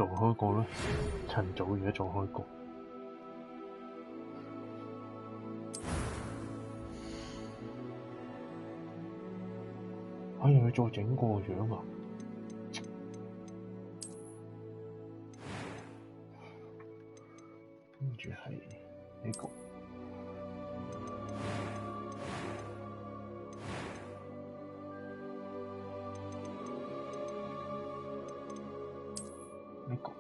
做開過啦，趁早而家做開過。可以去再整個樣啊！跟住係呢個。呢個。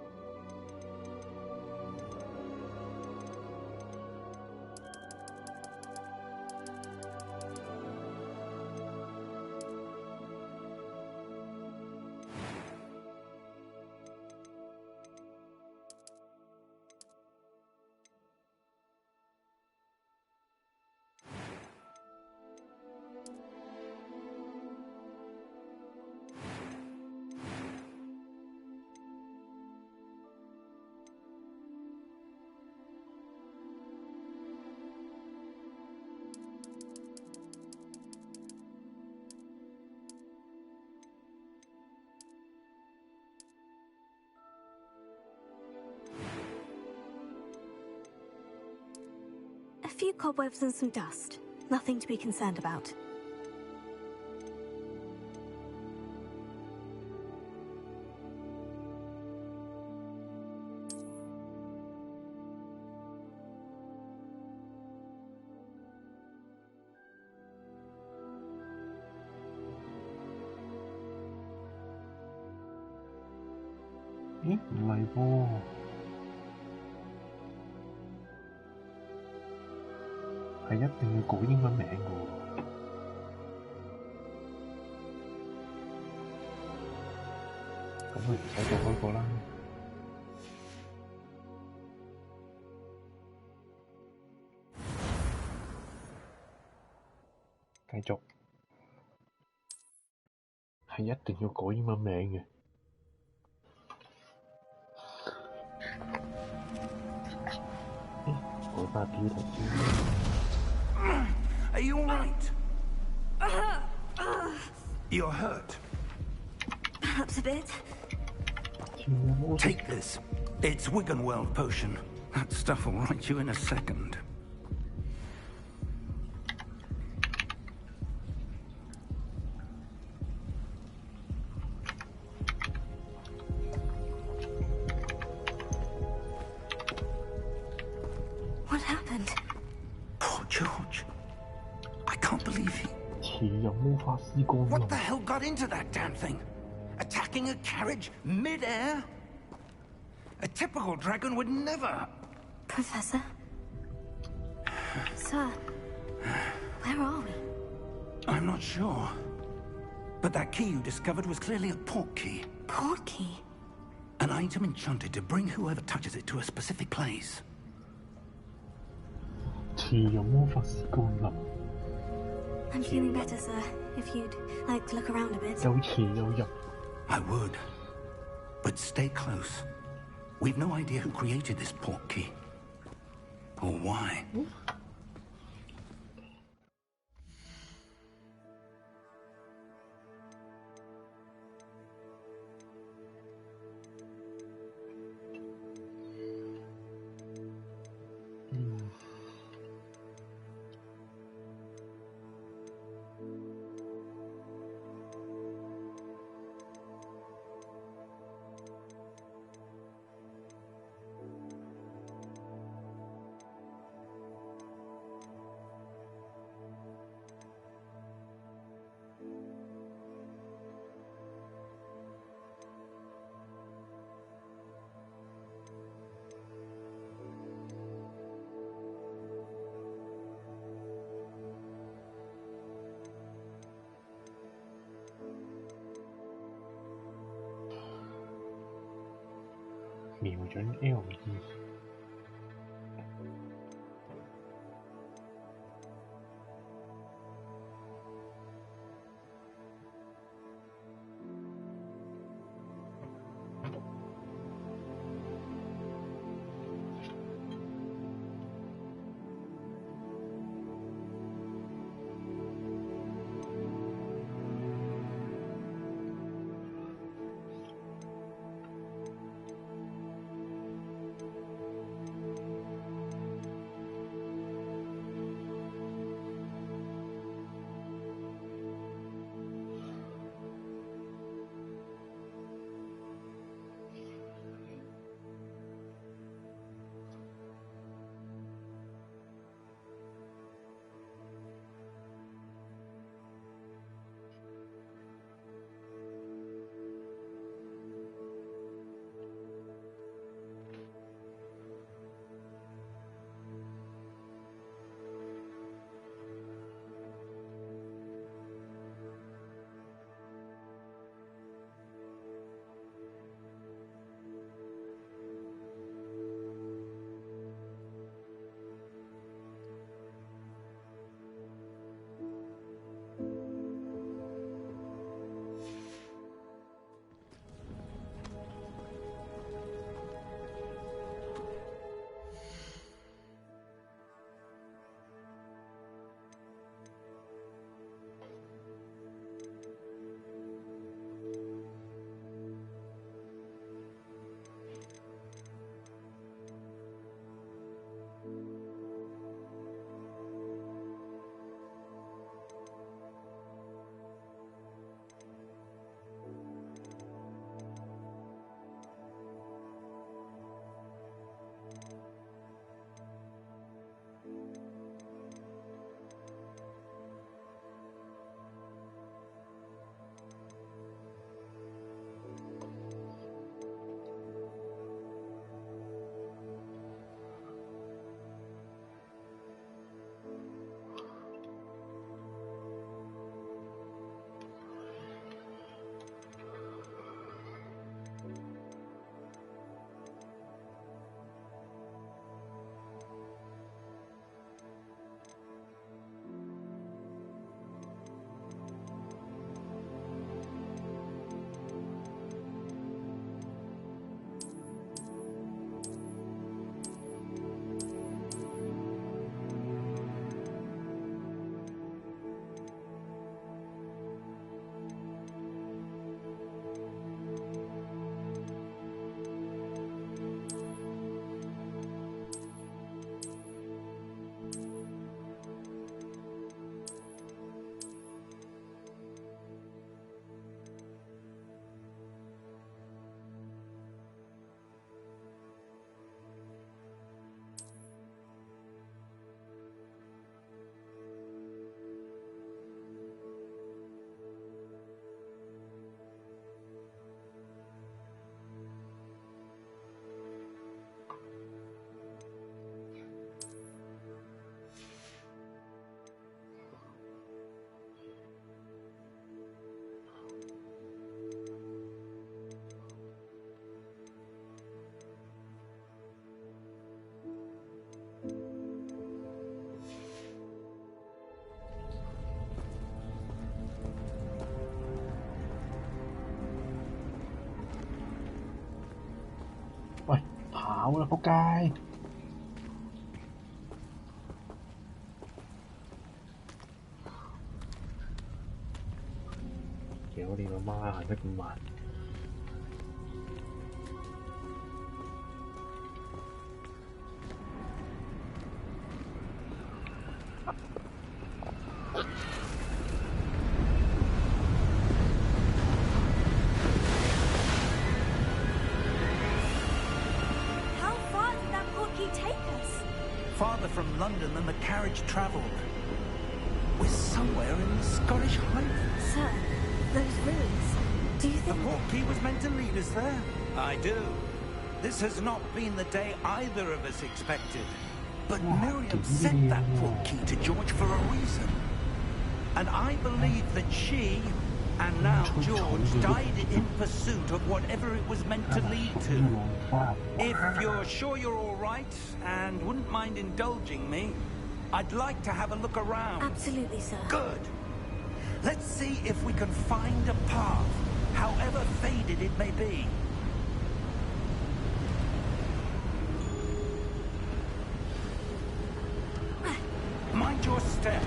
A few cobwebs and some dust. Nothing to be concerned about.咦，唔係噃。係一定要改英文名嘅喎，咁佢唔使做開個啦。繼續，係一定要改英文名嘅。改返標題先。Are you all right? You're hurt. Perhaps a bit. Take this. It's Wiggenweld potion. That stuff will right you in a second. What happened? Poor George. I can't believe he... What the hell got into that damn thing? Attacking a carriage mid-air? A typical dragon would never... Professor? Sir, where are we? I'm not sure. But that key you discovered was clearly a port key. Port key? An item enchanted to bring whoever touches it to a specific place. 似有魔法師降臨。I'm feeling better, sir. If you'd like to look around a bit. 有似有入。I would. But stay close. We've no idea who created this port key. Or why.瞄準 L2。喂，跑啦，仆街！屌你老媽，行得咁慢！Farther from London than the carriage travelled. We're somewhere in the Scottish Highlands. Sir, those ruins. Do you The think portkey was meant to lead us there? I do. This has not been the day either of us expected. But Miriam sent that portkey to George for a reason. And I believe that she, and now George, died in pursuit of whatever it was meant to lead to. If you're sure you're all right and wouldn't mind indulging me, I'd like to have a look around. Absolutely, sir. Good. Let's see if we can find a path, however faded it may be. Mind your step.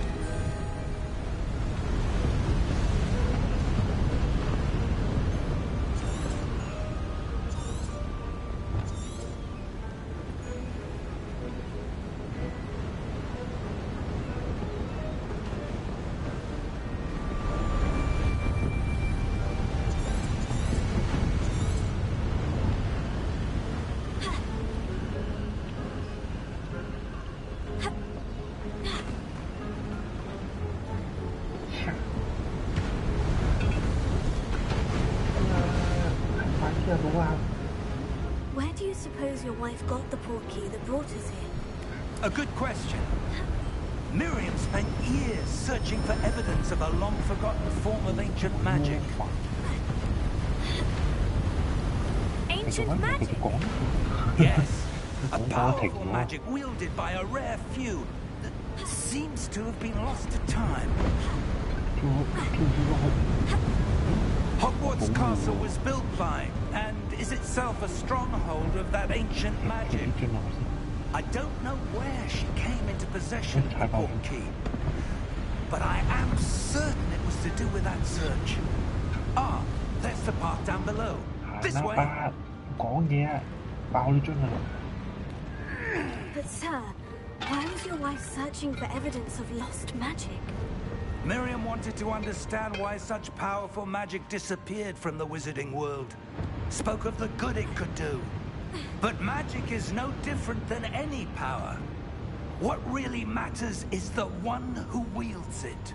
Where do you suppose your wife got the portkey that brought us here? A good question. Miriam spent years searching for evidence of a long-forgotten form of ancient magic. Ancient magic? Yes, a powerful magic wielded by a rare few that seems to have been lost to time. Hogwarts Castle was built by, and is itself a stronghold of that ancient magic. I don't know where she came into possession of the portkey, but I am certain it was to do with that search. Ah, there's the path down below. This way. But sir, why was your wife searching for evidence of lost magic? Miriam wanted to understand why such powerful magic disappeared from the wizarding world. Spoke of the good it could do. But magic is no different than any power. What really matters is the one who wields it.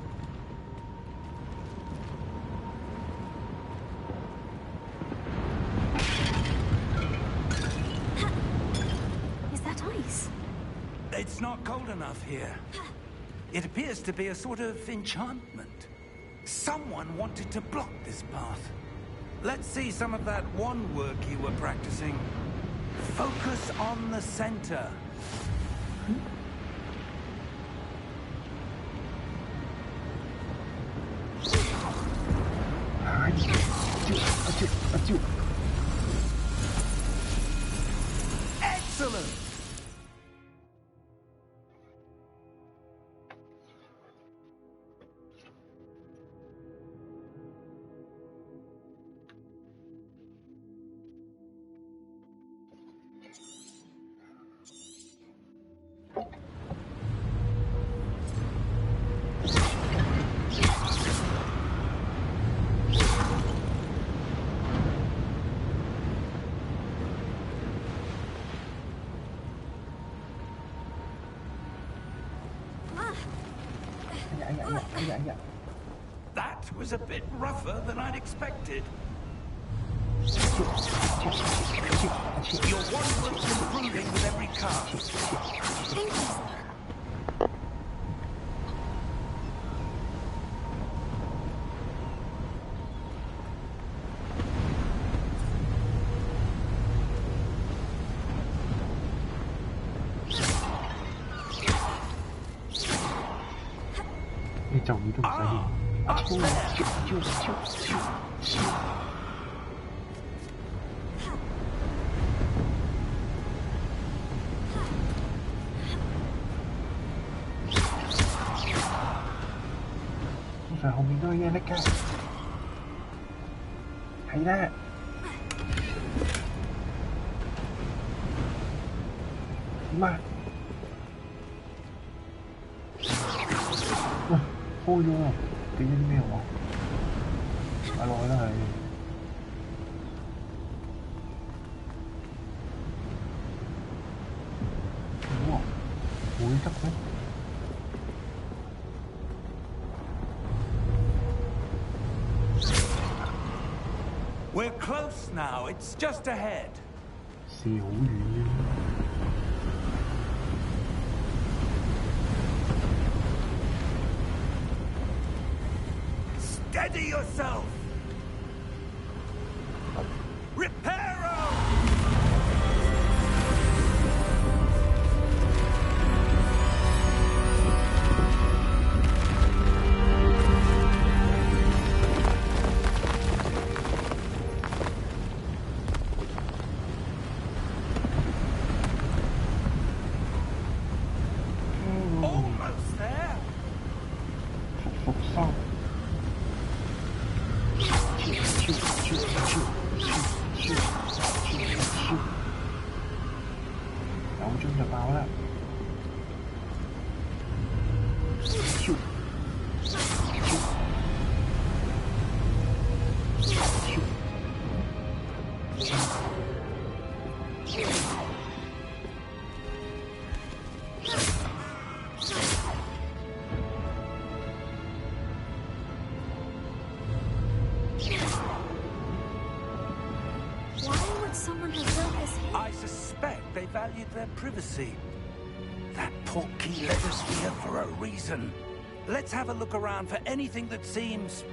Is that ice? It's not cold enough here. It appears to be a sort of enchantment. Someone wanted to block this path. Let's see some of that wand work you were practicing. Focus on the center. Excellent! That was a bit rougher than I'd expected. Your wand work's improving with every cast. Thank you, sir. 上後面都有嘢拎㗎，係啦。點啊？喂，開咗喎！記咗啲咩喎？擺落去啦係。哇！會得咩？ We're close now. It's just ahead. 射好遠嘅。 Steady yourself. Reparo. Almost there. 復生。 有鐘就爆啦！I suspect they valued their privacy. That portkey led us here for a reason. Let's have a look around for anything that seems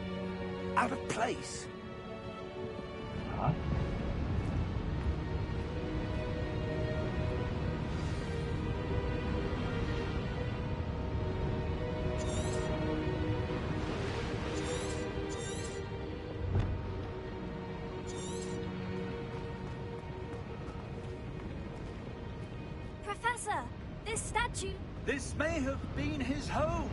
out of place. Huh? Professor, this statue... This may have been his home.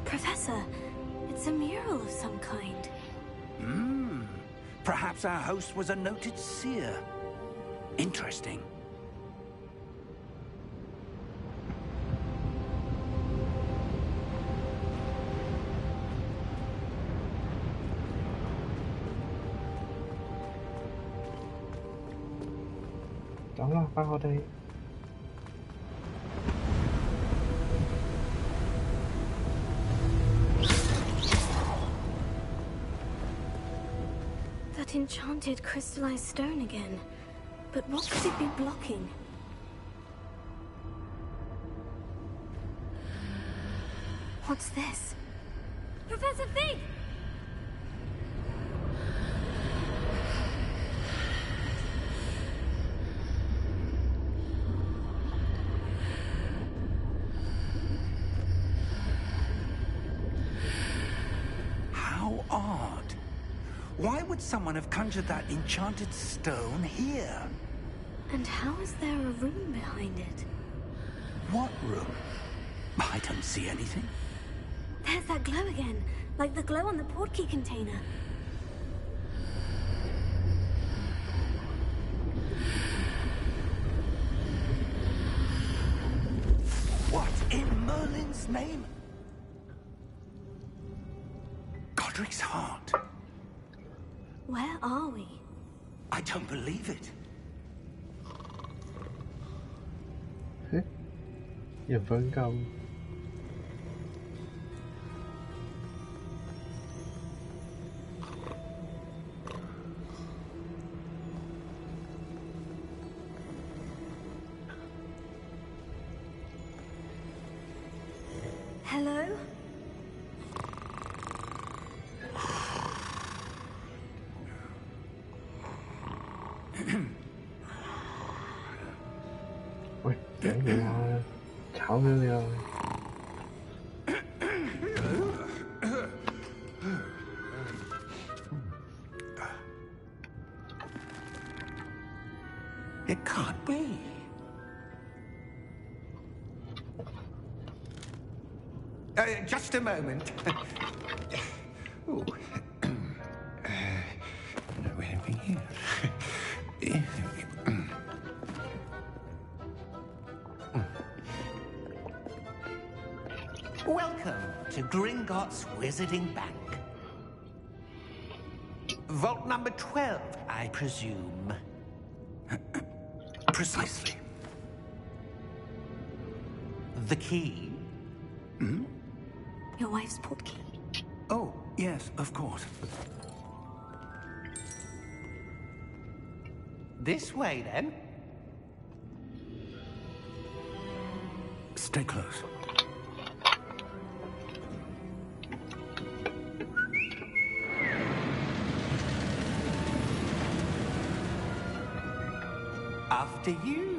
Professor, it's a mural of some kind. Perhaps our host was a noted seer. Interesting. That enchanted crystallized stone again. But what could it be blocking? What's this? Professor Fig! How odd. Why would someone have conjured that enchanted stone here? And how is there a room behind it? What room? I don't see anything. There's that glow again, like the glow on the portkey container. What in Merlin's name? Godric's heart. Where are we? I don't believe it. 人瞓覺。Hello? Ôi, để vậy thôi. Chảo nữa đi ơi. It can't be. Just a moment. Ooh. Anything here? Welcome to Gringotts Wizarding Bank. Vault number 12, I presume. Precisely. The key? Hmm? Your wife's portkey. Oh, yes, of course. This way, then. Stay close. After you.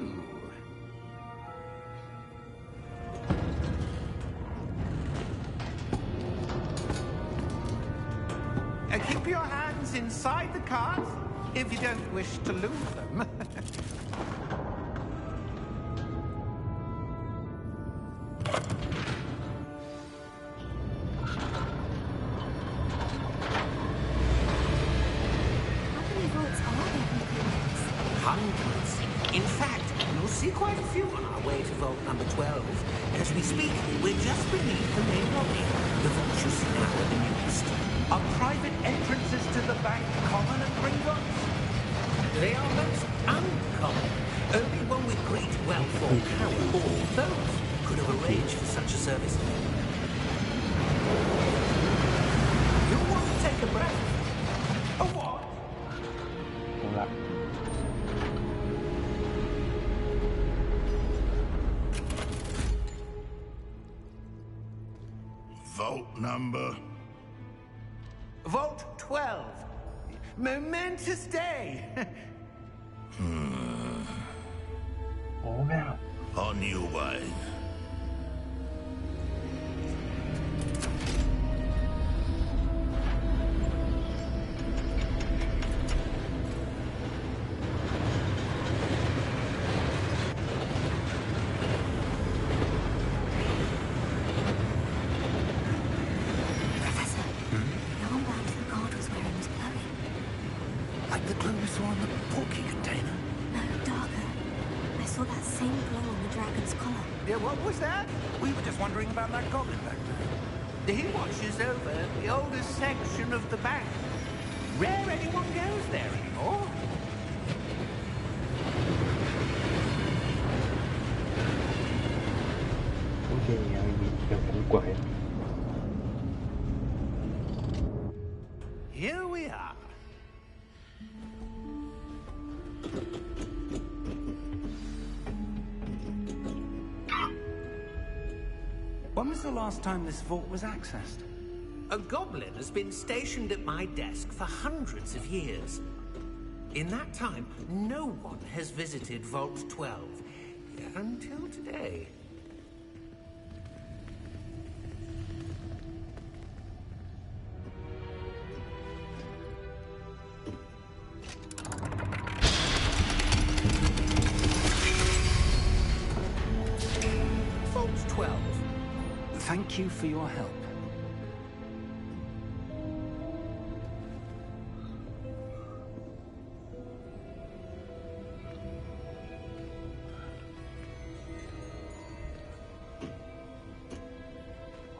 Keep your hands inside the cart if you don't wish to lose them. How many vaults are there in Hogwarts? Hundreds. In fact, you'll see quite a few on our way to vault number 12. As we speak, we're just beneath the main lobby. The vault you see now are the newest. Are private entrances to the bank common at Gringotts? They are most uncommon. Only one with great wealth or power or both could have arranged for such a service. You want to take a breath? A what? Đúng rồi. Vault number? Vault 12. Momentous day. Ủa nào. On your way. Professor, the armband the guard was wearing was glowing. Like the glue we saw on the porky container. No, darker. I saw that same glow on the dragon's collar. Yeah, what was that? We were just wondering about that goblin back there. He watches over the oldest section of the bank. Rare anyone goes there anymore. Có gì gì cho cũng quậy. Here we are. When was the last time this vault was accessed? A goblin has been stationed at my desk for hundreds of years. In that time, no one has visited Vault 12. Until today. Vault 12. Thank you for your help.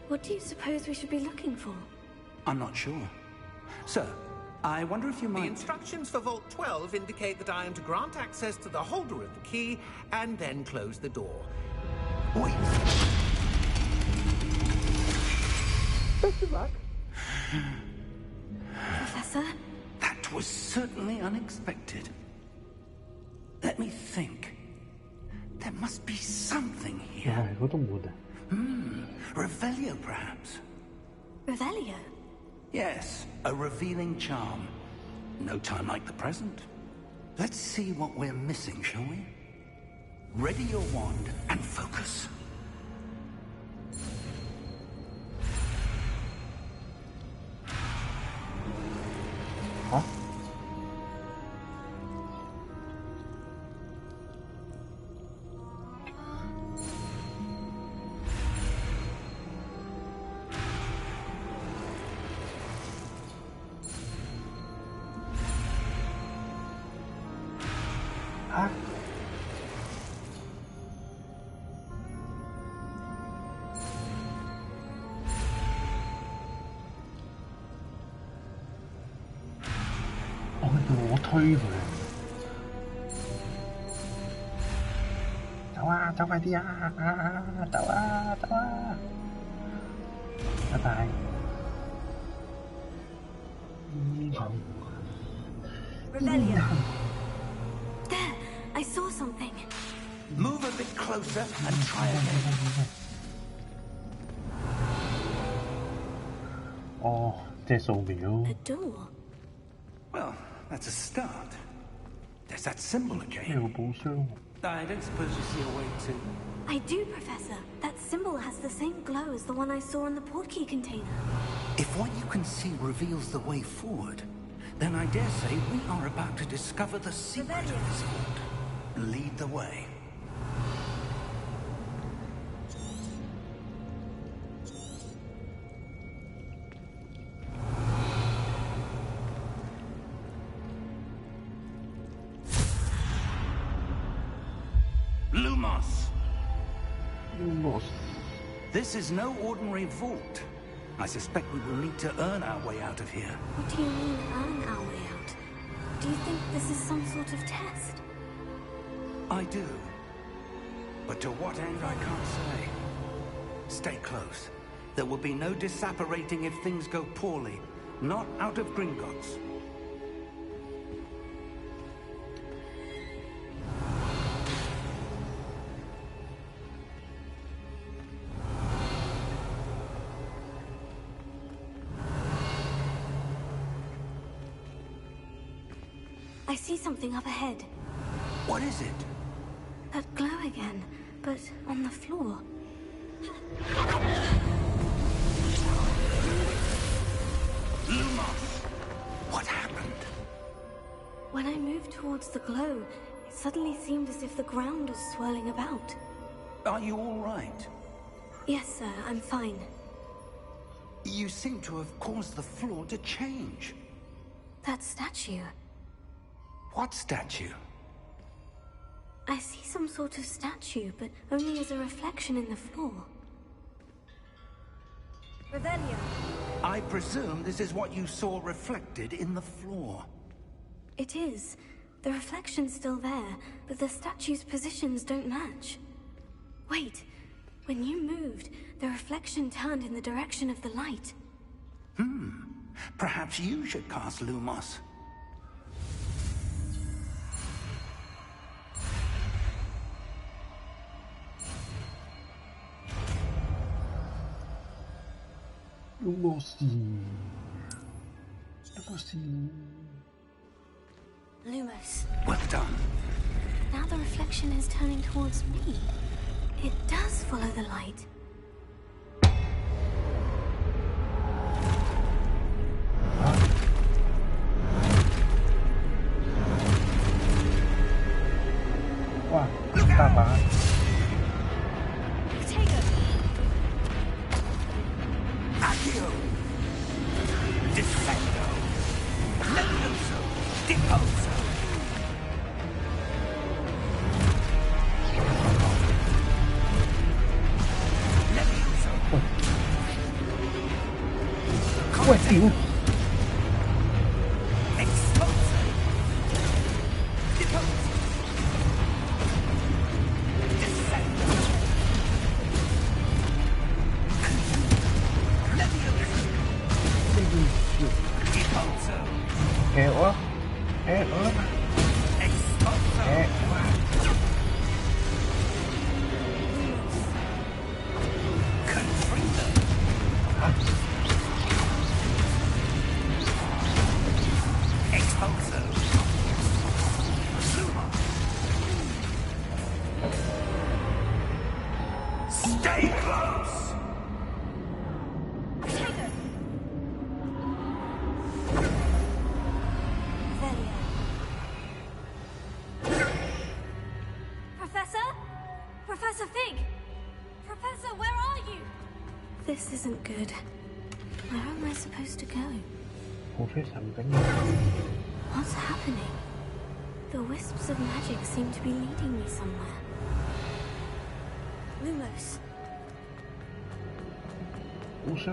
What do you suppose we should be looking for? I'm not sure. Sir, I wonder if you The might... instructions for Vault 12 indicate that I am to grant access to the holder of the key and then close the door. Wait. Best of luck. Professor? That was certainly unexpected. Let me think. There must be something here. Rồi, có trong bụt à? Revelio, perhaps? Revelio? Yes, a revealing charm. No time like the present. Let's see what we're missing, shall we? Ready your wand and focus. Huh? Huh? Ôi,推佢，走啊，走快啲啊，走啊，走啊，拜拜。Revelio. There, I saw something. Move a bit closer and try again. 哦，即係掃描。 A door. Well, that's a start. There's that symbol 咩 again. 有寶箱？ I don't suppose you see a way to... I do, Professor. That symbol has the same glow as the one I saw in the portkey container. If what you can see reveals the way forward, then I dare say we are about to discover the secret of this vault. Lead the way. Lumos! This is no ordinary vault. I suspect we will need to earn our way out of here. What do you mean, earn our way out? Do you think this is some sort of test? I do. But to what end, I can't say. Stay close. There will be no disapparating if things go poorly. Not out of Gringotts. I see something up ahead. What is it? That glow again, but on the floor. Lumos! What happened? When I moved towards the glow, it suddenly seemed as if the ground was swirling about. Are you all right? Yes, sir, I'm fine. You seem to have caused the floor to change. That statue. What statue? I see some sort of statue, but only as a reflection in the floor. Revelio. I presume this is what you saw reflected in the floor. It is. The reflection's still there, but the statue's positions don't match. Wait. When you moved, the reflection turned in the direction of the light. Perhaps you should cast Lumos. Lumos. Well done. Now the reflection is turning towards me. It does follow the light. Wow, tá bom. Accio! Defendo! Levioso! Deposo! Levioso! Ui, tiểu. Expulso! Deposo! Defendo! Deposo! Kéo á. Kéo á. Expulso! Kéo á. This isn't good. Where am I supposed to go? 好非常緊要。What's happening? The wisps of magic seem to be leading me somewhere. Lumos. 不是。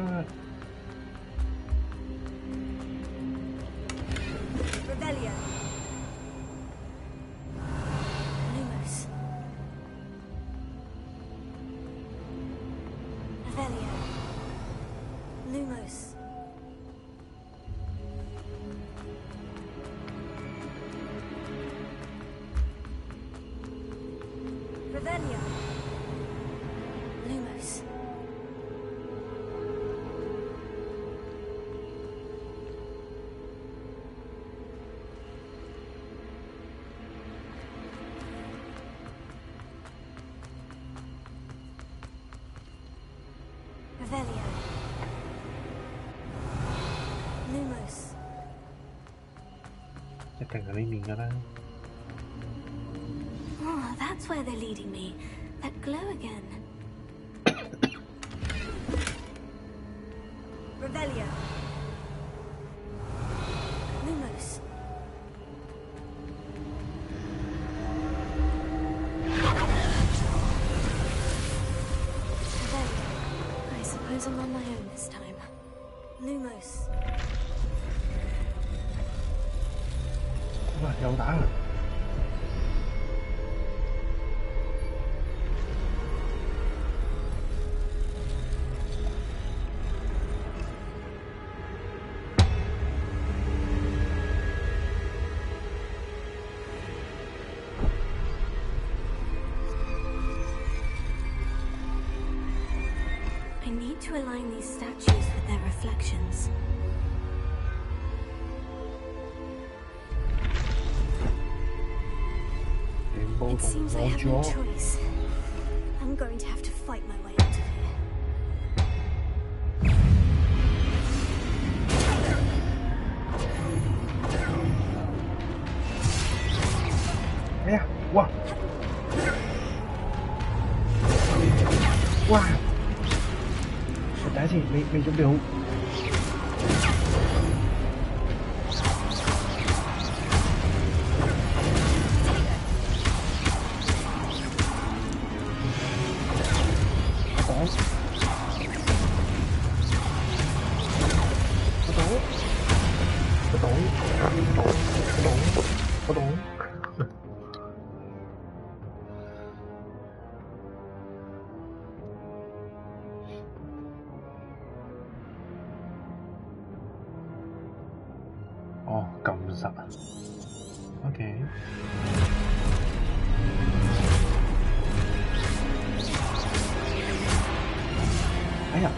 Revelio. Lumos. Revelio. Lumos. Revelio. Lumos. Revelio. Lumos. 一定係呢面㗎啦。Oh, that's where they're leading me. That glow again. Revelio. Lumos. Revelio. I suppose I'm on my own this time. Lumos. 哇！又打啦！ I need to align these statues with their reflections. It seems I have no choice. I'm going to have to fight my way out of here. 哎呀！哇！哇！我第一次未準備好。我懂。哦，撳實。OK。哎呀！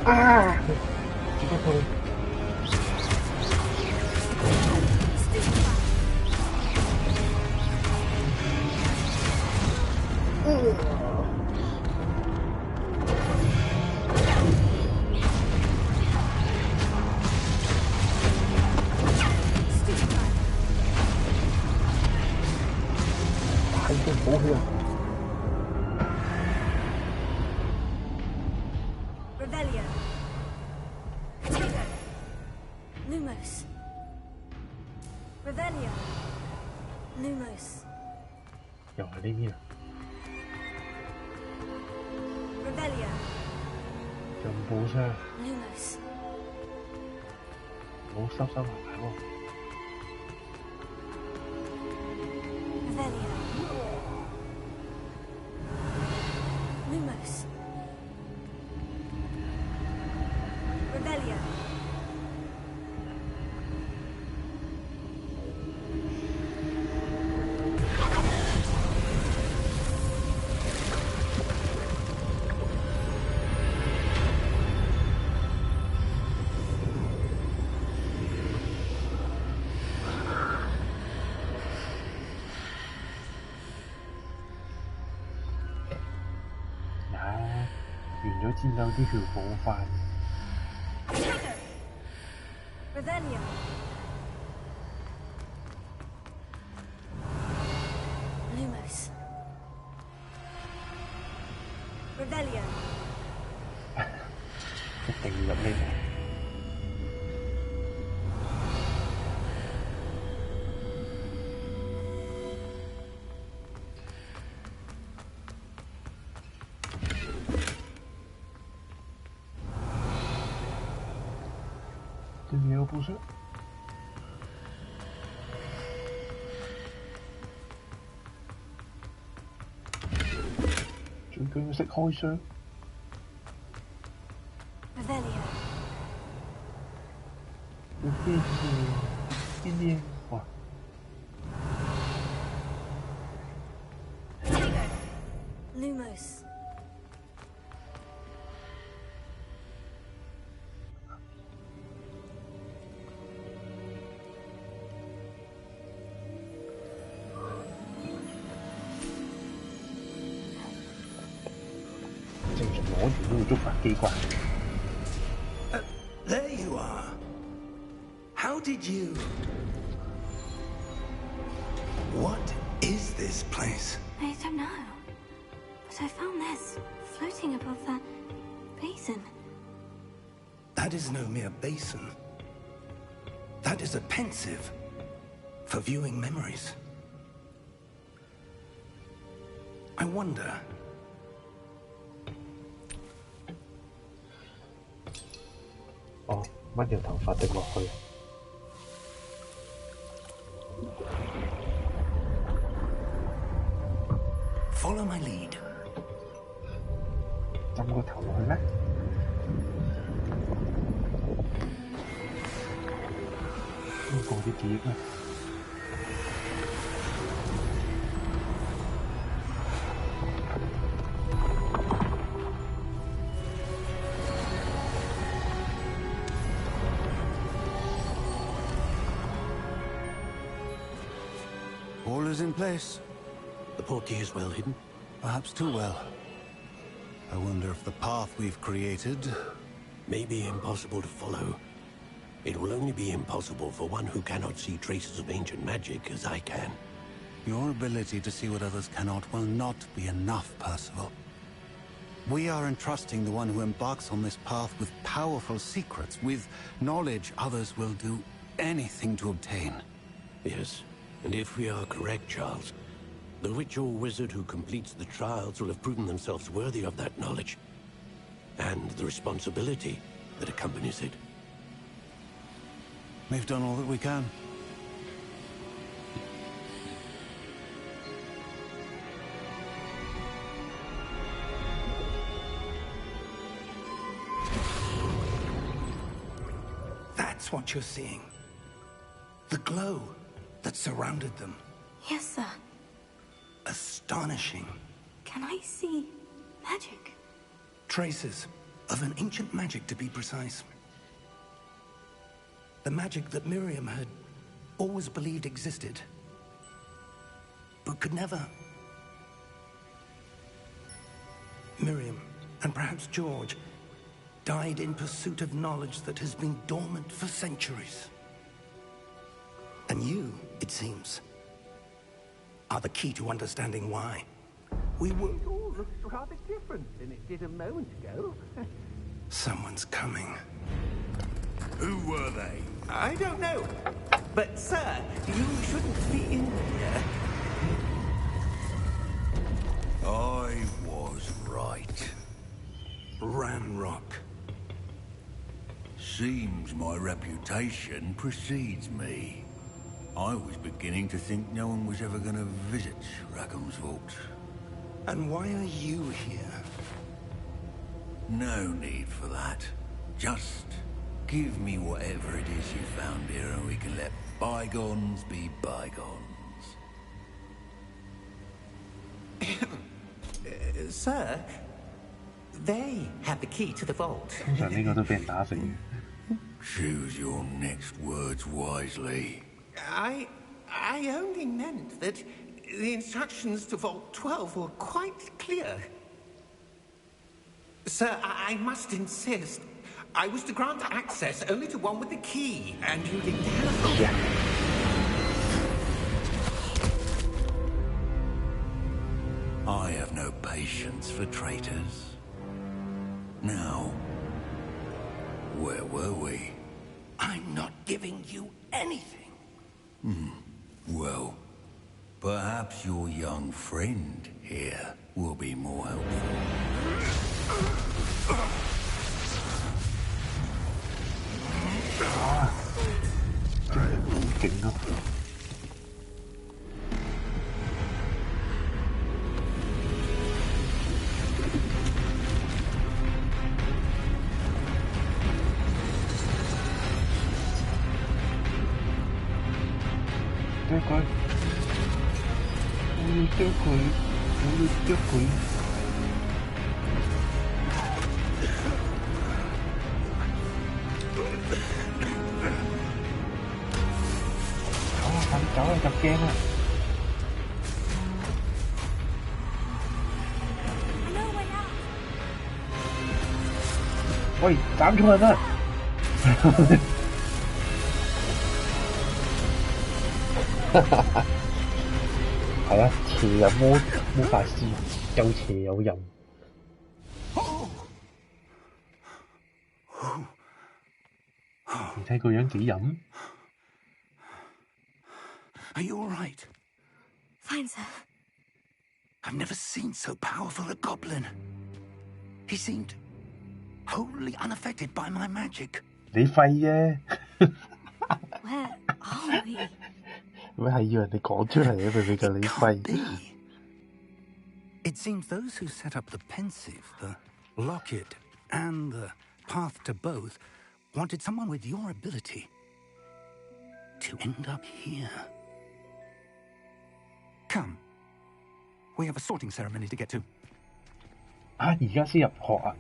啊！直接推。太多补血。 Revelio. Lumos. Revelio. Lumos. 又係呢邊啊！ Revelio. 又唔補傷， Lumos. 唔好收埋喎。 Revelio. Lumos. 咗戰鬥呢條火花。Revelio. Lumos. Revelio. 一定要入呢度。对面又不是。最緊要識開箱。有邊啲哇？Lumos. 正常攞住都要觸發機關。There you are. How did you? What is this place? I don't know. But I found this floating above that basin. That is no mere basin. That is a pensive for viewing memories. I wonder. Oh, 掹條頭髮滴落去。Follow my lead. 浸個頭落去咩？邊個啲記憶咧？All is in place. The portkey is well hidden. Perhaps too well. I wonder if the path we've created may be impossible to follow. It will only be impossible for one who cannot see traces of ancient magic as I can. Your ability to see what others cannot will not be enough, Percival. We are entrusting the one who embarks on this path with powerful secrets, with knowledge others will do anything to obtain. Yes, and if we are correct, Charles, the witch or wizard who completes the trials will have proven themselves worthy of that knowledge, and the responsibility that accompanies it. We've done all that we can. That's what you're seeing. The glow that surrounded them. Yes, sir. Astonishing. Can I see magic? Traces of an ancient magic, to be precise. The magic that Miriam had always believed existed, but could never. Miriam, and perhaps George, died in pursuit of knowledge that has been dormant for centuries. And you, it seems, are the key to understanding why. We were... It all looks rather different than it did a moment ago. Someone's coming. Who were they? I don't know. But, sir, you shouldn't be in here. I was right. Ranrock. Seems my reputation precedes me. I was beginning to think no one was ever going to visit Rackham's vault. And why are you here? No need for that. Just give me whatever it is you found here and we can let bygones be bygones. Sir, they have the key to the vault. 通常呢個都俾人打死嘅。Choose your next words wisely. I only meant that the instructions to Vault 12 were quite clear. Sir, I must insist. I was to grant access only to one with the key, and you didn't have it. I have no patience for traitors. Now, where were we? I'm not giving you anything. Well, perhaps your young friend here will be more helpful. 勁啊！追佢！我要追佢！我要追佢！走啊！入鏡啊！喂，斬錯人啦！係啊，邪淫魔法師，又邪又淫。你睇個樣幾淫？ Are you all right? Fine, sir. I've never seen so powerful a goblin. He seemed wholly unaffected by my magic. 你廢啫！Where are we? 咩係要人哋講出嚟啊？明明就你廢。It seems those who set up the pensive, the locket, and the path to both wanted someone with your ability to end up here. Come. We have a sorting ceremony to get to. 啊！而家先入學啊！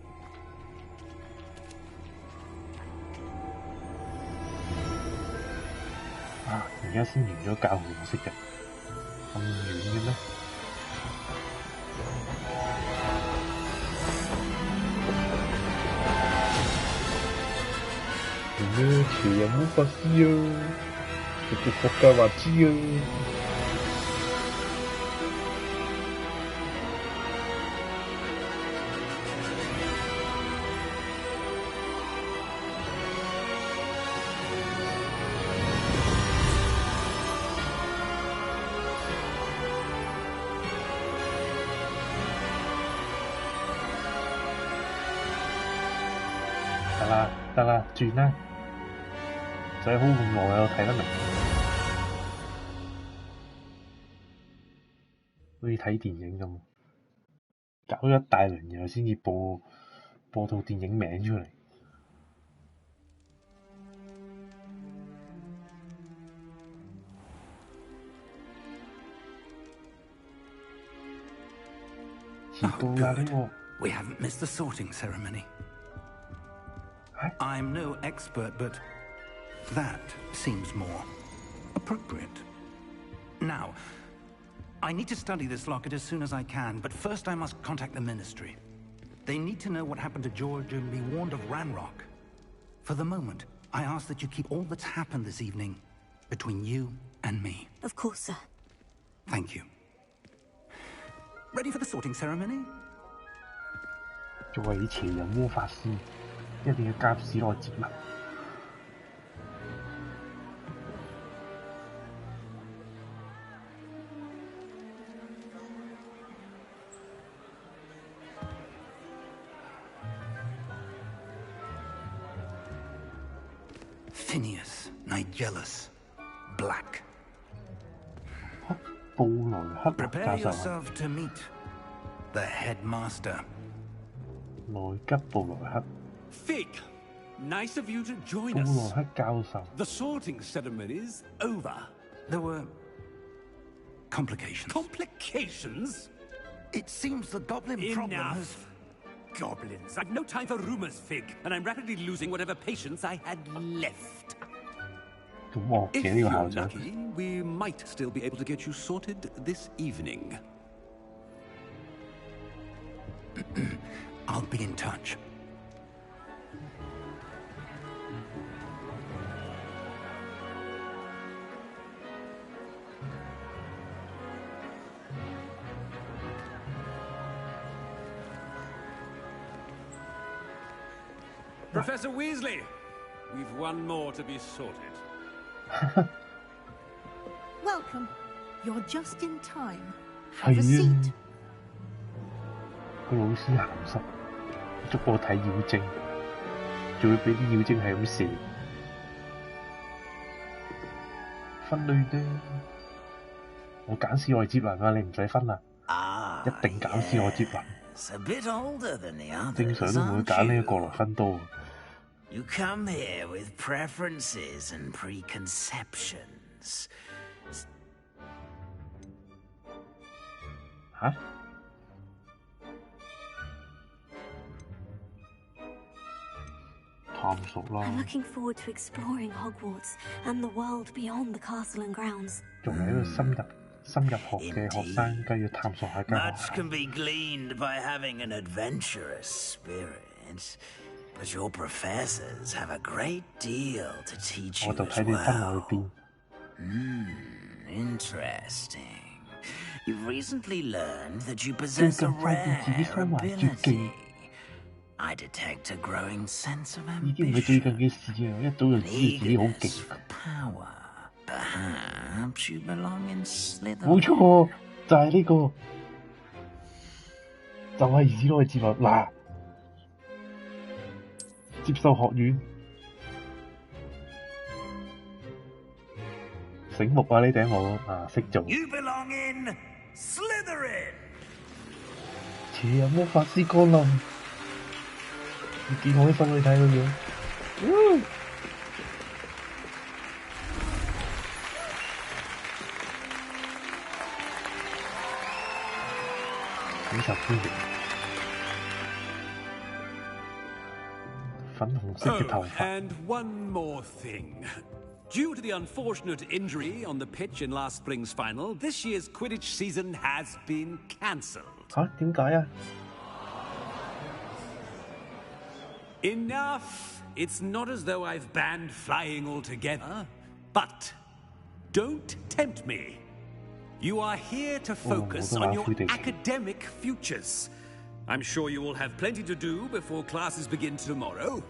啊！而家先完咗教學儀式嘅，咁遠嘅咩？邪淫魔法師啊！佢叫霍格華茲啊！ 得啦，轉啦，唔使 hold 咁耐啊！我睇得明，好似睇電影咁，搞咗一大輪，然後先至播套電影名出嚟。遲到啦呢個。 We haven't missed the sorting ceremony. I'm no expert, but that seems more appropriate. Now, I need to study this locket as soon as I can, but first I must contact the Ministry. They need to know what happened to George and be warned of Ranrock. For the moment, I ask that you keep all that's happened this evening between you and me. Of course, sir. Thank you. Ready for the sorting ceremony? 作為邪淫魔法師，一定要加入史內哲林。Phineas, Nigellus, Black. 黑布萊克 Prepare 教授 yourself to meet the headmaster. 萊吉布萊克。 Fig, nice of you to join 布萊 us. 克教授。 The sorting ceremony's over. There were complications. Complications? It seems the goblin problem has... Enough. Goblins. I've no time for rumors, Fig, and I'm rapidly losing whatever patience I had left. 咁惡 If 嘅呢個 you're 校長。 lucky, we might still be able to get you sorted this evening. I'll be in touch. Professor Weasley, we've one more to be sorted. Welcome. You're just in time. Have a seat. 個老師鹹濕，捉我睇妖精，仲會俾啲妖精係咁射。分類呢？我揀史外接能啊，你唔使分啦，一定揀史外接能。正常都唔會揀呢個過來分多。You come here with preferences and preconceptions. 嚇？探索啦。I'm looking forward to exploring Hogwarts and the world beyond the castle and grounds. 作為一個深入學嘅學生，梗要探索下間學校。Much can be gleaned by having an adventurous spirit, but your professors have a great deal to teach you as well. Interesting. You've recently learned that you possess a rare ability. I detect a growing sense of ambition. Neediness for power. Perhaps you belong in Slytherin. 冇錯，就係呢個，就係史內接物嗱，接受學院，醒目啊！呢頂帽啊，識做。You belong in Slytherin. 似有魔法師降臨，你見我啲分去睇個樣。幾受歡迎，粉紅色嘅頭髮。And one more thing. Due to the unfortunate injury on the pitch in last spring's final, this year's Quidditch season has been cancelled. 嚇？點解啊？ Enough! It's not as though I've banned flying altogether. But don't tempt me. You are here to focus on your academic futures. I'm sure you will have plenty to do before classes begin tomorrow.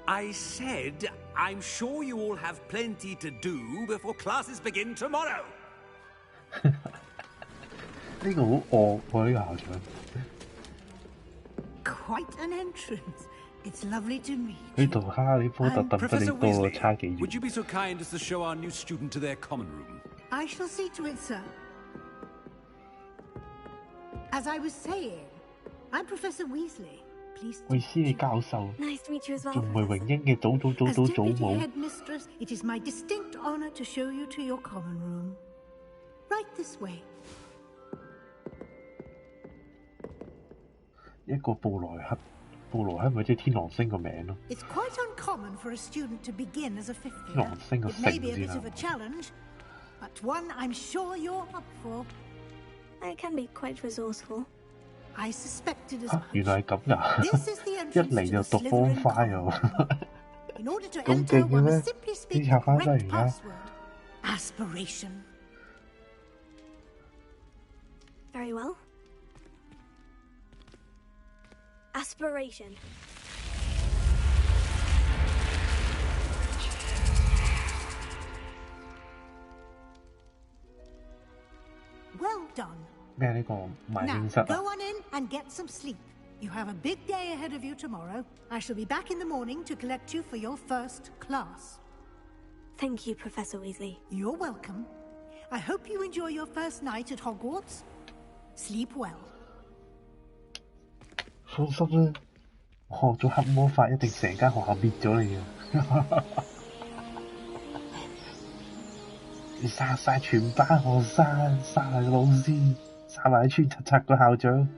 I said, I'm sure you all have plenty to do before classes begin tomorrow. 呢個好惡喎，呢個校長。 Quite an entrance. It's lovely to meet you. 呢度哈利波特揼得你多差幾遠。 Would you be so kind as to show our new student to their common room? I shall see to it, sir. As I was saying, I'm Professor Weasley. Pleased to meet you. 教授。 Nice to meet you as well. 仲唔係榮英嘅祖母。 As Deputy Headmistress, it is my distinct honor to show you to your common room. Right this way. 一個布萊克，布萊克咪即係天狼星個名咯。 It's quite uncommon for a student to begin as a fifth year. 天狼星個 It may be a 星 bit 先 of a 啦。 challenge, but one I'm sure you're up for. I can be quite resourceful. I suspected as 嚇，原來係咁㗎！ This is the 一 entrance 嚟 to 就 the 讀 Form Slytherin Five common 喎。 In order to 咁 enter, 勁嘅 one 咩？ must simply 啲 speak 插 the 花真 correct 係而家。 password. Aspiration. Very well. Aspiration. Well done. 咩呢個賣 Now, 影室 go 啊？ on in and get some sleep. You have a big day ahead of you tomorrow. I shall be back in the morning to collect you for your first class. Thank you, Professor Weasley. You're welcome. I hope you enjoy your first night at Hogwarts. Sleep well. 放心啦，我學咗黑魔法，一定成間學校滅咗你啊！你殺晒全班學生，殺埋個老師，殺埋穿柒柒個校長，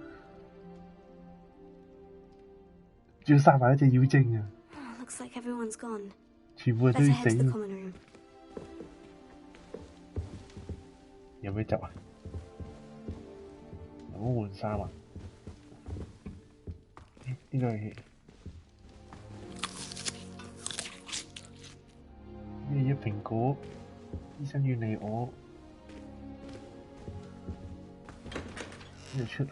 仲要殺埋一隻妖精啊！ Oh, looks like everyone's gone. 全部人都 Better 要 head to the 死。 common room. 有咩執啊？有冇換衫啊？呢個係咩一蘋果？醫生要你我要出去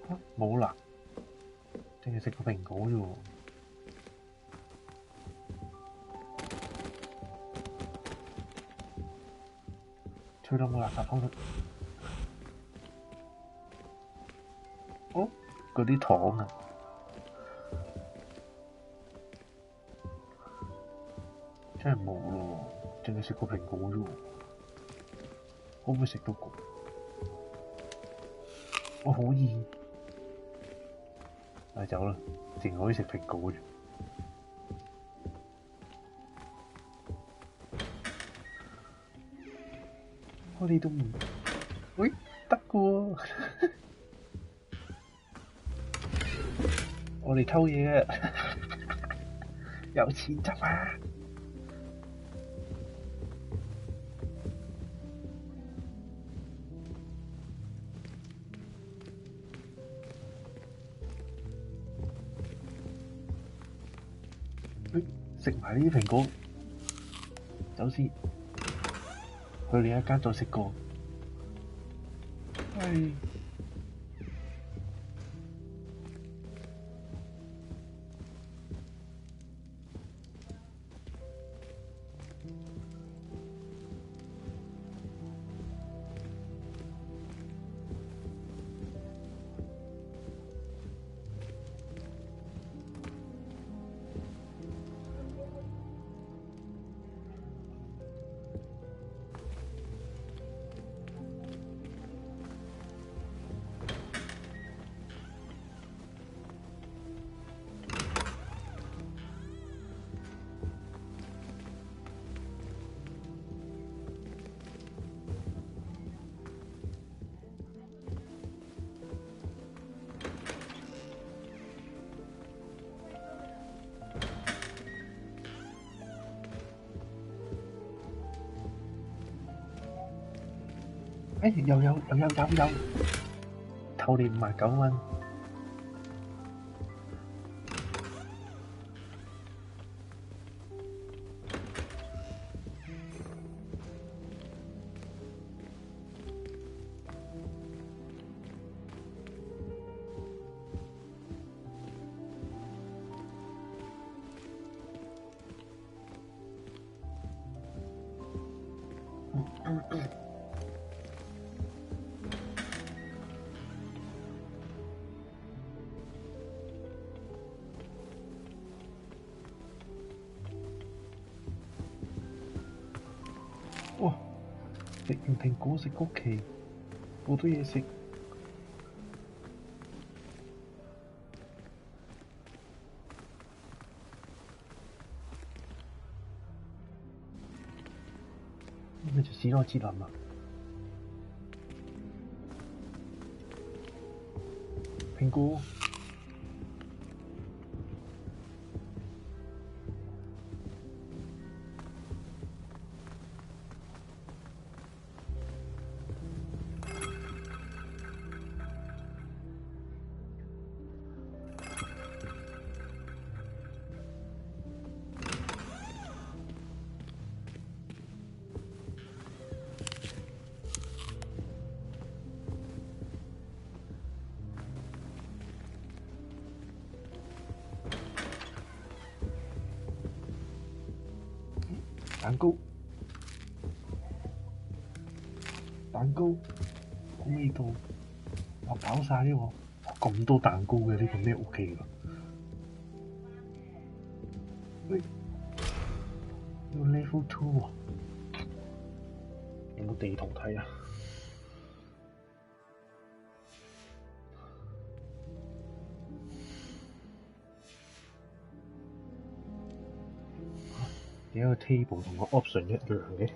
嚇冇啦，淨係食個蘋果啫喎。吹到冇垃圾桶。哦，嗰啲糖啊！真係冇咯，淨係食個蘋果啫喎，可唔可以食到個？我可以，走啦，淨可以食蘋果啫。我哋都唔，喂，得嘅喎，我哋偷嘢啊，有錢執啊！食埋呢啲蘋果，走先，去另一間再食過。係。有，偷你59蚊。哇！食完蘋果食曲奇，好多嘢食。呢個就史萊哲林啊！蘋果。蛋糕，好味道，我飽晒喎！咁多蛋糕嘅呢個咩屋企㗎？喂，要 level 2喎，有冇地圖睇啊？點解個 table 同個 option 一樣嘅？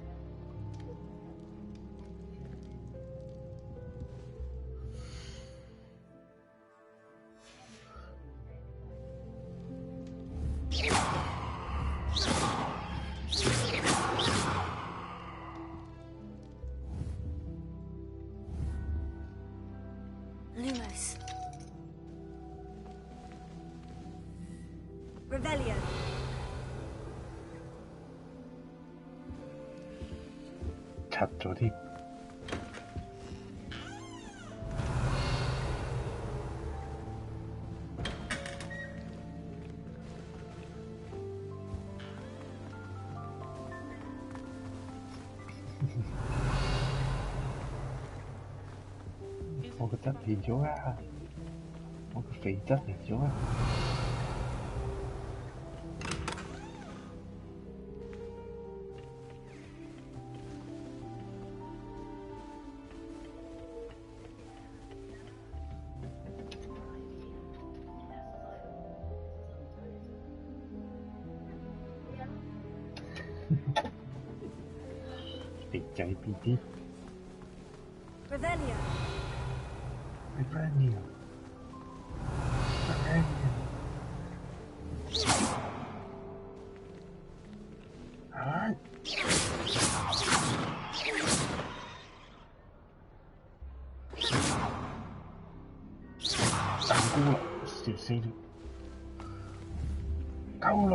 Revelio. 柒咗添。我個質嚟咗啊！我個肥質嚟咗啊！肥仔 BB。Revelio. Revelio. Revelio. 啊！蛋糕啦，笑死你！溝女。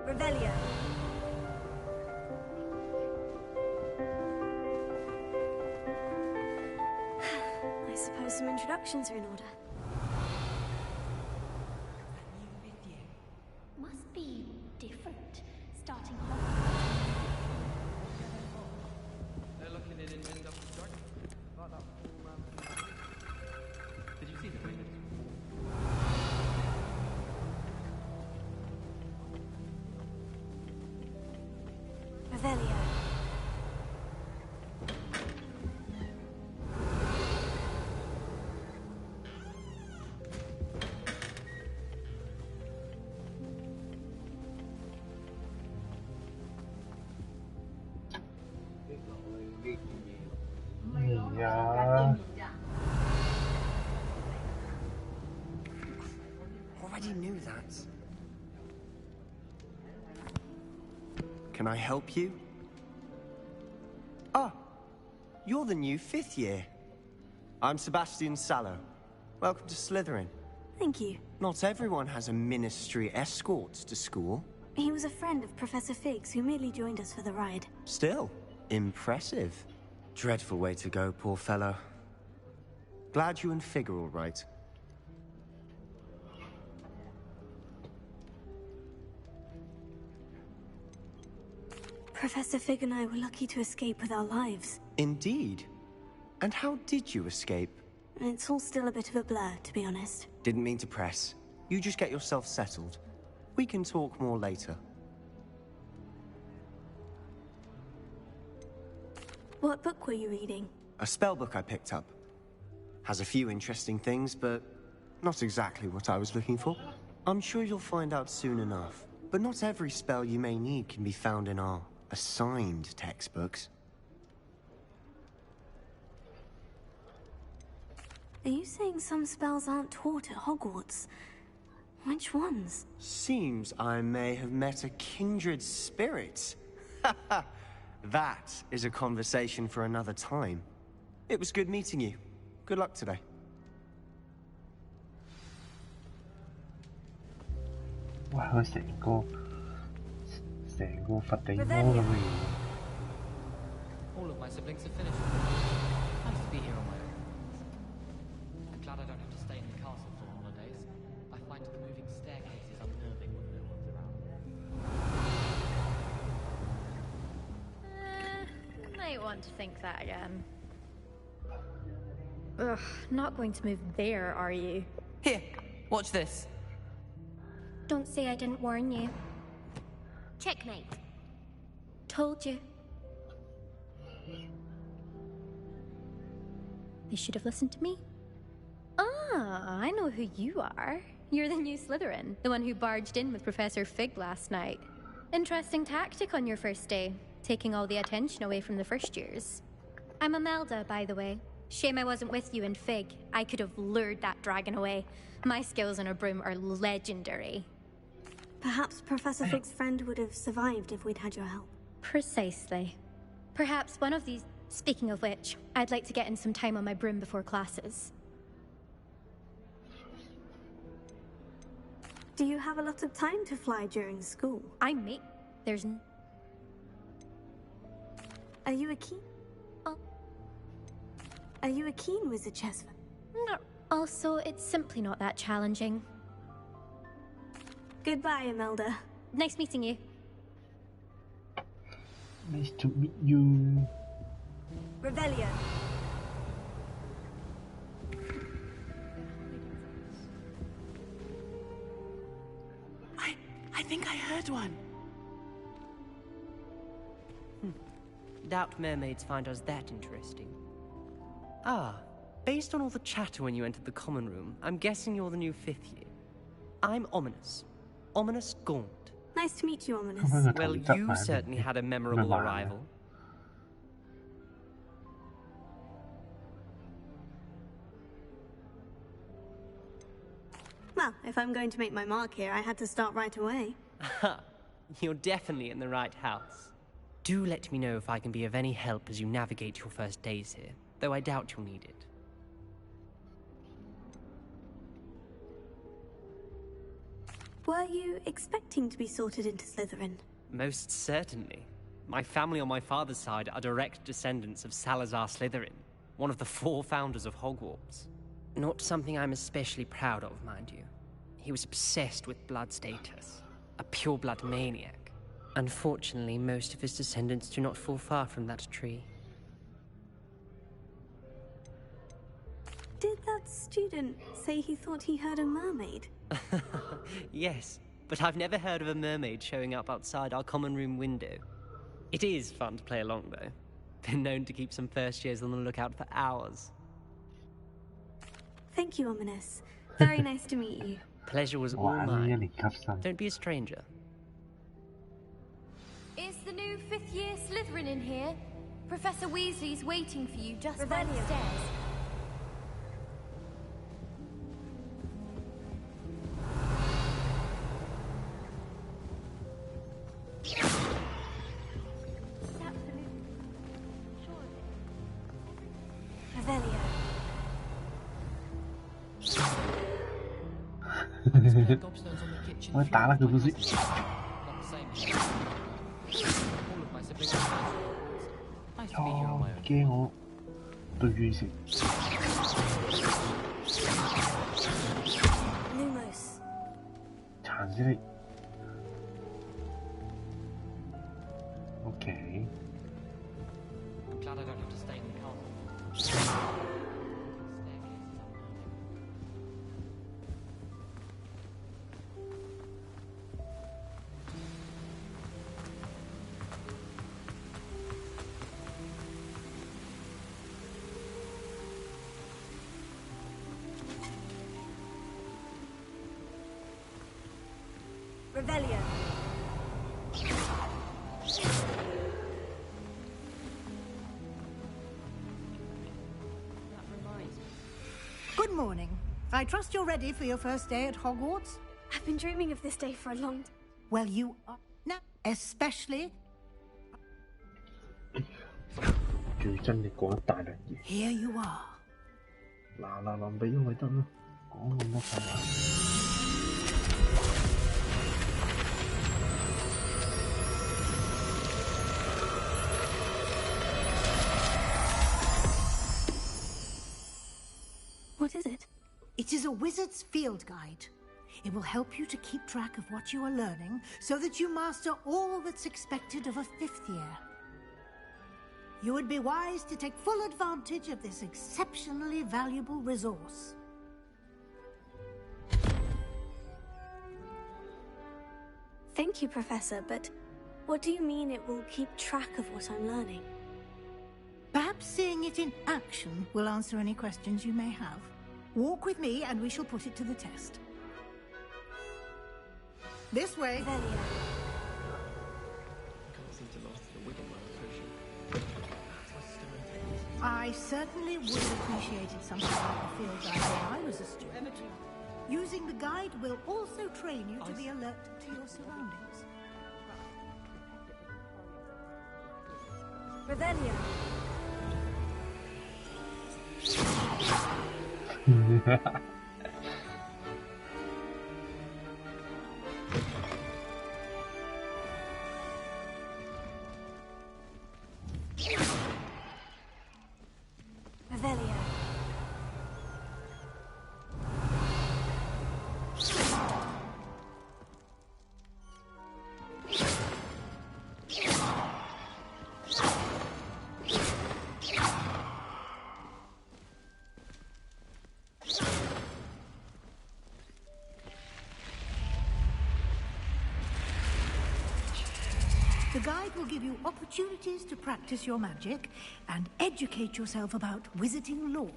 Revelio. I suppose some introductions are in order. Must be different, starting off. They're looking at it end up struck. Like that poor man. Did you see the wickets? Revelio. Already knew that. Can I help you? Ah, you're the new 5th year. I'm Sebastian Sallow. Welcome to Slytherin. Thank you. Not everyone has a ministry escort to school. He was a friend of Professor Fig's who merely joined us for the ride. Still, impressive. Dreadful way to go, poor fellow. Glad you and Fig are all right. Professor Fig and I were lucky to escape with our lives. Indeed. And how did you escape? It's all still a bit of a blur, to be honest. Didn't mean to press. You just get yourself settled. We can talk more later. What book were you reading? A spellbook I picked up. Has a few interesting things, but not exactly what I was looking for. I'm sure you'll find out soon enough. But not every spell you may need can be found in our assigned textbooks. Are you saying some spells aren't taught at Hogwarts? Which ones? Seems I may have met a kindred spirit. That is a conversation for another time. It was good meeting you. Good luck today. Wow, 成個佛地魔咁嘅嘢。 All of my siblings have finished. Nice to be here on my own. I'm glad I don't have to stay in the castle for holidays. I find the moving staircases unnerving when no one's around. Might want to think that again. Ugh, not going to move there, are you? Here, watch this. Don't say I didn't warn you. Checkmate. Told you. They should have listened to me. Ah, I know who you are. You're the new Slytherin, the one who barged in with Professor Fig last night. Interesting tactic on your first day. taking all the attention away from the first years. I'm Imelda, by the way. Shame I wasn't with you in Fig. I could have lured that dragon away. My skills on a broom are legendary. Perhaps Professor Fig's friend would have survived if we'd had your help. Precisely. Perhaps one of these... Speaking of which, I'd like to get in some time on my broom before classes. Do you have a lot of time to fly during school? I may... There's... Are you a keen... Oh. Are you a keen wizard chess fan? No. Also, it's simply not that challenging. Goodbye, Imelda. Nice meeting you. Nice to meet you. Revelio. I think I heard one. Doubt mermaids find us that interesting. Ah, based on all the chatter when you entered the common room, I'm guessing you're the new 5th year. I'm Ominous. Ominous Gaunt. Nice to meet you, Ominous. Well, you certainly had a memorable arrival. Well, if I'm going to make my mark here, I had to start right away. You're definitely in the right house. Do let me know if I can be of any help as you navigate your first days here, though I doubt you'll need it. Were you expecting to be sorted into Slytherin? Most certainly. My family on my father's side are direct descendants of Salazar Slytherin, one of the 4 founders of Hogwarts. Not something I'm especially proud of, mind you. He was obsessed with blood status, a pure-blood maniac. Unfortunately, most of his descendants do not fall far from that tree. Did that student say he thought he heard a mermaid? Yes, but I've never heard of a mermaid showing up outside our common room window. It is fun to play along, though. Been known to keep some first years on the lookout for hours. Thank you, Ominous. Very nice to meet you. Pleasure was all mine. Don't be a stranger. Is the new 5th year Slytherin in here? Professor Weasley's waiting for you just downstairs. Ôi, tá là cái gì? Ghê ngộ. Tôi duy gì? Chán gì đây? Okay. I'm glad I don't have to stay in the castle. Revelio. Good morning. I trust you're ready for your first day at Hogwarts? I've been dreaming of this day for a long time. Well, you are now, especially... Here you are. What is it? It is a wizard's field guide. It will help you to keep track of what you are learning so that you master all that's expected of a 5th year. You would be wise to take full advantage of this exceptionally valuable resource. Thank you, Professor, but what do you mean it will keep track of what I'm learning? Perhaps seeing it in action will answer any questions you may have. Walk with me and we shall put it to the test. This way. I can't seem to master the wigging I certainly would have appreciated something like a field guide when I was a student. Using the guide will also train you to be alert to your surroundings. Revelio. Revelio. The guide will give you opportunities to practice your magic and educate yourself about wizarding lore.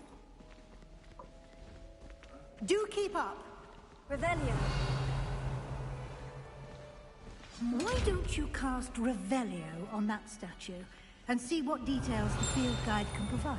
Do keep up. Revelio. Why don't you cast Revelio on that statue and see what details the field guide can provide?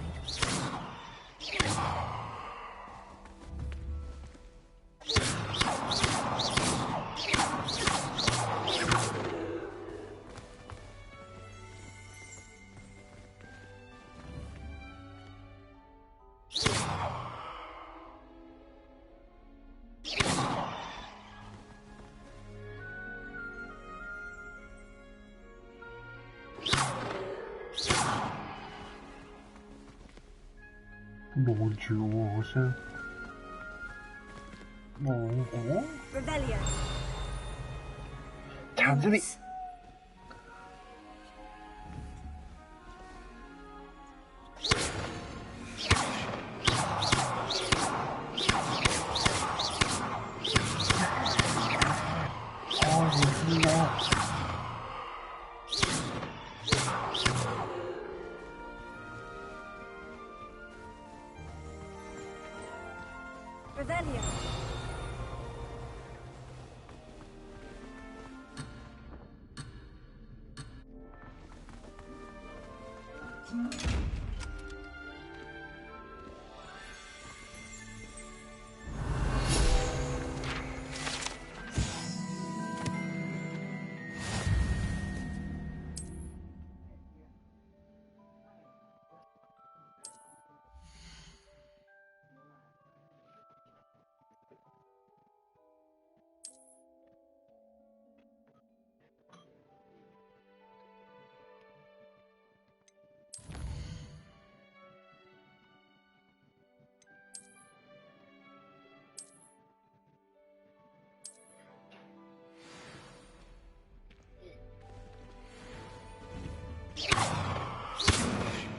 Revelio. 잔소리. Revelio.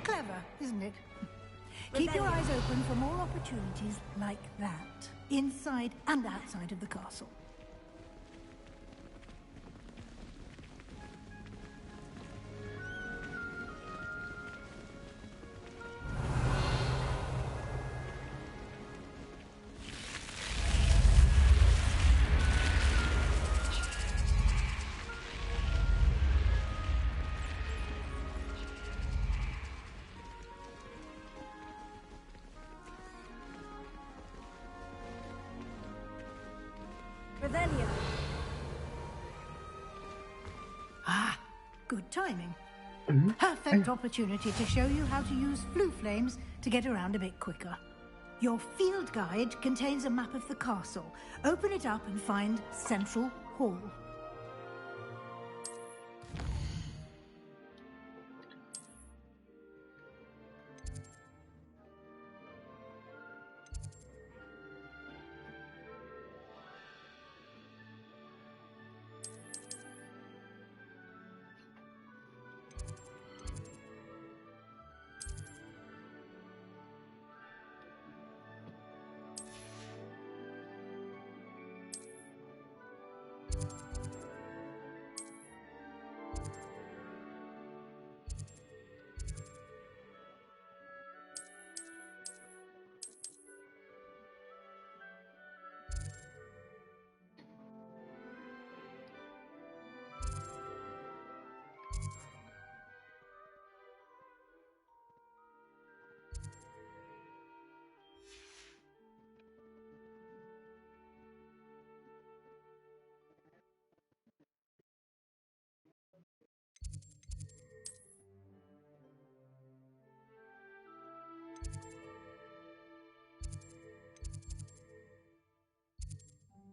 Clever, isn't it? Keep your eyes open for more opportunities like that, inside and outside of the castle. Revelio. Ah, good timing. Perfect opportunity to show you how to use flue flames to get around a bit quicker. Your field guide contains a map of the castle. Open it up and find Central Hall.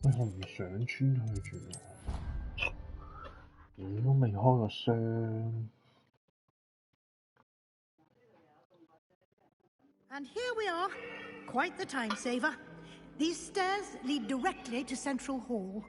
喂，我唔想穿去住喎，咦都未開個箱。And here we are. Quite the time saver. These stairs lead directly to Central Hall.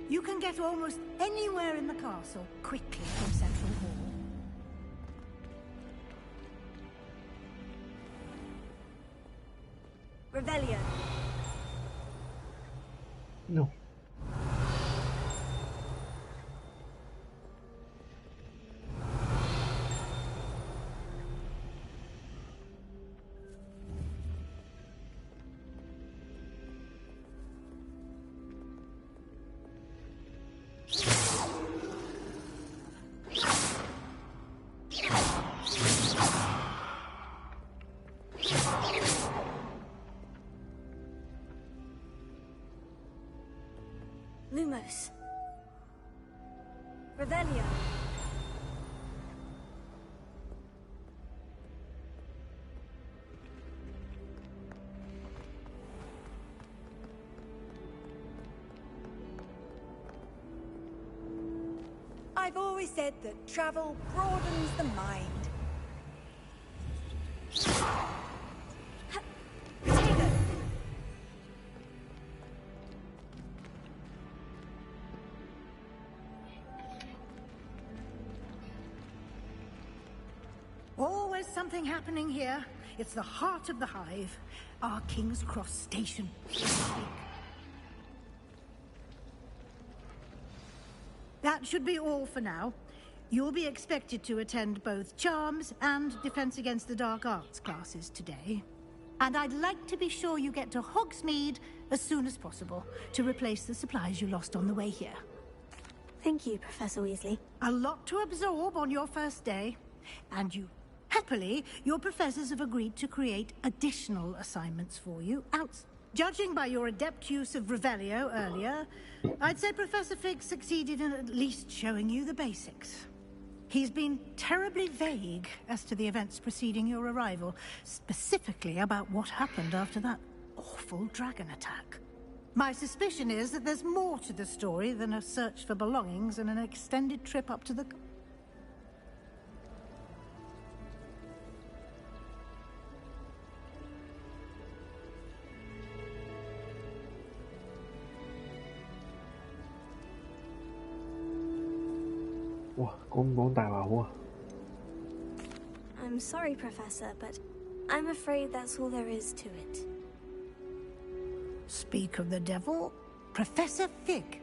You can get almost anywhere in the castle quickly from Central Hall. Revelio. No. Lumos. Revelio. I've always said that travel broadens the mind. Always something happening here. It's the heart of the hive. Our King's Cross station. That should be all for now. You'll be expected to attend both Charms and Defense Against the Dark Arts classes today. And I'd like to be sure you get to Hogsmeade as soon as possible to replace the supplies you lost on the way here. Thank you, Professor Weasley. A lot to absorb on your first day. And happily, your professors have agreed to create additional assignments for you. Judging by your adept use of Revelio earlier, I'd say Professor Fig succeeded in at least showing you the basics. He's been terribly vague as to the events preceding your arrival, specifically about what happened after that awful dragon attack. My suspicion is that there's more to the story than a search for belongings and an extended trip up to the... I'm sorry, Professor, but I'm afraid that's all there is to it. Speak of the devil, Professor Fig.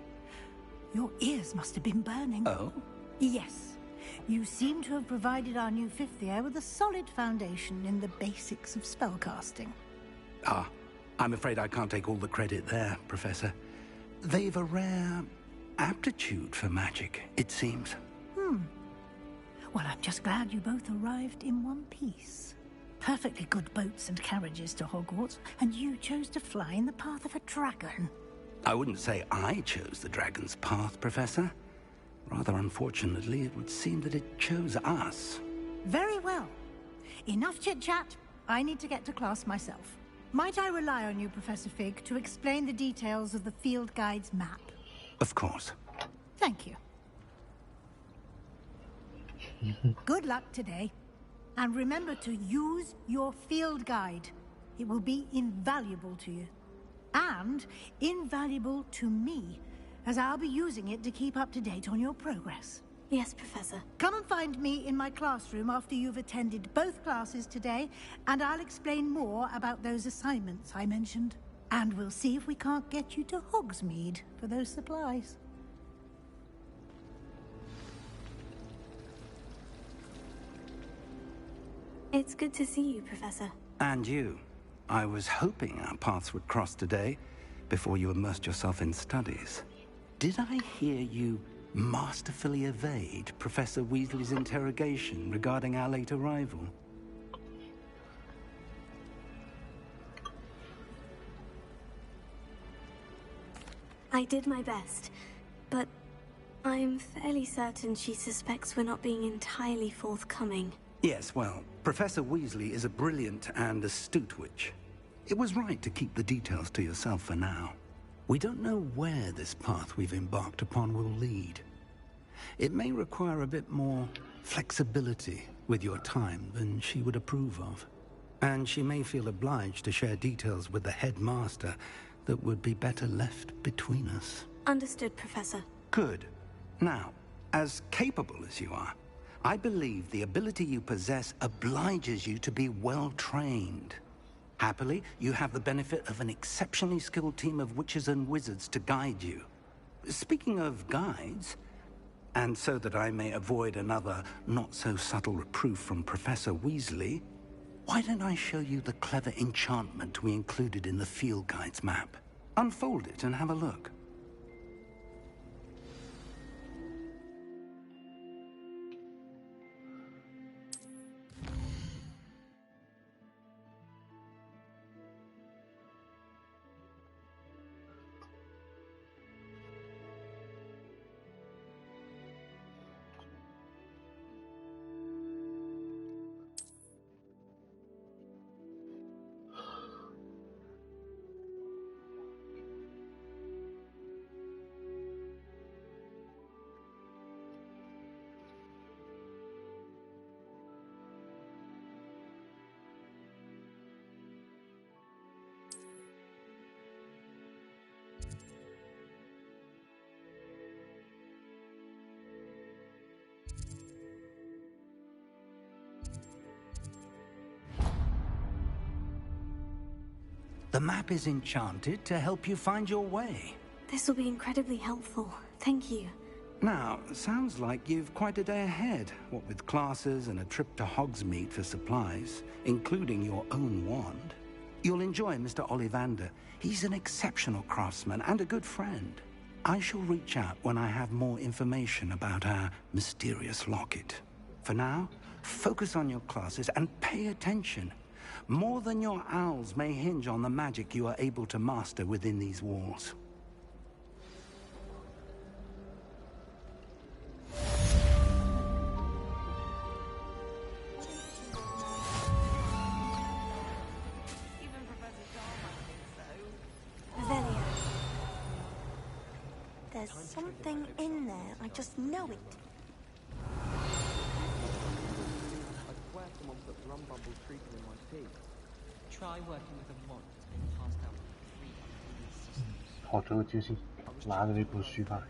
Your ears must have been burning. Oh? Yes. You seem to have provided our new fifth year with a solid foundation in the basics of spellcasting. Ah, I'm afraid I can't take all the credit there, Professor. They've a rare aptitude for magic, it seems. Well, I'm just glad you both arrived in one piece. Perfectly good boats and carriages to Hogwarts, and you chose to fly in the path of a dragon. I wouldn't say I chose the dragon's path, Professor. Rather unfortunately, it would seem that it chose us. Very well. Enough chit-chat. I need to get to class myself. Might I rely on you, Professor Fig, to explain the details of the field guide's map? Of course. Thank you. Good luck today. And remember to use your field guide. It will be invaluable to you. And invaluable to me, as I'll be using it to keep up to date on your progress. Yes, Professor. Come and find me in my classroom after you've attended both classes today, and I'll explain more about those assignments I mentioned. And we'll see if we can't get you to Hogsmeade for those supplies. It's good to see you, Professor. And you. I was hoping our paths would cross today, before you immersed yourself in studies. Did I hear you masterfully evade Professor Weasley's interrogation regarding our late arrival? I did my best, but I'm fairly certain she suspects we're not being entirely forthcoming. Yes, well, Professor Weasley is a brilliant and astute witch. It was right to keep the details to yourself for now. We don't know where this path we've embarked upon will lead. It may require a bit more flexibility with your time than she would approve of. And she may feel obliged to share details with the headmaster that would be better left between us. Understood, Professor. Good. Now, as capable as you are, I believe the ability you possess obliges you to be well-trained. Happily, you have the benefit of an exceptionally skilled team of witches and wizards to guide you. Speaking of guides, and so that I may avoid another not-so-subtle reproof from Professor Weasley, why don't I show you the clever enchantment we included in the field guide's map? Unfold it and have a look. The map is enchanted to help you find your way. This will be incredibly helpful. Thank you. Now, sounds like you've quite a day ahead, what with classes and a trip to Hogsmeade for supplies, including your own wand. You'll enjoy Mr. Ollivander. He's an exceptional craftsman and a good friend. I shall reach out when I have more information about our mysterious locket. For now, focus on your classes and pay attention. More than your owls may hinge on the magic you are able to master within these walls. Revelio. There's something in there. I just know it. Try working with a mod and pass down 300 systems. 學咗個招先，拿咗呢本書翻嚟。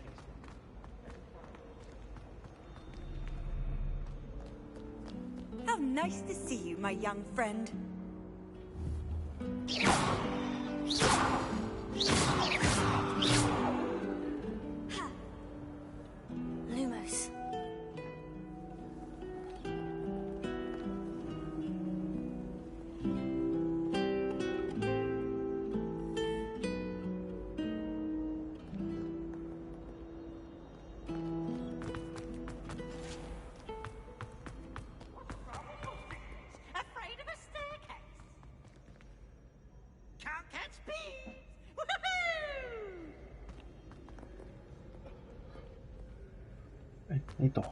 How nice to see you, my young friend. Lumos. Afraid of a staircase? Can't catch bees! Woohoo! 呢度。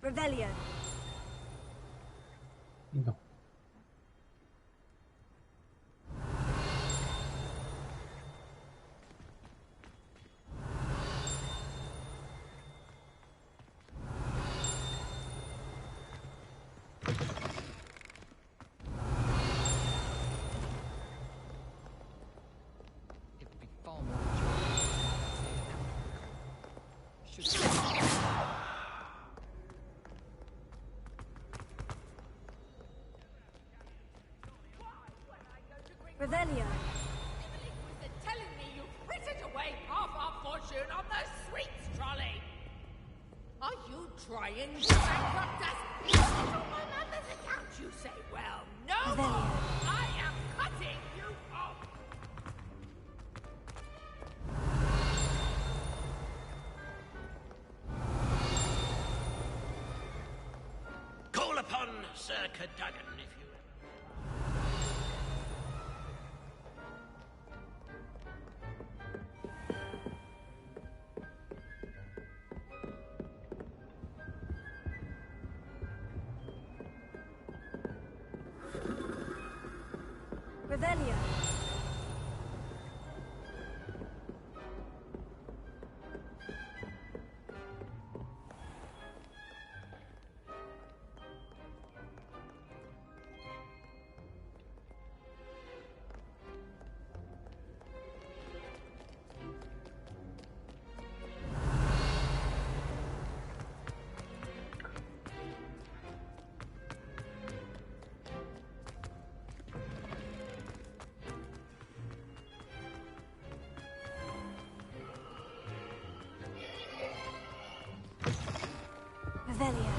Revelio. 呢度。Revelio. Telling me you frittered away half our fortune on the sweets trolley. Are you trying to bankrupt us? On my mother's account, you say? Well, no more. I am cutting you off. Call upon Sir Cadogan, if you will. Revelio. Revelio.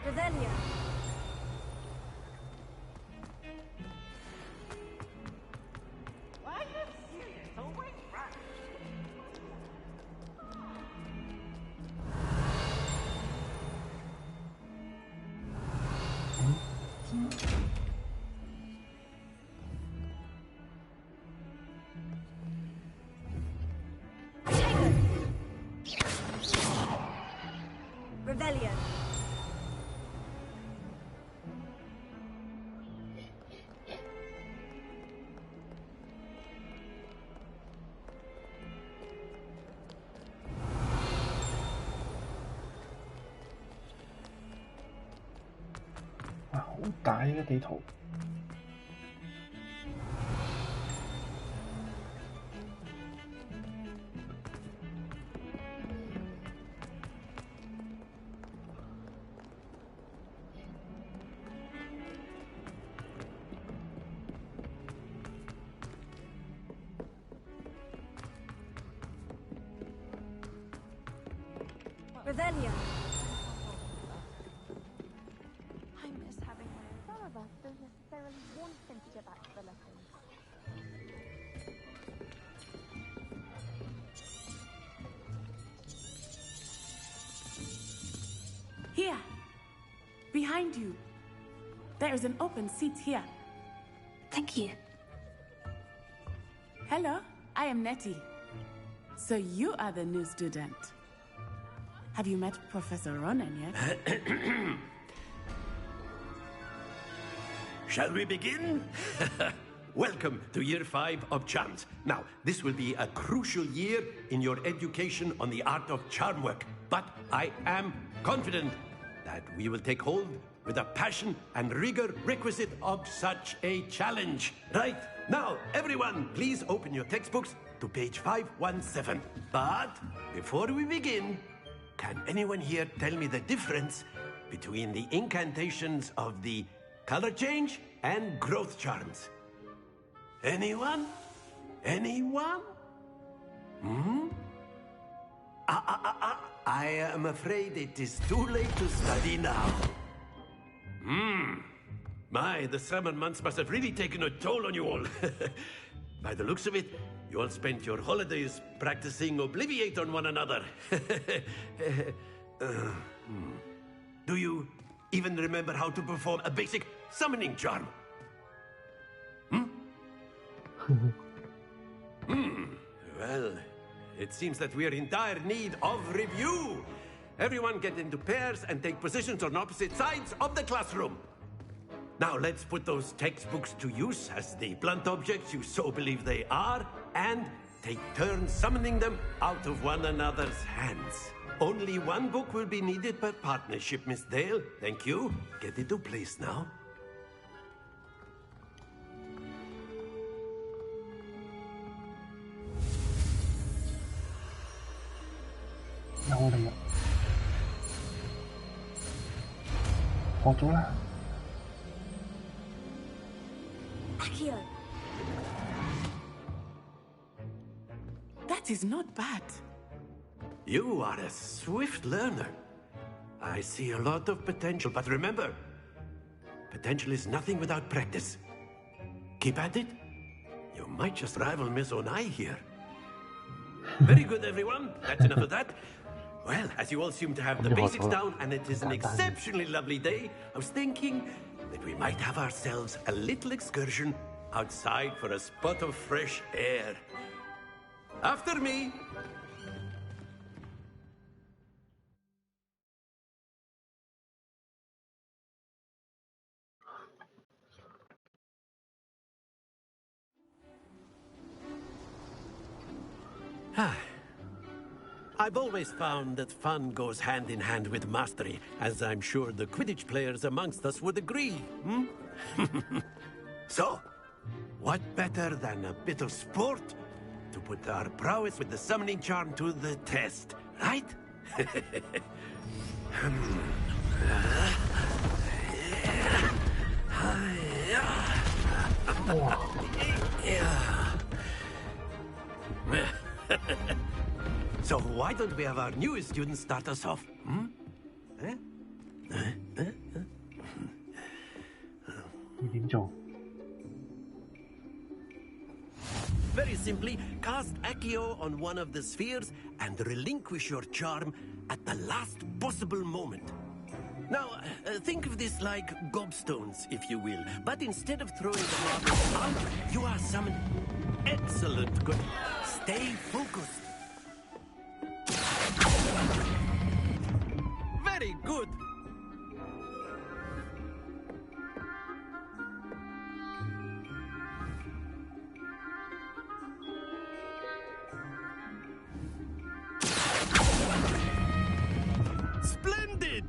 Revelio. Are you serious? Oh, wait, right. Revelio.哇，好大嘅地圖。Revelio. I miss having one. Some of us don't necessarily want him to get back to the lessons. Here! Behind you. There is an open seat here. Thank you. Hello, I am Nettie. So you are the new student. Have you met Professor Ronan yet? Shall we begin? Welcome to Year 5 of Charms. Now, this will be a crucial year in your education on the art of charm work. But I am confident that we will take hold with the passion and rigor requisite of such a challenge. Right, now, everyone, please open your textbooks to page 517. But before we begin, can anyone here tell me the difference between the incantations of the color change and growth charms? Anyone? Anyone? I am afraid it is too late to study now. My, the summer months must have really taken a toll on you all. By the looks of it, you all spent your holidays practicing Obliviate on one another. Do you even remember how to perform a basic summoning charm? Well, it seems that we are in dire need of review. Everyone get into pairs and take positions on opposite sides of the classroom. Now let's put those textbooks to use as the blunt objects you so believe they are, and take turns summoning them out of one another's hands. Only one book will be needed per partnership, Miss Dale. Thank you. Get into place now. 有嚟啊！學咗啦。Accio. That is not bad. You are a swift learner. I see a lot of potential, but remember, potential is nothing without practice. Keep at it. You might just rival Miss Onai here. Very good, everyone. That's enough of that. Well, as you all seem to have the basics down, and it is an exceptionally lovely day, I was thinking that we might have ourselves a little excursion outside for a spot of fresh air. After me. I've always found that fun goes hand in hand with mastery, as I'm sure the Quidditch players amongst us would agree, hmm? So, what better than a bit of sport to put our prowess with the summoning charm to the test, right? So why don't we have our newest student start us off? Hmm? Very simply, cast Accio on one of the spheres and relinquish your charm at the last possible moment. Now, think of this like gobstones, if you will. But instead of throwing the marbles out, you are summoned. Excellent. Good. Stay focused. Very good. Splendid.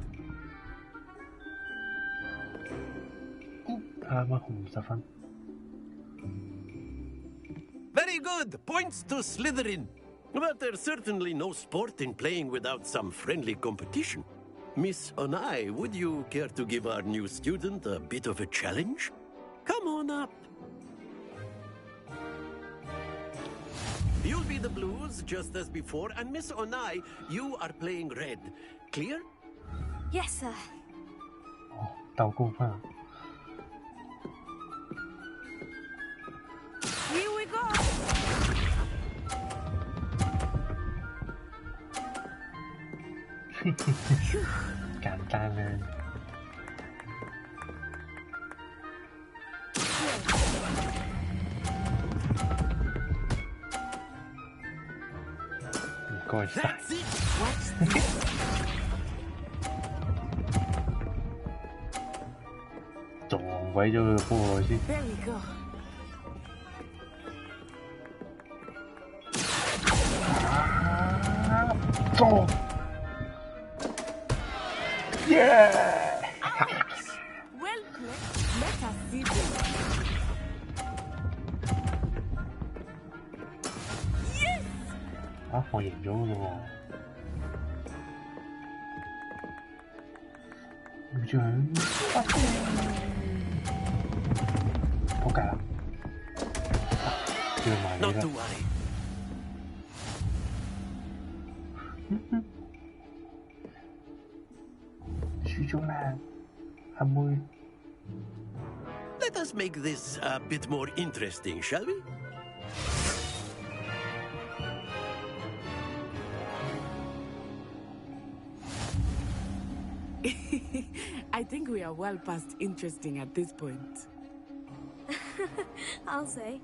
Very good. Points to Slytherin. But there's certainly no sport in playing without some friendly competition. Miss Onai, would you care to give our new student a bit of a challenge? Come on up. You'll be the blues, just as before, and Miss Onai, you are playing red. Clear? Yes, sir. 鬥高分。Here we go. 簡單啦。唔該晒。撞鬼咗佢個波先。撞！ Yeah! Well played. Let us see this. Yes! 啊！我贏咗㗎喎。唔想仆街啦！叫埋你啦。Let us make this a bit more interesting, shall we? I think we are well past interesting at this point. I'll say.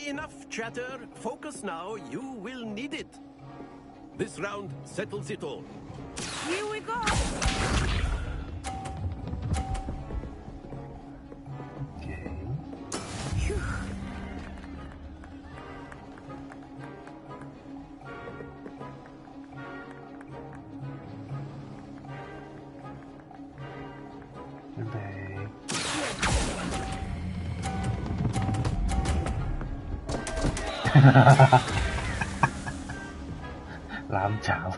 Enough chatter. Focus now. You will need it. This round settles it all. Here we go. 準備。攬炒。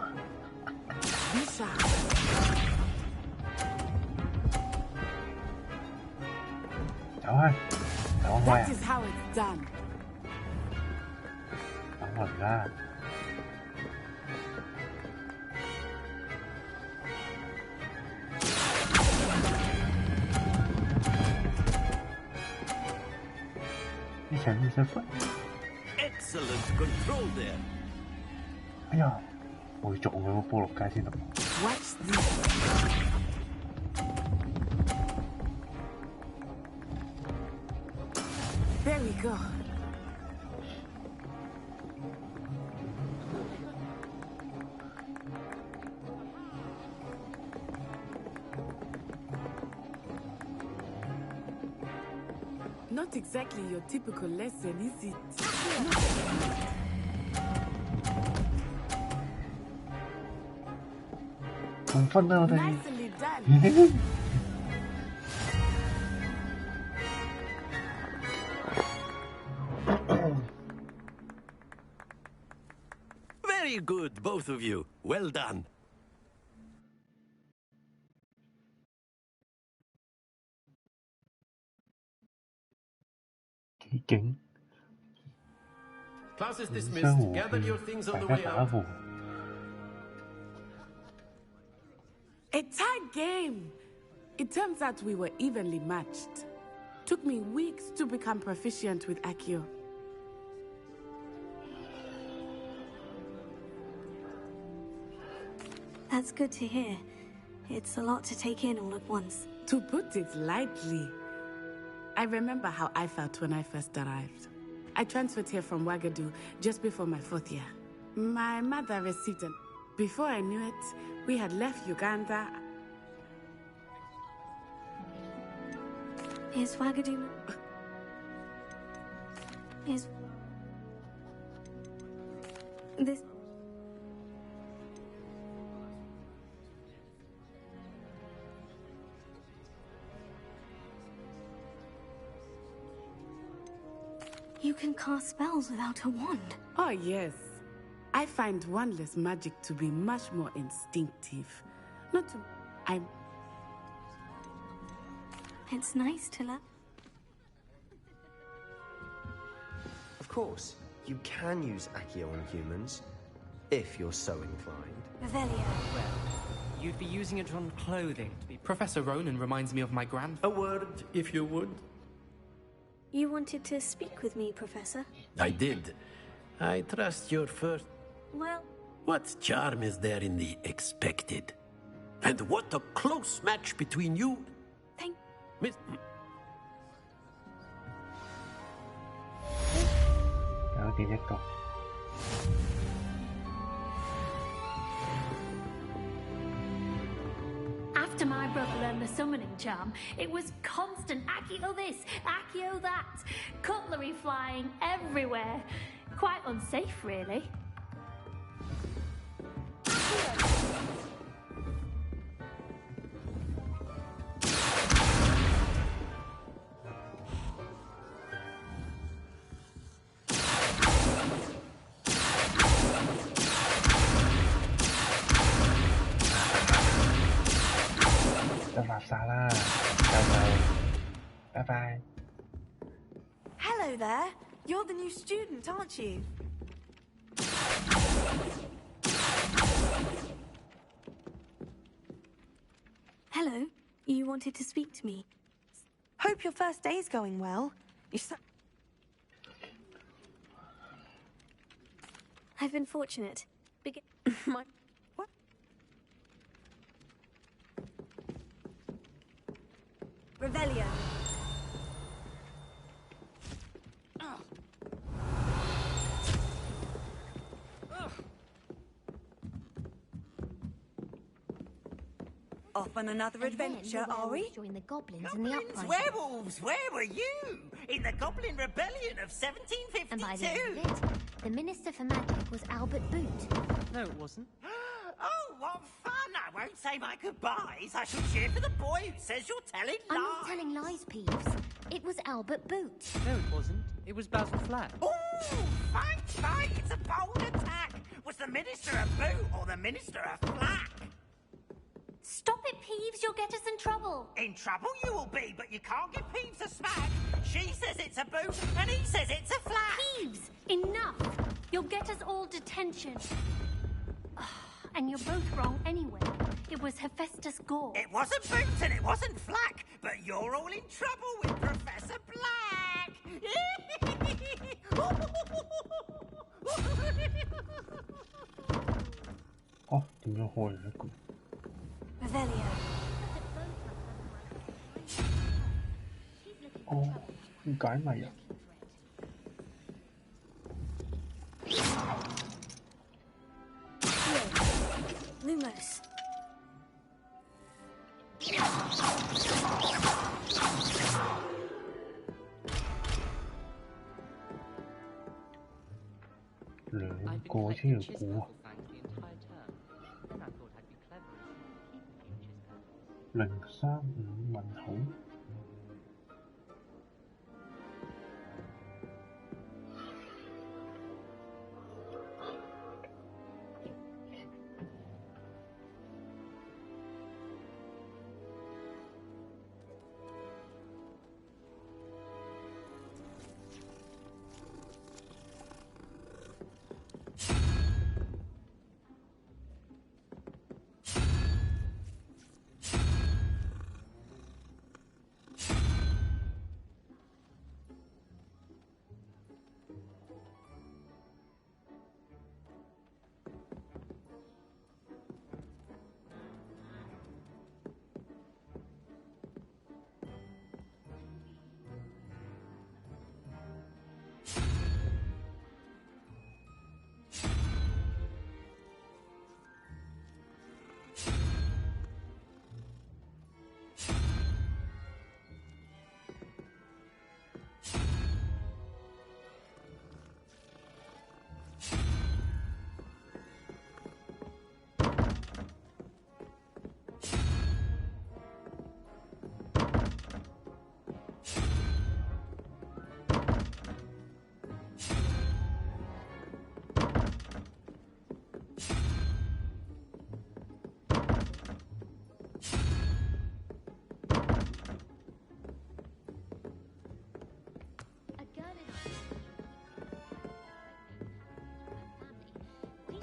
走開，走開啊！等我嚟啦。你想唔想瞓？ Excellent control there. 哎呀，我要撞佢個波落街先得。Watch this. There we go. Not exactly your typical lesson, is it? 同分啦，我哋。Nicely done. Very good, both of you. Well done. Class is dismissed. Gather your things on the way out. A tight game. It turns out we were evenly matched. Took me weeks to become proficient with Accio. That's good to hear. It's a lot to take in all at once. To put it lightly, I remember how I felt when I first arrived. I transferred here from Ouagadougou just before my 4th year. My mother received an... Before I knew it, we had left Uganda. Is Ouagadougou... Is... This... You can cast spells without a wand. Oh, yes. I find wandless magic to be much more instinctive. Not to... I'm... It's nice to learn. Of course, you can use Accio on humans, if you're so inclined. Revelio. Well, you'd be using it on clothing to be... Professor Ronan reminds me of my grandfather. A word, if you would. You wanted to speak with me, Professor? I did. I trust your first... Well... What charm is there in the expected? And what a close match between you... Thank... Miss... After my brother learned the summoning charm, it was constant Accio this, Accio that, cutlery flying everywhere. Quite unsafe, really. Bye-bye. Hello there. You're the new student, aren't you? Hello. You wanted to speak to me. Hope your first day's going well. I've been fortunate. My... What? Revelio. Off on another adventure, are we? Join the goblins in the uprising. Werewolves! Where were you? In the Goblin Rebellion of 1752! And by the end of it, the Minister for Magic was Albert Boot. No, it wasn't. Oh, what fun! I won't say my goodbyes. I shall cheer for the boy who says you're telling lies. I'm not telling lies, Peeves. It was Albert Boot. No, it wasn't. It was Basil Flack. Ooh, fight! It's a bold attack. Was the Minister a Boot or the Minister a Flack? Stop it, Peeves. You'll get us in trouble. In trouble you will be, but you can't give Peeves a smack. She says it's a Boot, and he says it's a Flack. Peeves, enough. You'll get us all detention. And you're both wrong anyway. It was Hephaestus Gore. It wasn't Boot and it wasn't Flack, but you're all in trouble with Professor Black. Oh, 點樣開呢個 Revelio. 哦，要解謎啊！ Lumos. 兩個先要估啊！035問號。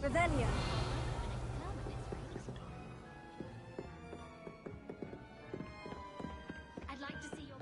Revelio. I'd like to see your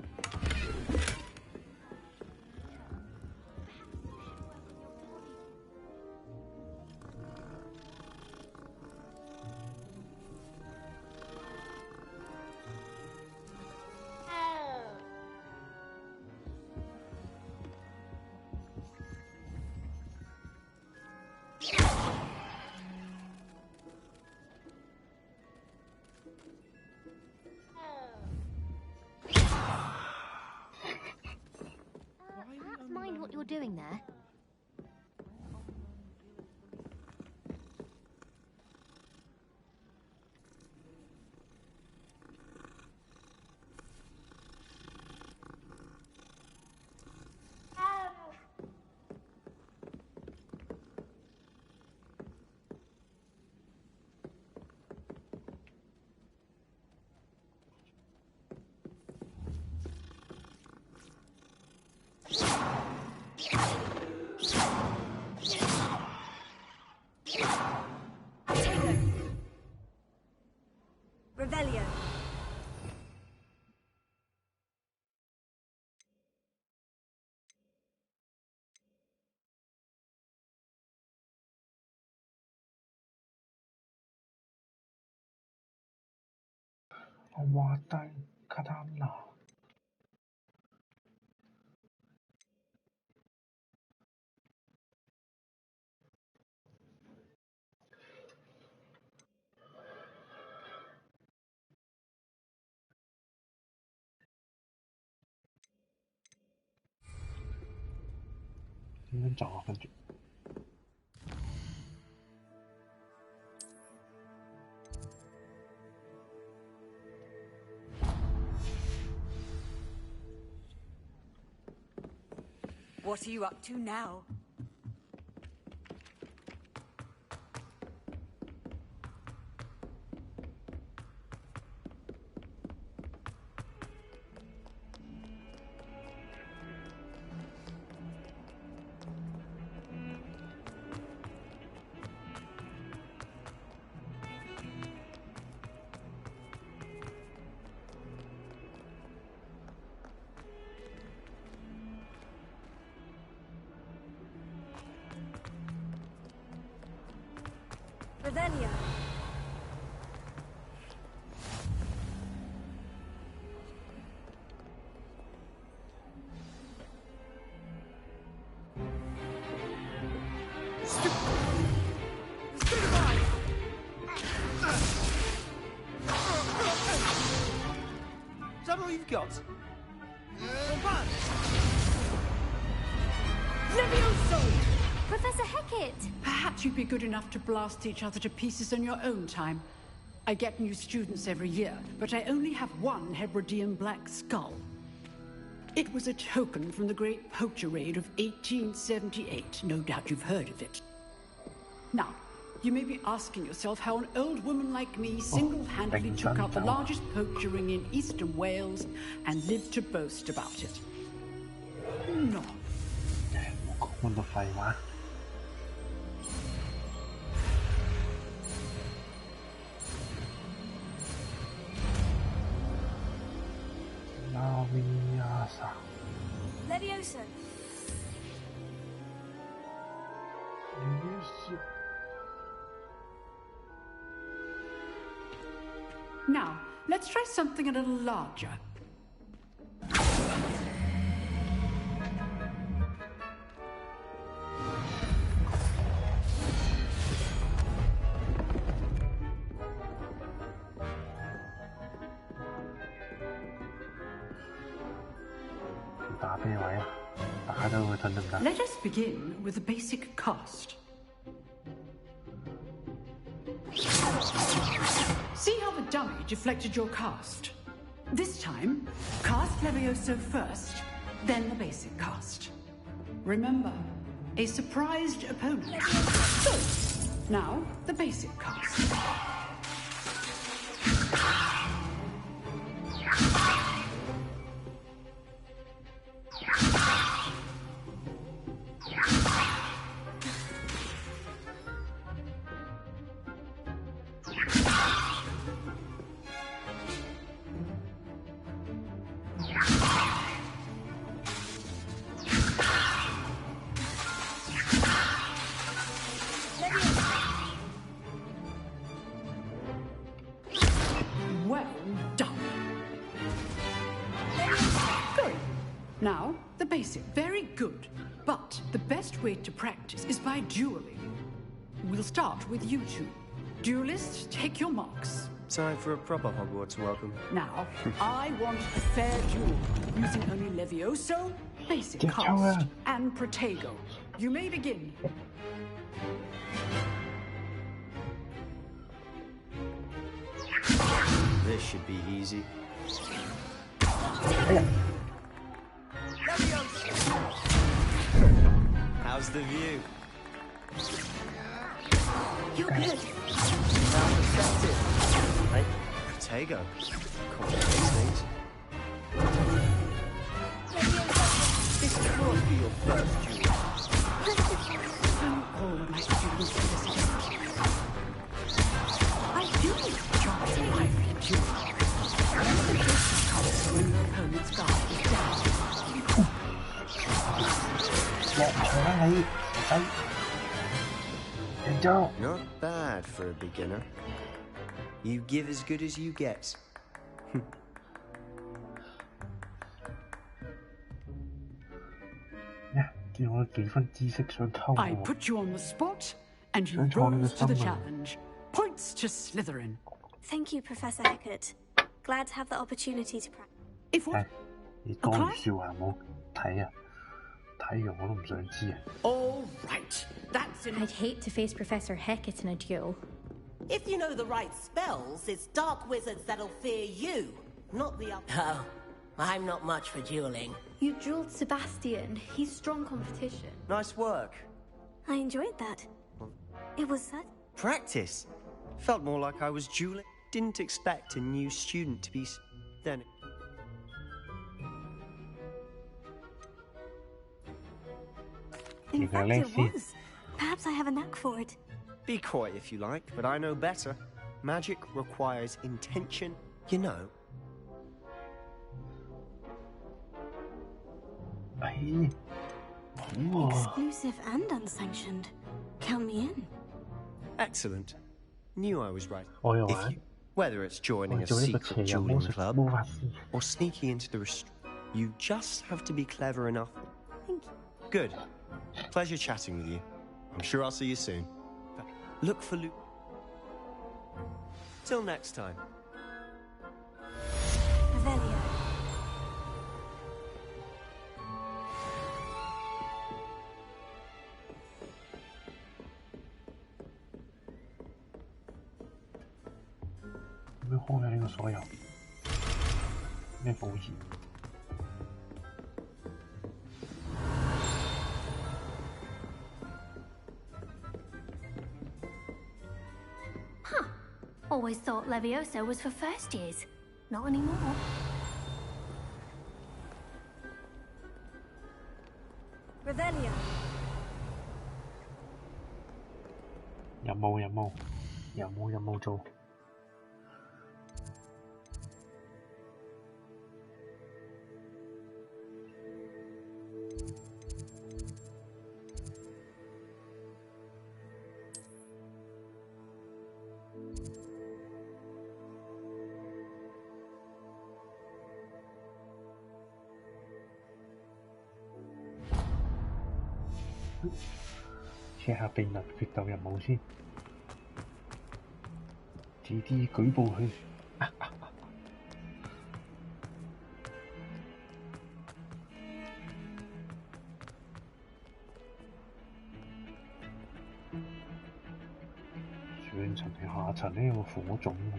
Perhaps mind what you're doing there. Revelio. Awatan Katana. Ini jangan lanjut. What are you up to now? Revelio. Is that all you've got? Levioso! Professor Hecat! Perhaps you'd be good enough to blast each other to pieces in your own time. I get new students every year, but I only have one Hebridean black skull. It was a token from the Great Poacher Raid of 1878. No doubt you've heard of it. Now, you may be asking yourself how an old woman like me single-handedly took out the largest poacher ring in eastern Wales and lived to boast about it. No. 咁多廢話。Levioso. Now, let's try something a little larger. Let us begin with the basic cast. See how the dummy deflected your cast? This time, cast Levioso first, then the basic cast. Remember, a surprised opponent. Good. Now, the basic cast. Well done. Good. Now, the basic. Very good. But the best way to practice is by dueling. We'll start with you two. Duelists, take your marks. Time for a proper Hogwarts welcome. Now, I want a fair duel, using only Levioso, basic cast, and Protego. You may begin. This should be easy. How's the view? You're good. Hey, Protego. Complex things. This can't be your first duel. All of my students do this. I do need to try a lively duel. When your opponent's guard is down. Not bad for a beginner. You give as good as you get. I put you on the spot, and you rose to the challenge. Points to Slytherin. Thank you, Professor Hecat. Glad to have the opportunity to practice. If what? All right, that's enough. I'd hate to face Professor Hecat in a duel. If you know the right spells, it's dark wizards that'll fear you, not the other. Oh, I'm not much for dueling. You drilled Sebastian. He's strong competition. Nice work. I enjoyed that. It was such... Practice. Felt more like I was dueling. Didn't expect a new student to be... Then... In fact, it was. Perhaps I have a knack for it. Be coy if you like, but I know better. Magic requires intention, you know. Exclusive and unsanctioned. Count me in. Excellent. Knew I was right. If you, whether it's joining a secret dueling club or sneaking into the you just have to be clever enough. Thank you. Good. Pleasure chatting with you. I'm sure I'll see you soon. But look for Luke. Till next time. Revelio. Huh. Always thought Levioso was for first years. Not anymore. Revelio. 任務做。check 下秘密決鬥任務先。TD 舉報佢。上層定下層呢？有個火種喎。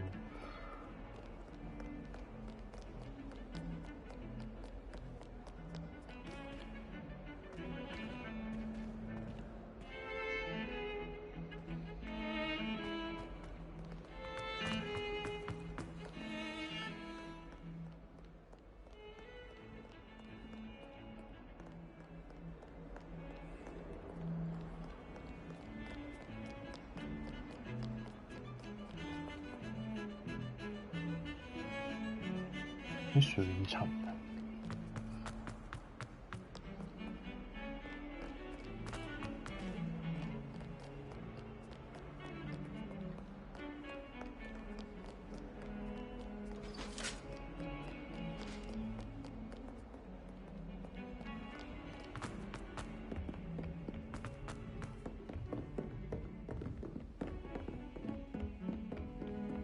啲上層啊！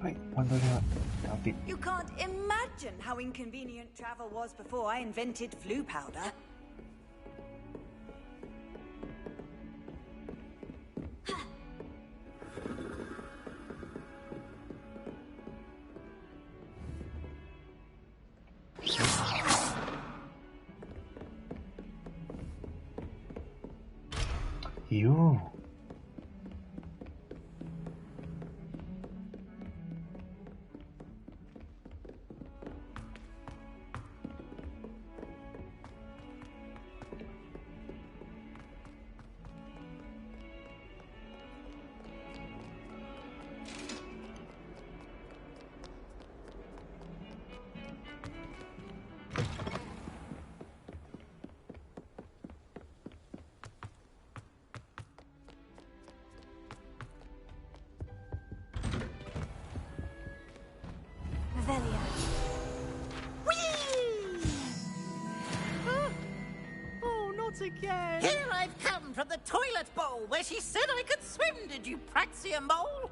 係揾到呢個搞掂。 You can't imagine how inconvenient travel was before I invented flu powder. You. Again. Here I've come from the toilet bowl where she said I could swim, did you praxia mole?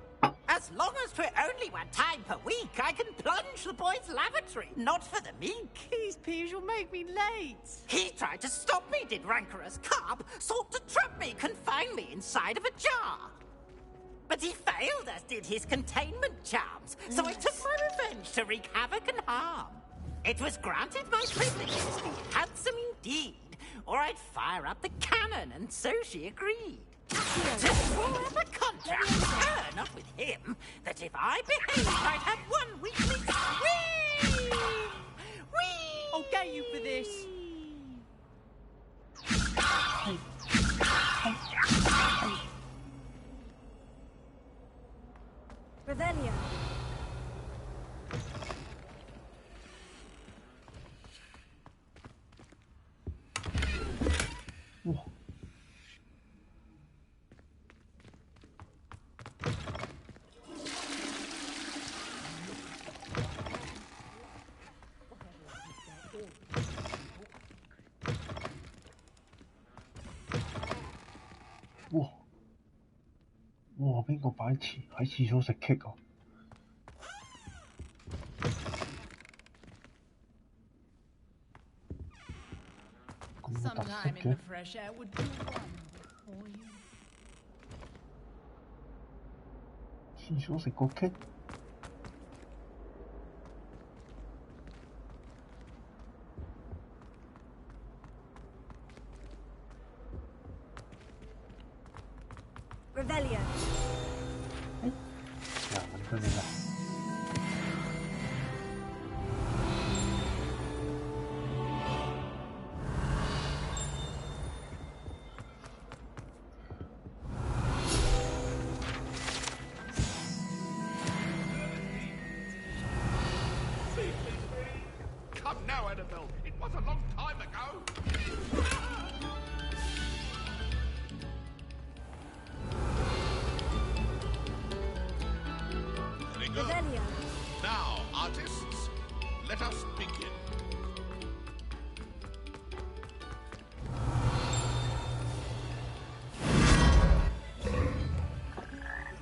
As long as 'twere only one time per week, I can plunge the boy's lavatory, not for the meek. These peas will make me late. He tried to stop me, did rancorous carp, sought to trap me, confine me inside of a jar. But he failed, as did his containment charms, so I took my revenge to wreak havoc and harm. It was granted my privileges to be handsome indeed, or I'd fire up the cannon, and so she agreed. To draw up a contract with her, not with him, that if I behaved, I'd have 1 weekly... Whee! Whee! I'll get you for this. Revelio.哇！邊個喺廁所食 cake 啊？咁特色嘅？廁所食個 cake？ Revelio. 又揾到你啦！Come now, Annabelle. It was a long time ago. Revelio. Now, artists, let us begin.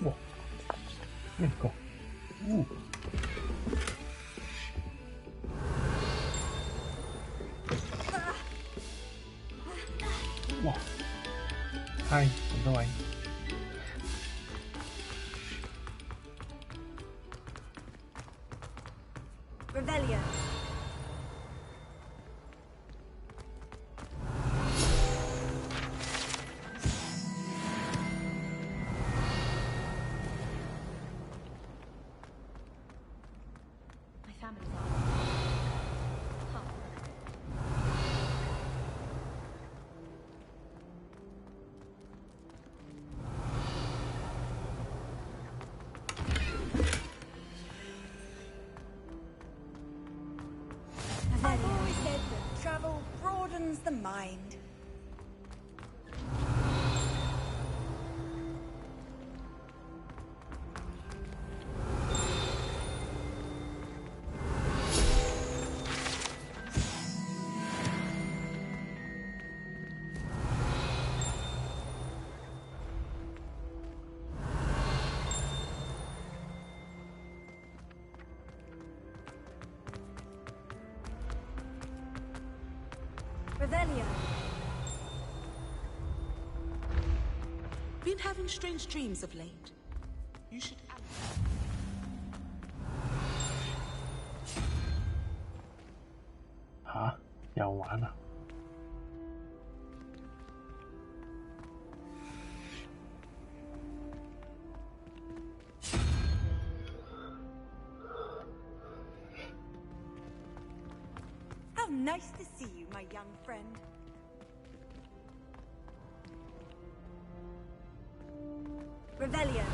Wow. Let's go. Ooh. Wow. Hi,咁多位。Revelio. My family's I've always said that travel broadens the mind. Revelio. Been having strange dreams of late. You should...吓？又玩啊？How nice to see you, my young friend. Revelio.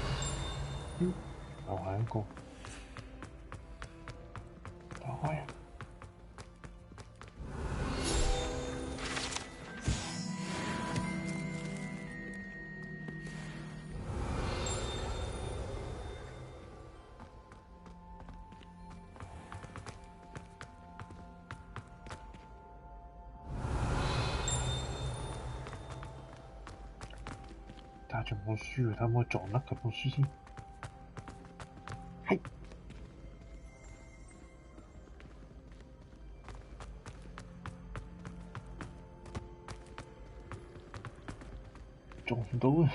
又係一個。打開啊！揸住本書，睇可唔可以撞甩佢本書先？係。撞唔到啊！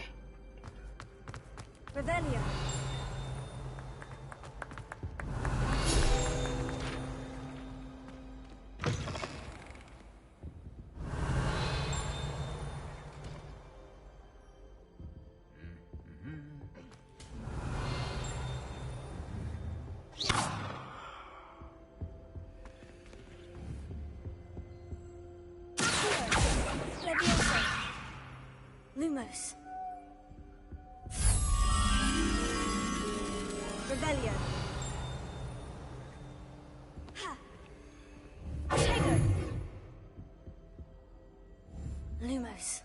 Revelio. Leviosa. Lumos. Revelio. Ha. Tego. Lumos.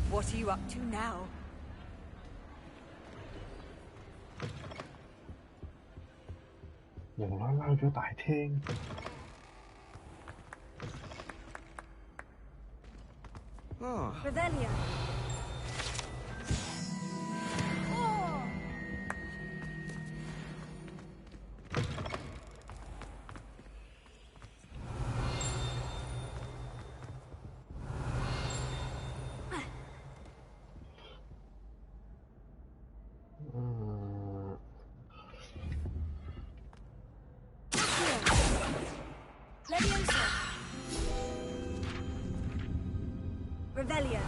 What are you up to now? 無啦啦去咗大廳。Revelio. Leviosa. Revelio.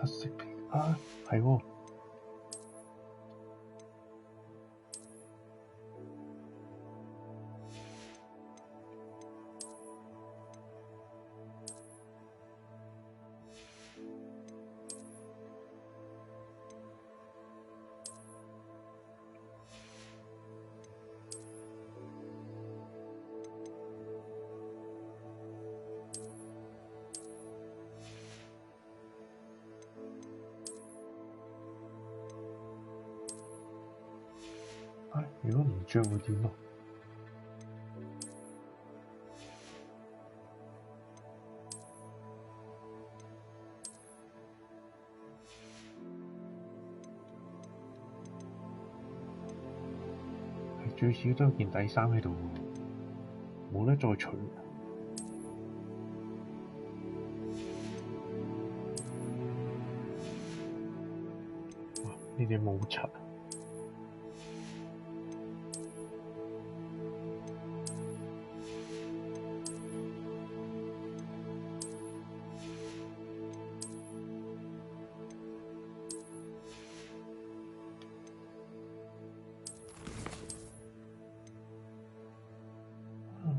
黑色皮啊，係喎。如果唔着會點啊？最少都有件底衫喺度喎，冇得再除。哇！呢啲冇塵。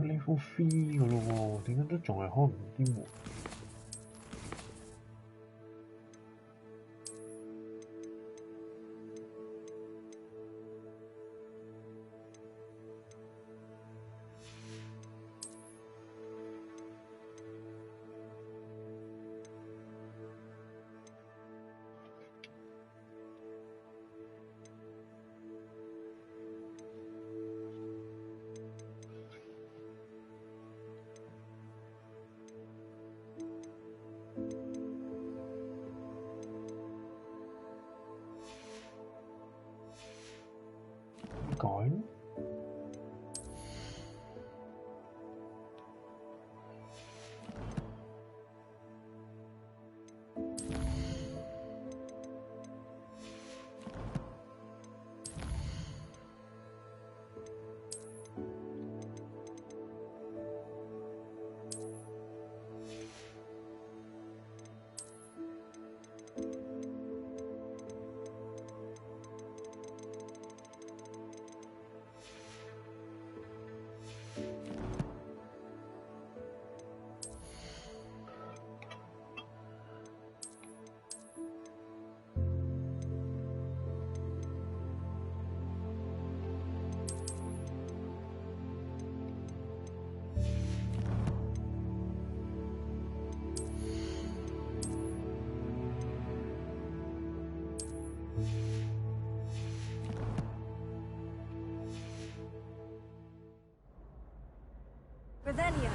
level 3㗎咯喎，點解都仲係開唔到啲門？改？ Revelio.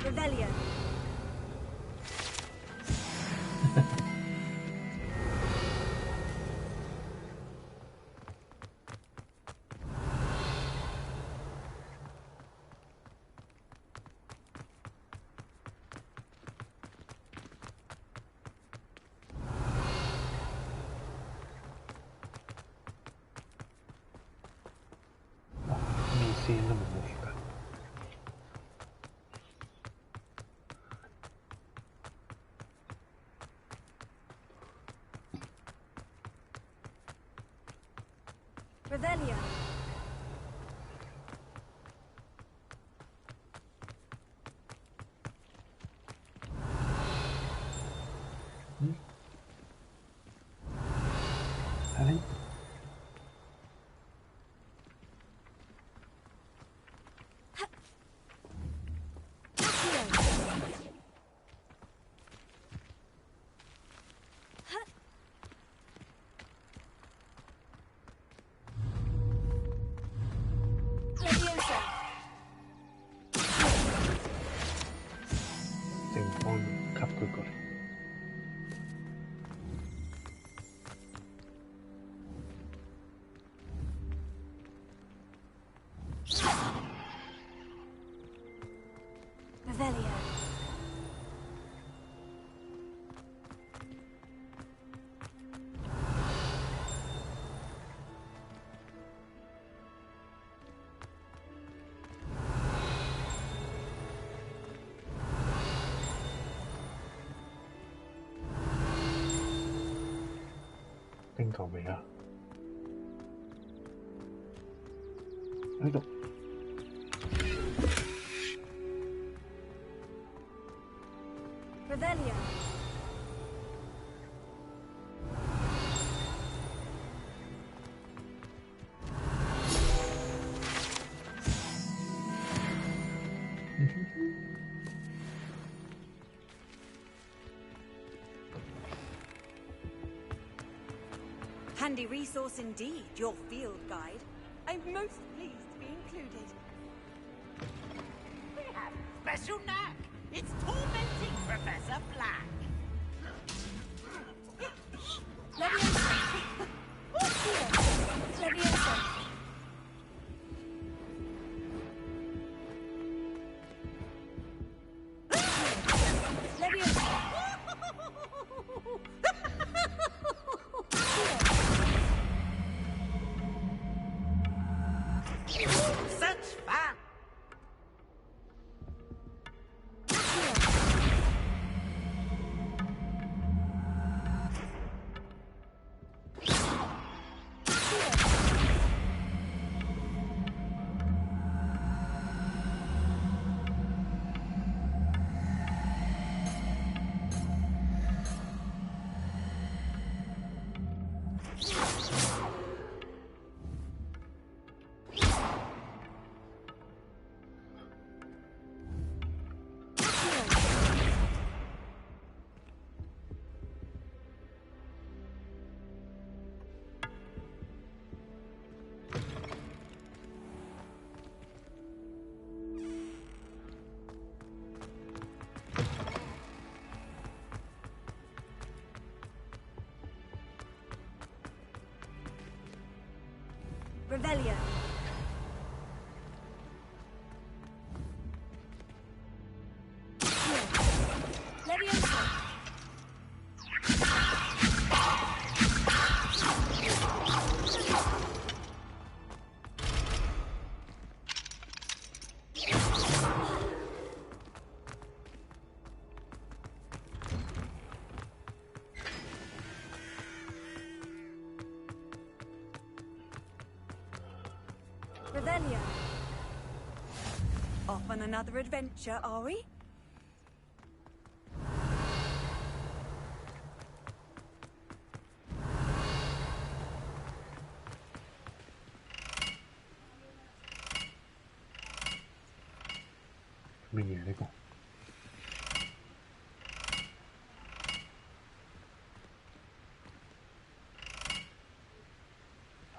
Revelio. Misi nó một cả. Revelio. Allez. Revelio. Tinh cầu về à? Ấy đâu? Revelio. Handy resource indeed, your field guide. I'm most pleased to be included. We have special knack. It's tormenting Professor Black. Such fun! Revelio. Leviosa. Revelio. Off on another adventure, are we? Mình đây con.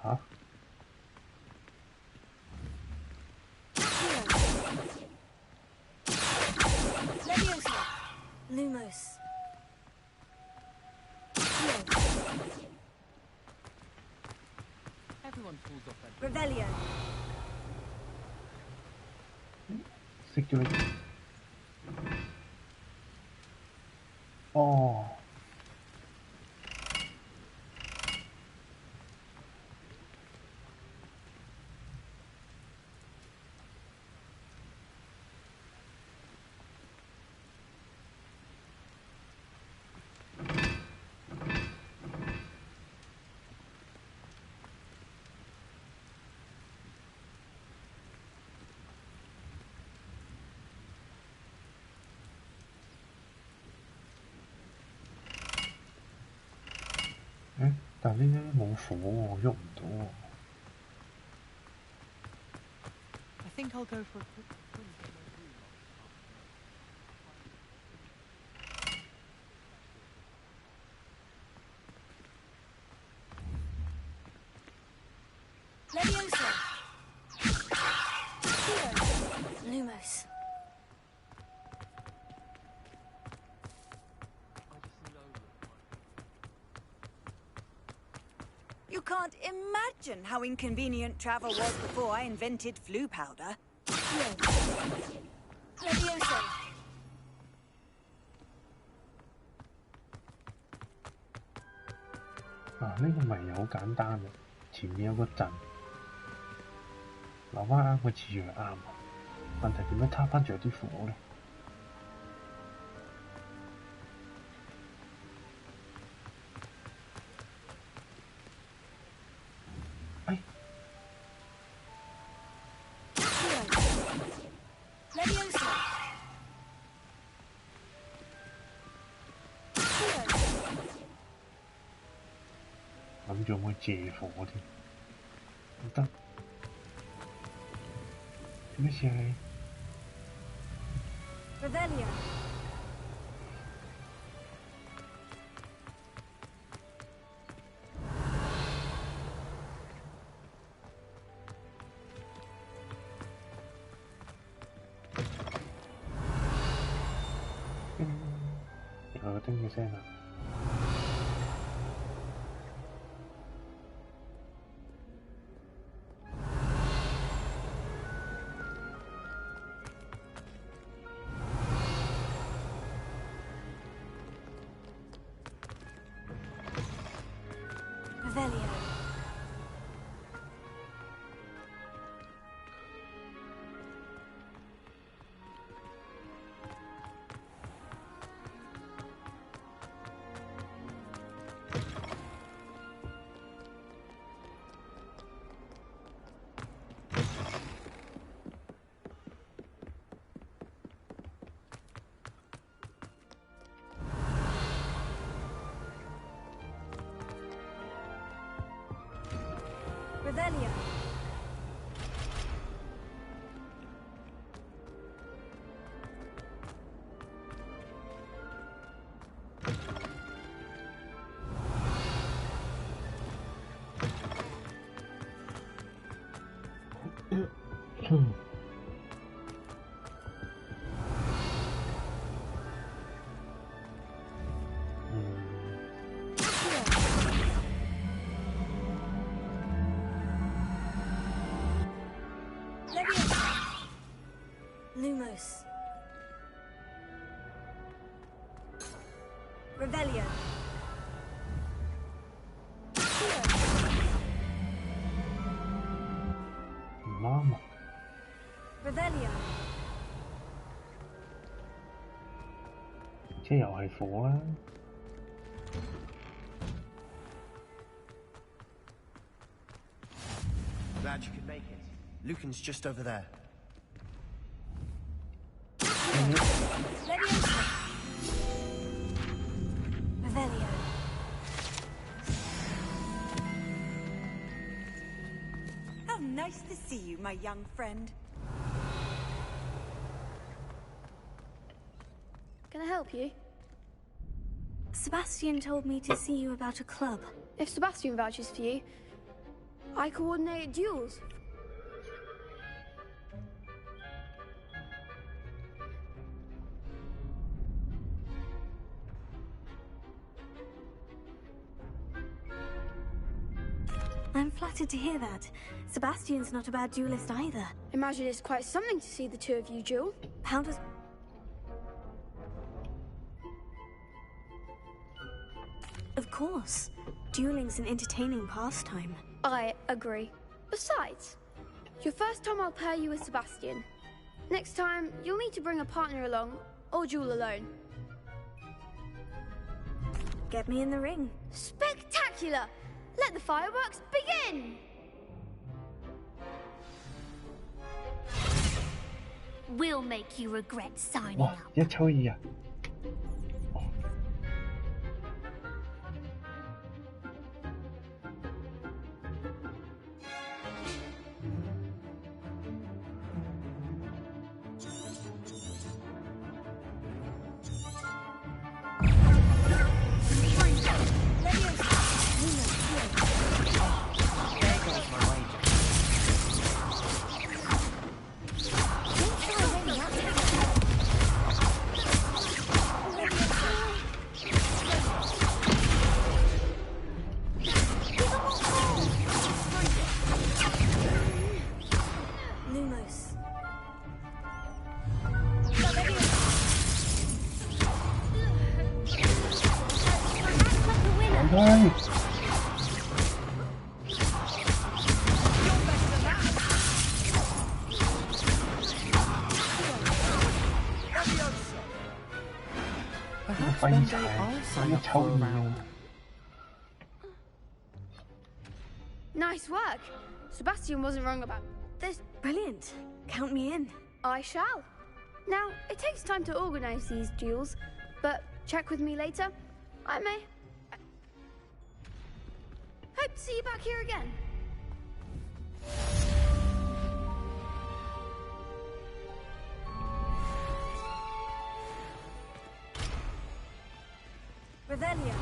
Hả? Lumos. Everyone falls off that. Revelio. Security. Oh.但呢啲冇火喎，喐唔到喎。I think I'll go for a quick swim. Leviosa. Lumos. You can't imagine how inconvenient travel was before I invented flu powder. Leviosa.呢個咪好簡單嘅，前面有個陣，留翻啱個字樣啱。問題點解攤翻住有啲火咧？諗住會借火添，唔得，咩事啊你？ Revelio. Rồi tiếng như thế nào? Revelio. Revelio. Lumos. Revelio. Mama. Revelio. 即係又係火啦。Glad you could make it. Lucan's just over there. Revelio. How nice to see you, my young friend. Can I help you? Sebastian told me to see you about a club. If Sebastian vouches for you, I coordinate duels. I'm flattered to hear that. Sebastian's not a bad duelist either. Imagine it's quite something to see the two of you duel. How does... Of course. Dueling's an entertaining pastime. I agree. Besides, your first time I'll pair you with Sebastian. Next time, you'll need to bring a partner along, or duel alone. Get me in the ring. Spectacular! Let the fireworks begin! We'll make you regret signing 哇， up. 一抽二啊！ Nice work. Sebastian wasn't wrong about this. Brilliant. Count me in. I shall. Now, it takes time to organize these duels, but check with me later. I may. Hope to see you back here again. Revelio.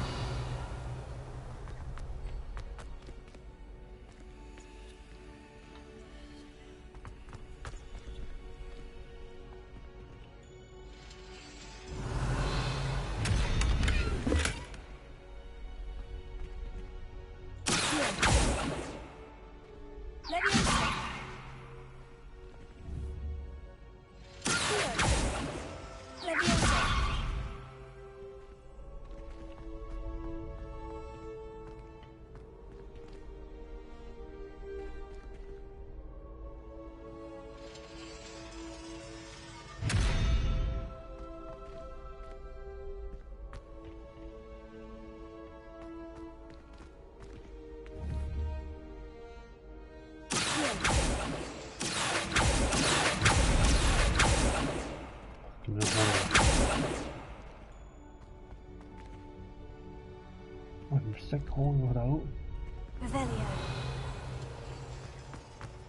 Revelio.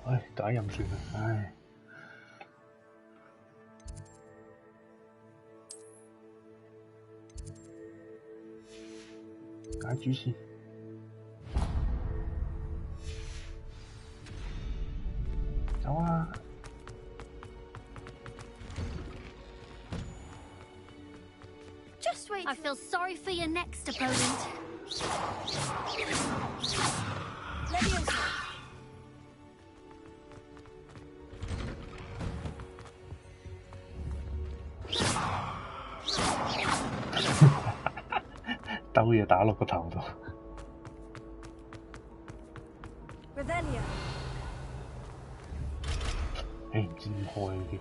唉，打任算啦，唉。解主線。走啊！ Just wait. I feel sorry for your next opponent. Leviosa. 兜嘢打落個頭度。Revelio. 誒，唔知點開呢啲。 Revelio.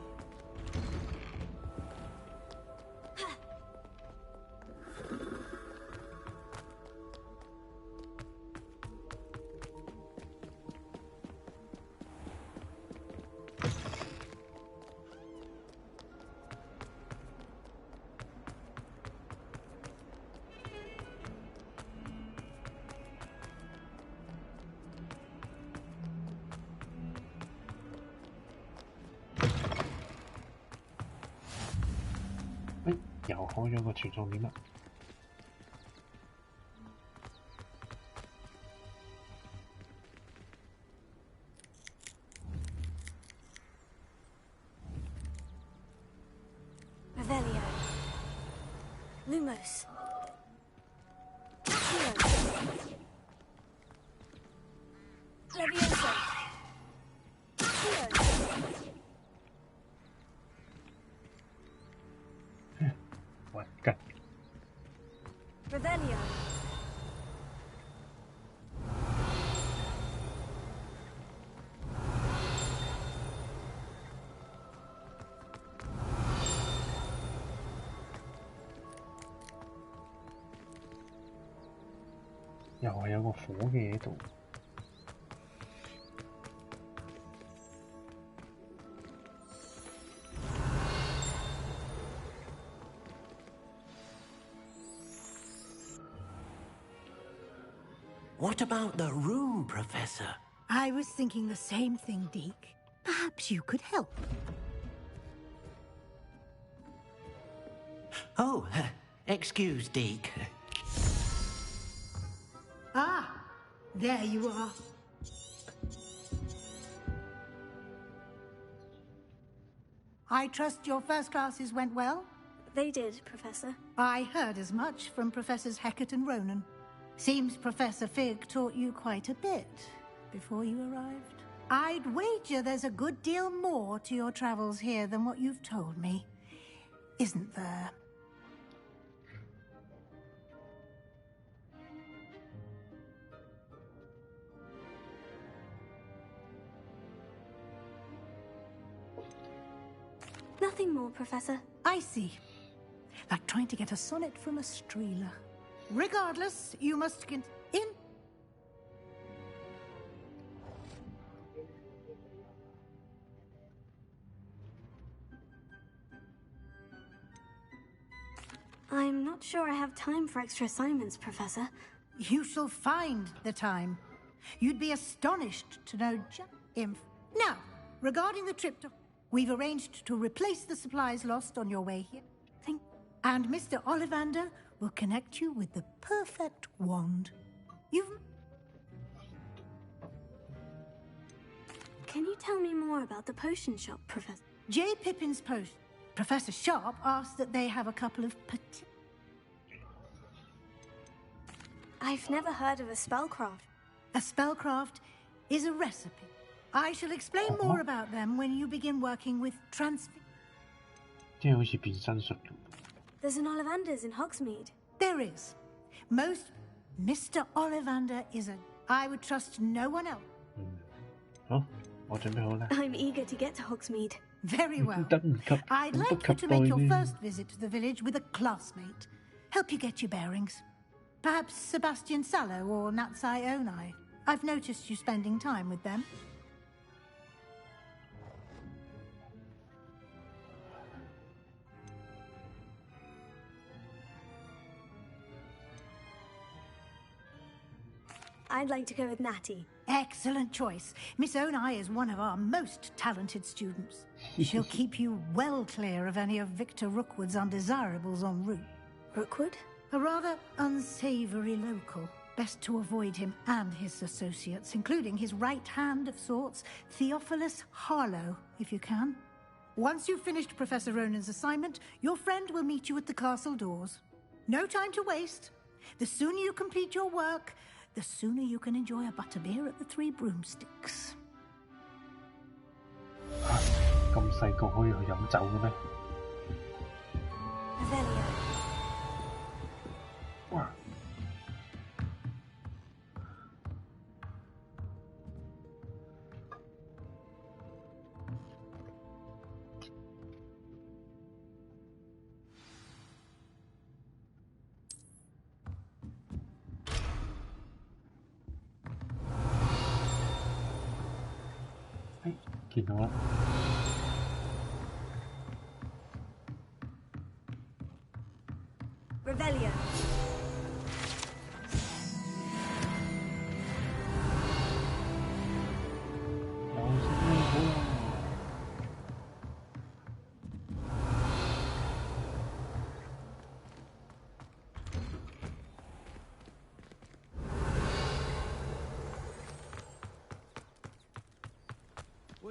又開咗個傳送點啦。Revelio. Lumos. Levioso.喂，跟。Revelio. 又係有個火嘅喺度。What about the room, Professor? I was thinking the same thing, Deke. Perhaps you could help. Oh, excuse, Deke. Ah, there you are. I trust your first classes went well? They did, Professor. I heard as much from Professors Hecat and Ronan. Seems Professor Fig taught you quite a bit before you arrived. I'd wager there's a good deal more to your travels here than what you've told me. Isn't there? Nothing more, Professor. I see. Like trying to get a sonnet from a streeler. Regardless, you must get in. I'm not sure I have time for extra assignments, Professor. You shall find the time. You'd be astonished to know Now, regarding the trip to... We've arranged to replace the supplies lost on your way here. And Mr. Ollivander will connect you with the perfect wand. Can you tell me more about the potion shop, Professor? J. Pippin's potion. Professor Sharp asked that they have a couple of I've never heard of a spellcraft. A spellcraft is a recipe. I shall explain more about them when you begin working with There's an Ollivander's in Hogsmeade. There is. Mr. Ollivander is a... I would trust no one else. I'm eager to get to Hogsmeade. Very well. I'd like you to make your first visit to the village with a classmate. Help you get your bearings. Perhaps Sebastian Sallow or Natsai Onai. I've noticed you spending time with them. I'd like to go with Natty. Excellent choice. Miss Onai is one of our most talented students. She'll keep you well clear of any of Victor Rookwood's undesirables en route. Rookwood? A rather unsavory local. Best to avoid him and his associates, including his right hand of sorts, Theophilus Harlow, if you can. Once you've finished Professor Ronan's assignment, your friend will meet you at the castle doors. No time to waste. The sooner you complete your work, the sooner you can enjoy a butterbeer at the Three Broomsticks. 咁細個可以去飲酒嘅咩？哇！見到啦。Revelio.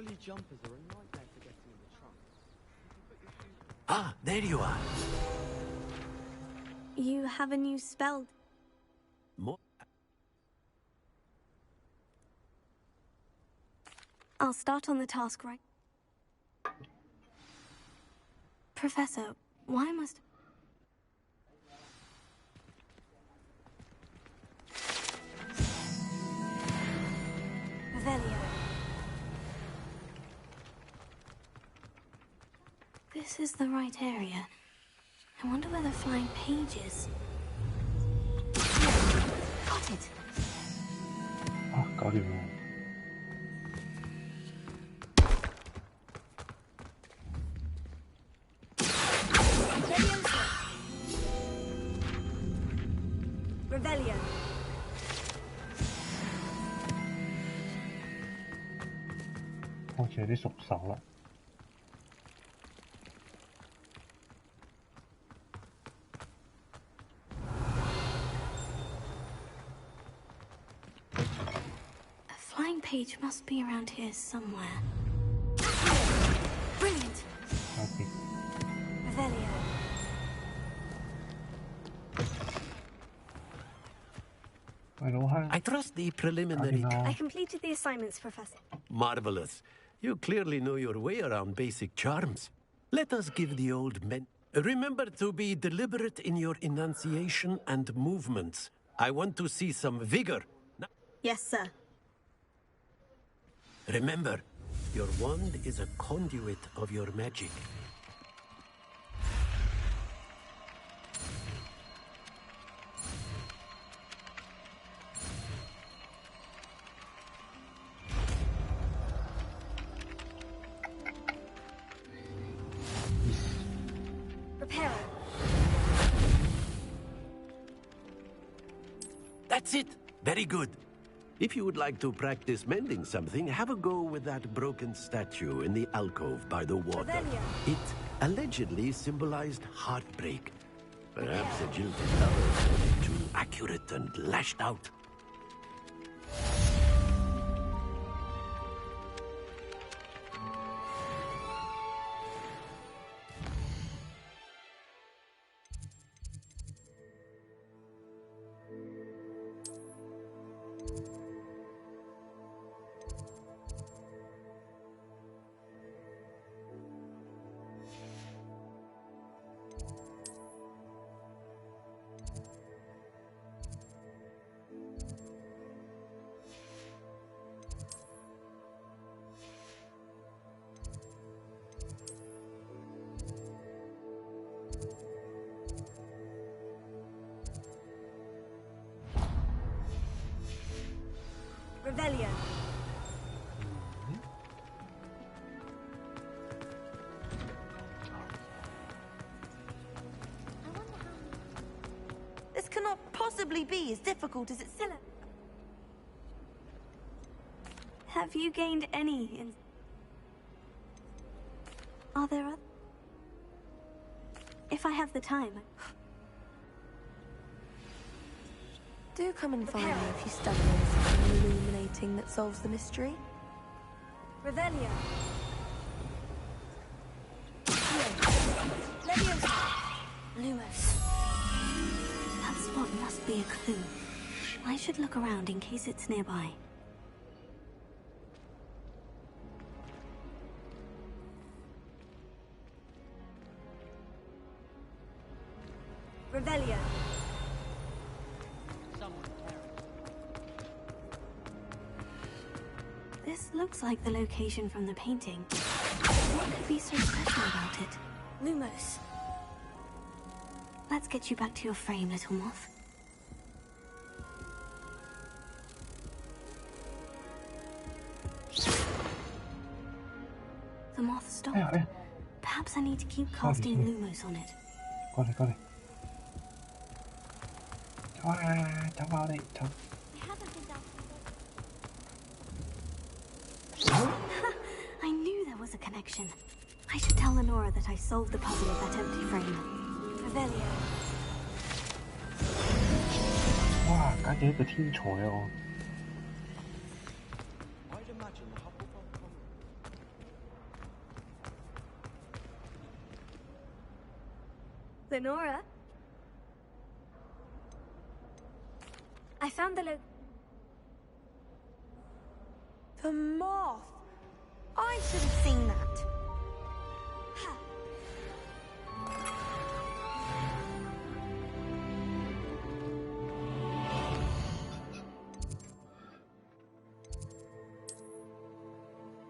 woolly jumpers are a nightmare for getting in the trunk. Ah, there you are. You have a new spell. More. I'll start on the task right. Professor, why must... Revelio. This is the right area. I wonder where the flying page is. Got it. Ah, got it. Revelio. 開始有啲熟手啦。A flying page must be around here somewhere. Brilliant. Okay. Revelio. I trust the preliminary... I completed the assignments, Professor. Marvelous. You clearly know your way around basic charms. Let us give the old men... Remember to be deliberate in your enunciation and movements. I want to see some vigor. Yes, sir. Remember, your wand is a conduit of your magic. Prepare. That's it. Very good. If you would like to practice mending something, have a go with that broken statue in the alcove by the water. Revelio. It allegedly symbolized heartbreak. Perhaps a jilted lover thought it too accurate and lashed out. Revelio. This cannot possibly be as difficult as it still. Have you gained any Are there other... If I have the time... Do come and find me if you stumble on something illuminating that solves the mystery. Revelio. Lumos. That spot must be a clue. I should look around in case it's nearby. Revelio. This looks like the location from the painting. What could be so special about it? Lumos. Let's get you back to your frame, little moth. The moth stopped. Perhaps I need to keep casting Lumos on it. Got it. About it. I knew there was a connection. I should tell Lenora that I solved the puzzle of that empty frame. Revelio. 哇，簡直一個天才啊！ Lenora? I found the The moth! I should have seen that.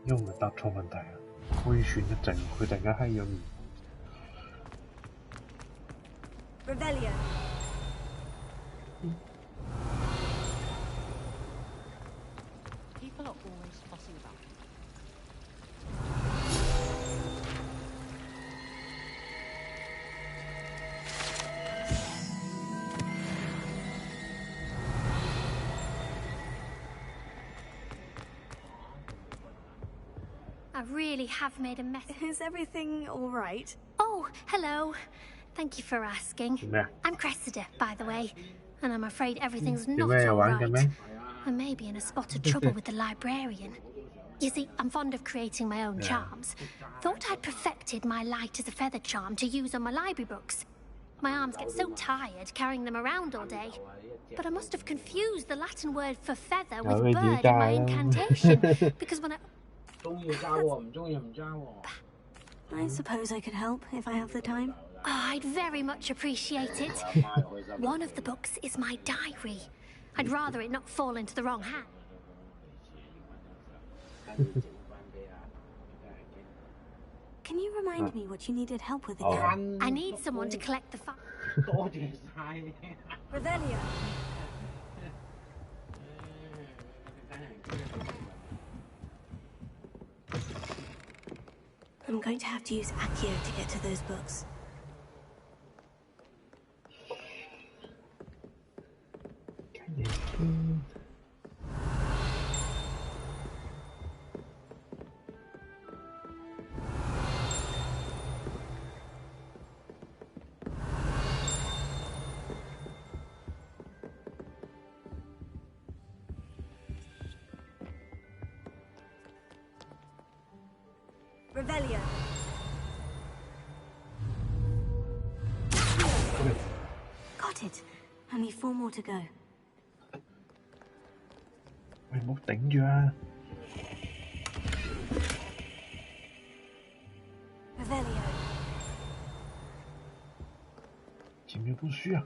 因為唔係答錯問題啊，可以選一陣，佢突然間閪咗面。Revelio. People are always fussing about it. I really have made a mess. Is everything all right? Oh, hello. Thank you for asking. Yeah. I'm Cressida, by the way, and I'm afraid everything's not Yeah, all yeah, right. I may be in a spot of trouble with the librarian. You see, I'm fond of creating my own charms. Thought I'd perfected my light as a feather charm to use on my library books. My arms get so tired carrying them around all day. But I must have confused the Latin word for feather with bird in my incantation, because when I... I suppose I could help if I have the time. Oh, I'd very much appreciate it. One of the books is my diary. I'd rather it not fall into the wrong hand. Can you remind me what you needed help with again? I need someone to collect the Revelio. I'm going to have to use Accio to get to those books. Revelio. Got it. Only 4 more to go. 喂，唔好頂住啊！ Revelio. 前面有本書啊！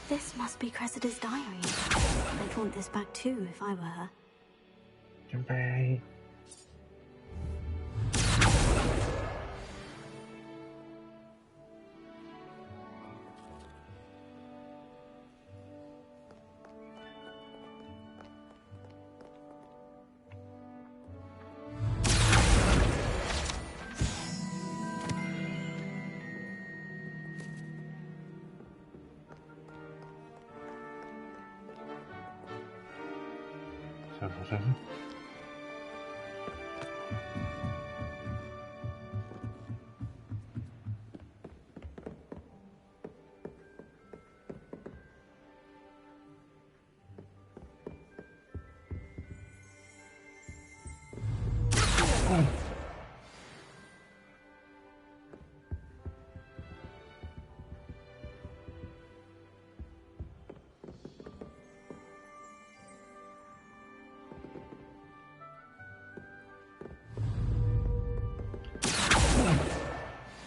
This must be Cressida's diary. I'd want this back too if I were her. 準備。 上。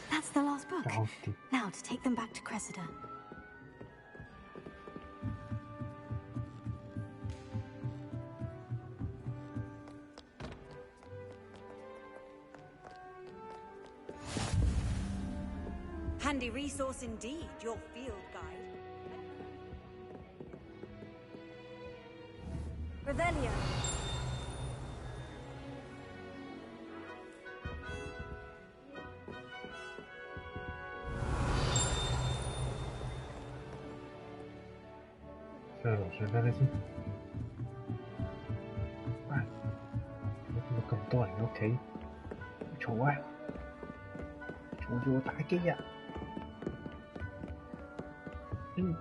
That's the last book. Now to take them back to Cressida. Handy resource indeed, your field guide. Revelio. 上睇睇先。喂，點解咁多人喺屋企？嘈啊！嘈住我打機啊！Lumos.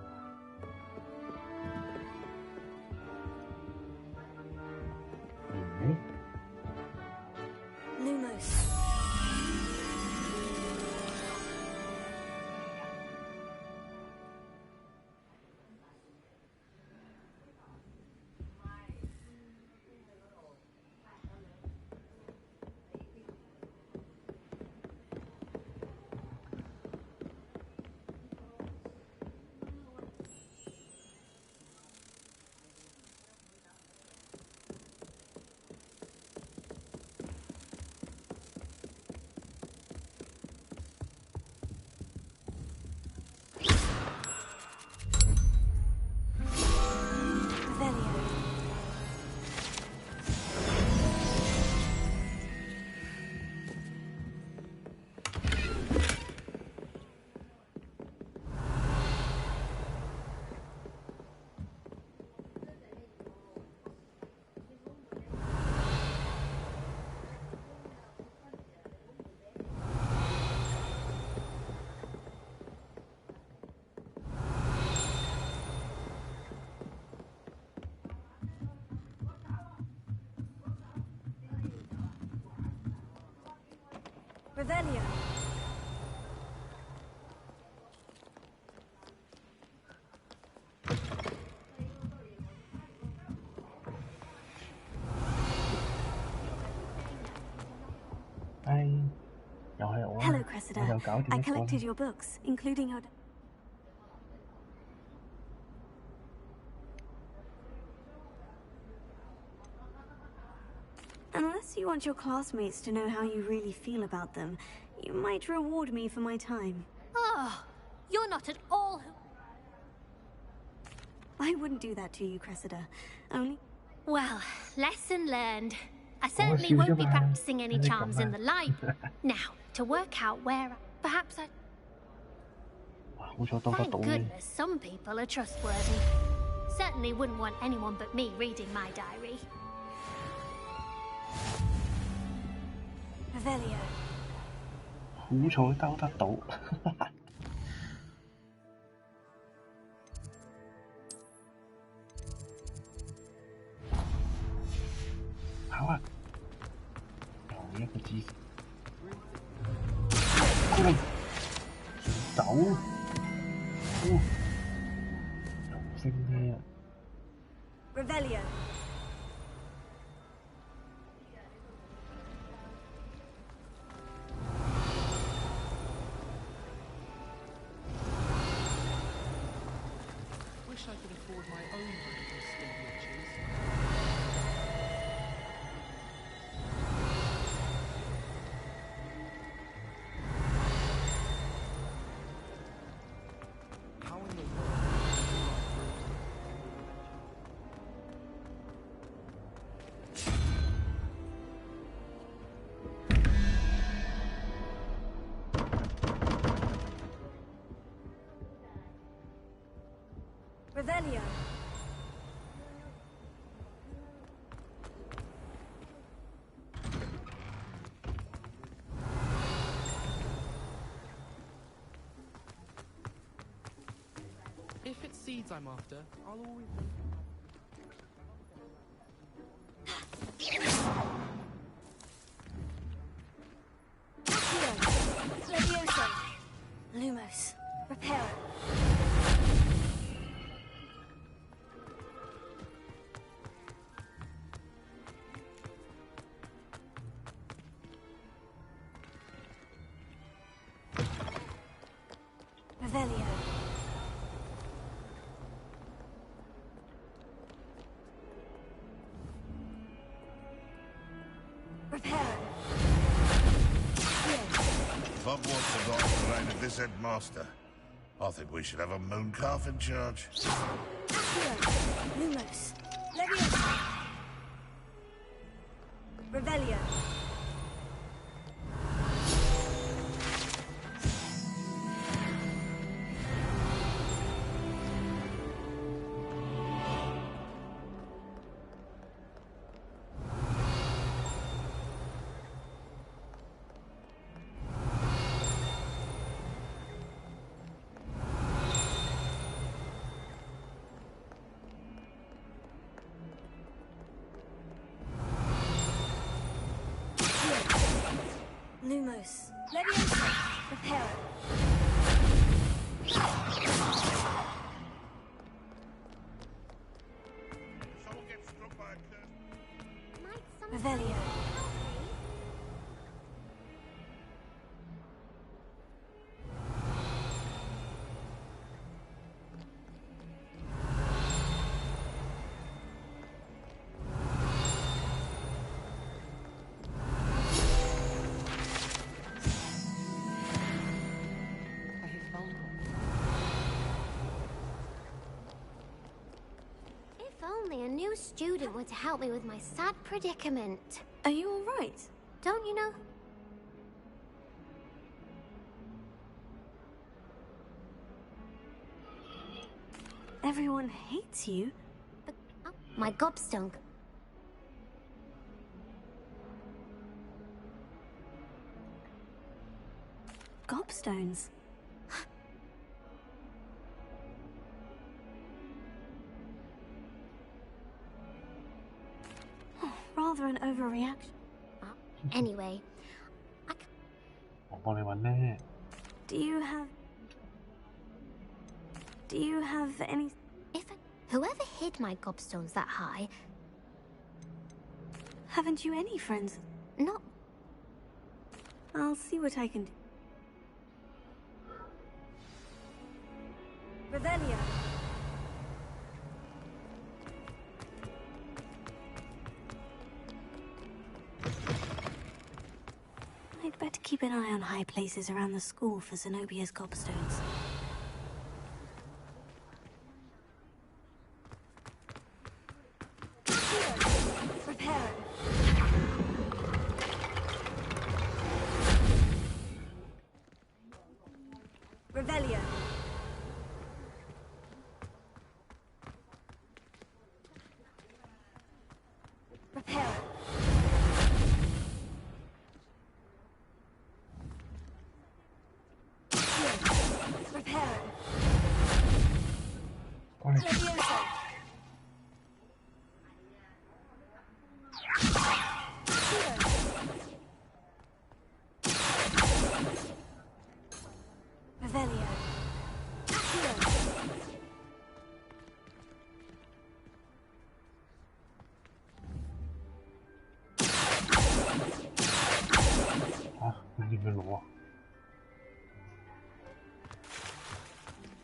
Revelio. Hello, Cressida. I collected your books, including your... Unless you want your classmates to know how you really feel about them, you might reward me for my time. Oh, you're not at all... I wouldn't do that to you, Cressida. Only... Well, lesson learned. I certainly won't be practicing any charms in the library. Now, to work out where... Perhaps I... Thank goodness some people are trustworthy. Certainly wouldn't want anyone but me reading my diary. Revelio. 好彩兜得到。跑啊！又一個姿勢。過嚟，走！又升呢啊 Revelio. Wish I could afford my own version of skin witches. How in the world Revelio. If it's seeds I'm after, I'll always... Levioso. Lumos. Reparo. Revelio. Reparo. If Hogwarts survives the reign of this headmaster, I think we should have a mooncalf in charge. Lumos. Levioso. Revelio. Lumos. Leviosa. Prepare. Revelio. Only a new student were to help me with my sad predicament. Are you all right? Don't you know? Everyone hates you. But, my gobstone. Gobstones? Rather an overreaction. Anyway, Do you have any... Whoever hid my gobstones that high... Haven't you any friends? No. I'll see what I can do. Revelio. I'd better keep an eye on high places around the school for Zenobia's gobstones. Prepare. Revelio. Prepare. Prepare. Leviosa. Revelio.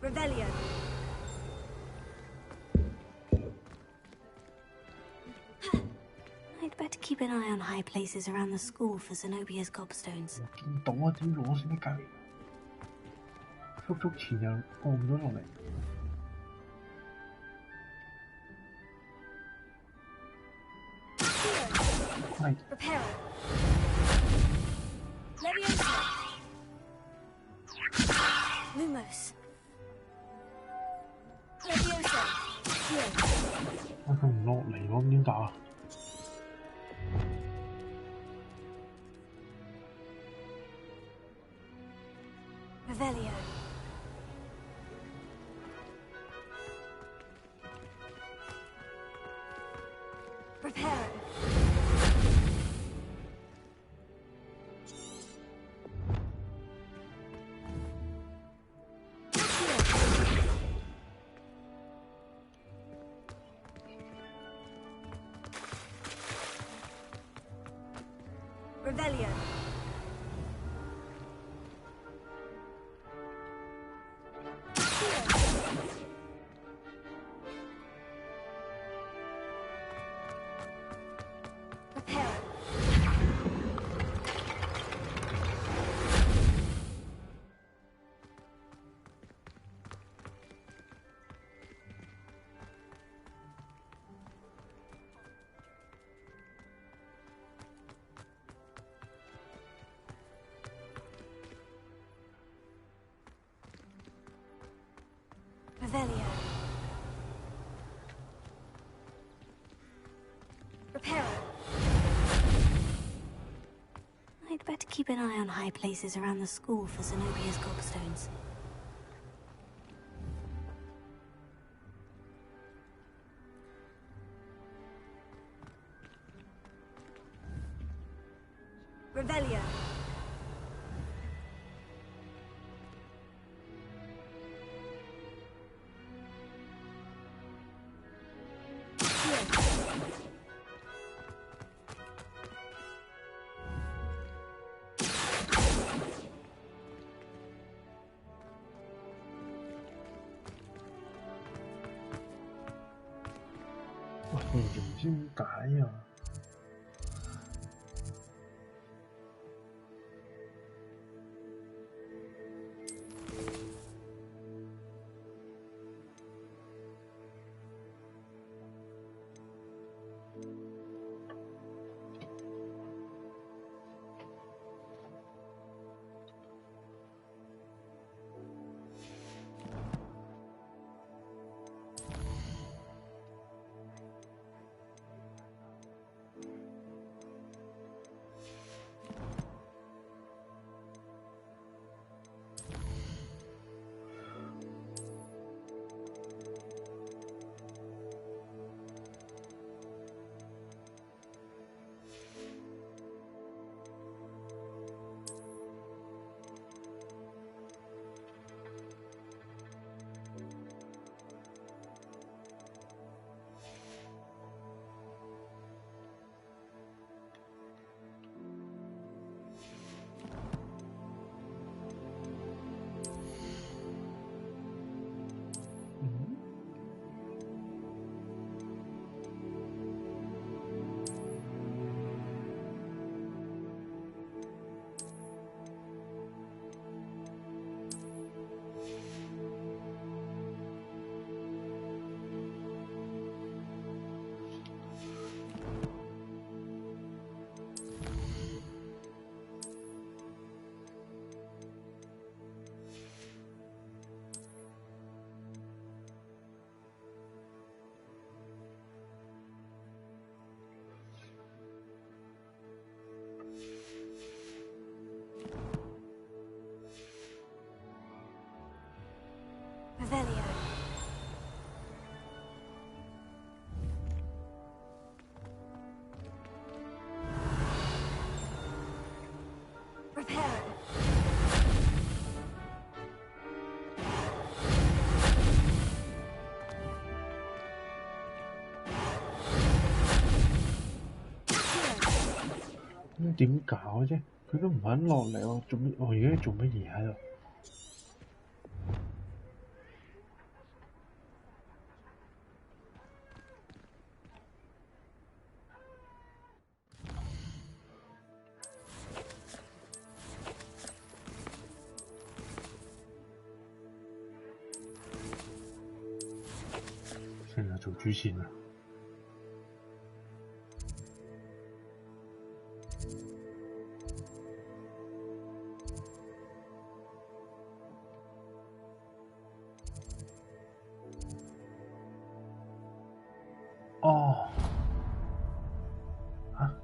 Revelio. I'd better keep an eye on high places around the school for Zenobia's gobstones. 見到啊，點攞先得㗎？足前又降咗落嚟。係。Prepare. Leviosa. Lumos. Leviosa. Here. 佢唔落嚟喎，點打啊？ Revelio. Prepare. Revelio. Prepare. Revelio. Prepare. I'd better keep an eye on high places around the school for Zenobia's gobstones. Revelio. 哇，完全唔知點解啊！Revelio. Reparo.咁點搞啫？佢都唔肯落嚟喎，做乜？我而家做乜嘢喺度？成日做主線啊！哦，啊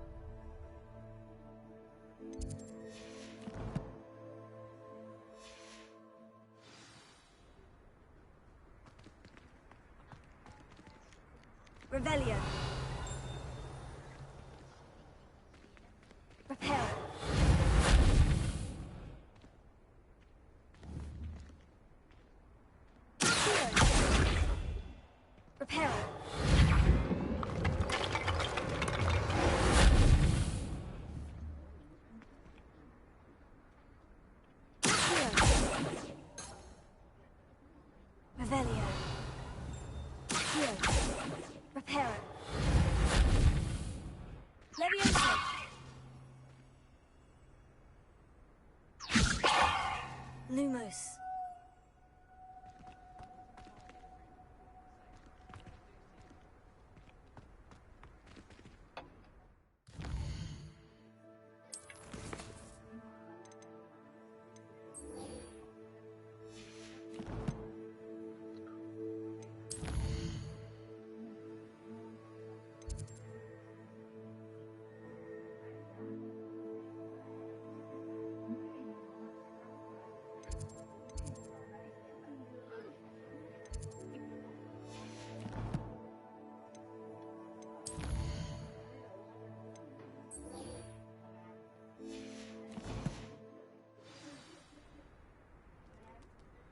！Revelio. Reparo. Reparo. Revelio. Heal. Reparo. Leviosa. Lumos.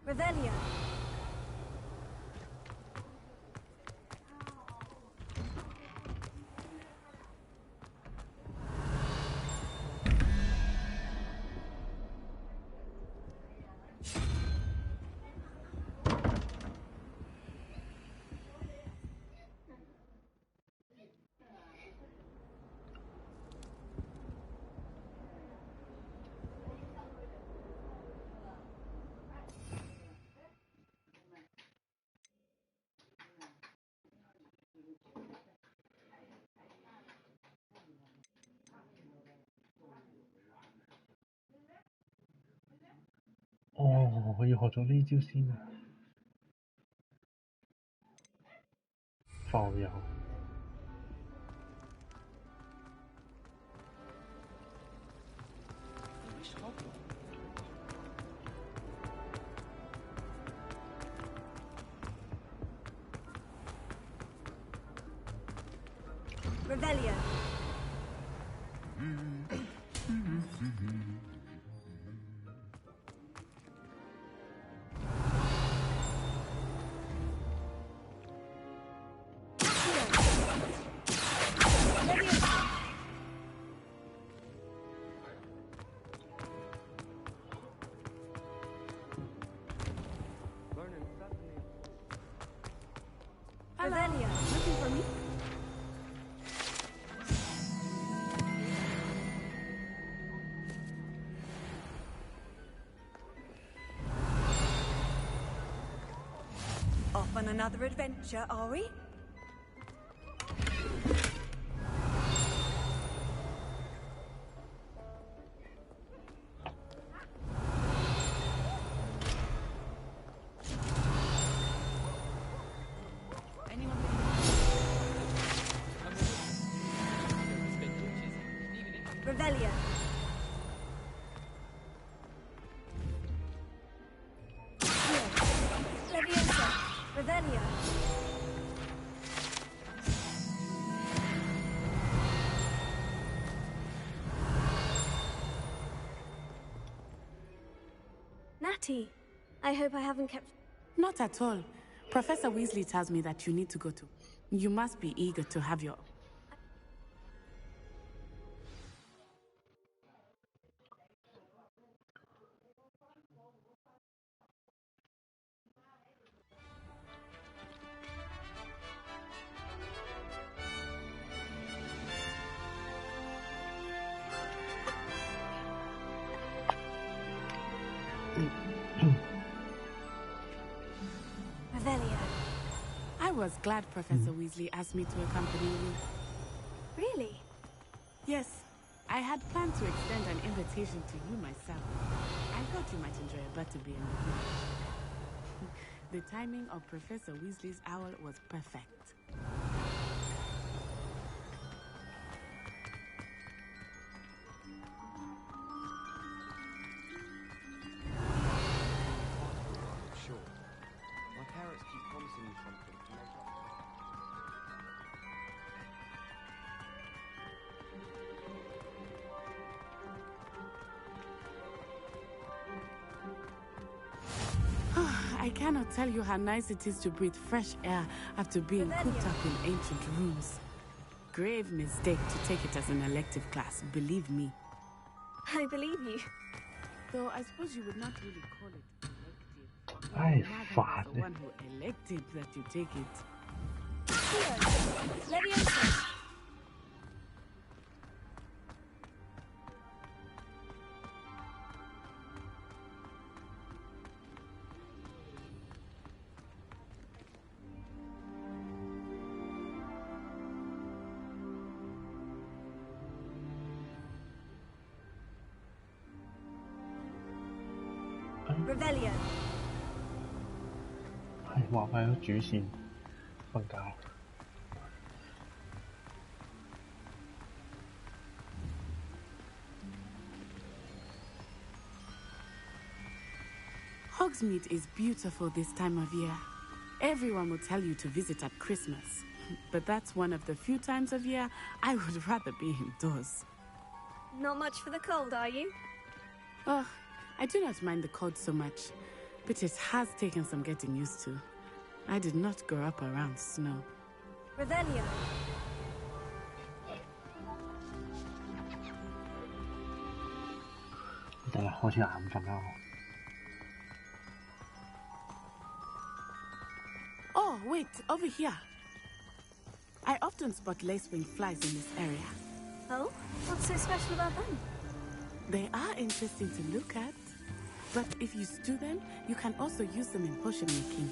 Revelio. 哦，我要學咗呢招先啊！浮游。Revelio. Revelio. Looking for me? Off on another adventure, are we? Revelio. Leviosa. Revelio. Natty, I hope I haven't kept... Not at all. Professor Weasley tells me that you need to go to. You must be eager to have your... Revelio. I was glad Professor Weasley asked me to accompany you. Really? Yes. I had planned to extend an invitation to you myself. I thought you might enjoy a butterbeer in the village. The timing of Professor Weasley's owl was perfect. Sure. My parents keep promising you something to make up. I cannot tell you how nice it is to breathe fresh air after being cooped up in ancient rooms. Grave mistake to take it as an elective class, believe me. I believe you. Though I suppose you would not really call it elective. Ay, Rather, it's the one who elected that you take it. Leviosa. Revelio. 係話喺主線瞓覺。Hogsmeade is beautiful this time of year. Everyone will tell you to visit at Christmas. But that's one of the few times of year I would rather be indoors. Not much for the cold, are you? Oh, I do not mind the cold so much, but it has taken some getting used to. I did not grow up around snow. Revelio. Oh, wait, over here. I often spot lacewing flies in this area. Oh? What's so special about them? They are interesting to look at. But if you stew them, you can also use them in potion making.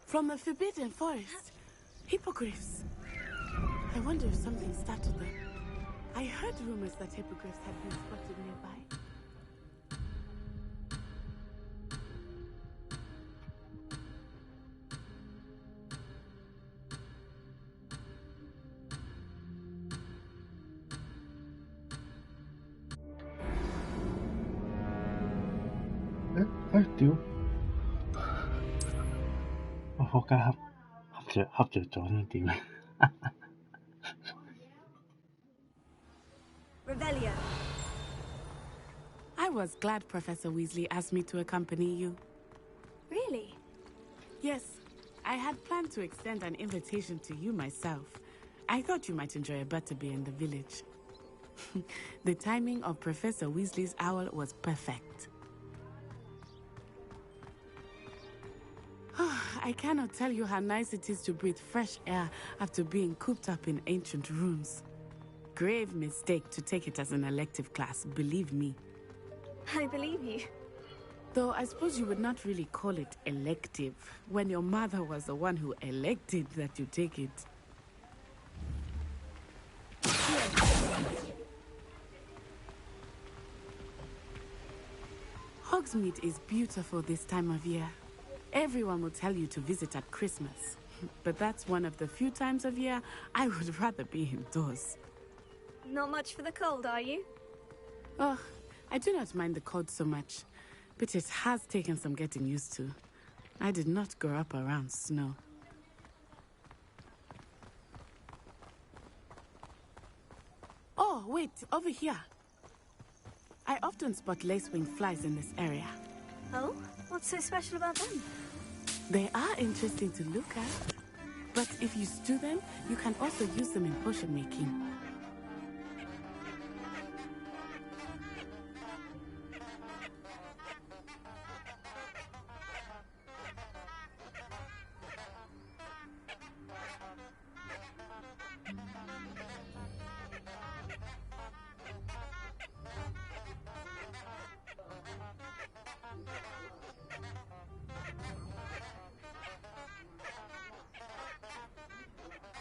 From the Forbidden Forest. Hippogriffs. I wonder if something startled them. I heard rumors that hippogriffs had been spotted nearby.屌！我仆街恰着咗添，屌！ Revelio. I was glad Professor Weasley asked me to accompany you. Really? Yes, I had planned to extend an invitation to you myself. I thought you might enjoy a butterbeer in the village. The timing of Professor Weasley's owl was perfect. I cannot tell you how nice it is to breathe fresh air after being cooped up in ancient rooms. Grave mistake to take it as an elective class, believe me. I believe you. Though I suppose you would not really call it elective when your mother was the one who elected that you take it. Hogsmeade is beautiful this time of year. Everyone will tell you to visit at Christmas. But that's one of the few times of year I would rather be indoors. Not much for the cold, are you? Oh, I do not mind the cold so much, but it has taken some getting used to. I did not grow up around snow. Oh, wait, over here. I often spot lacewing flies in this area. Oh? What's so special about them? They are interesting to look at. But if you stew them, you can also use them in potion making.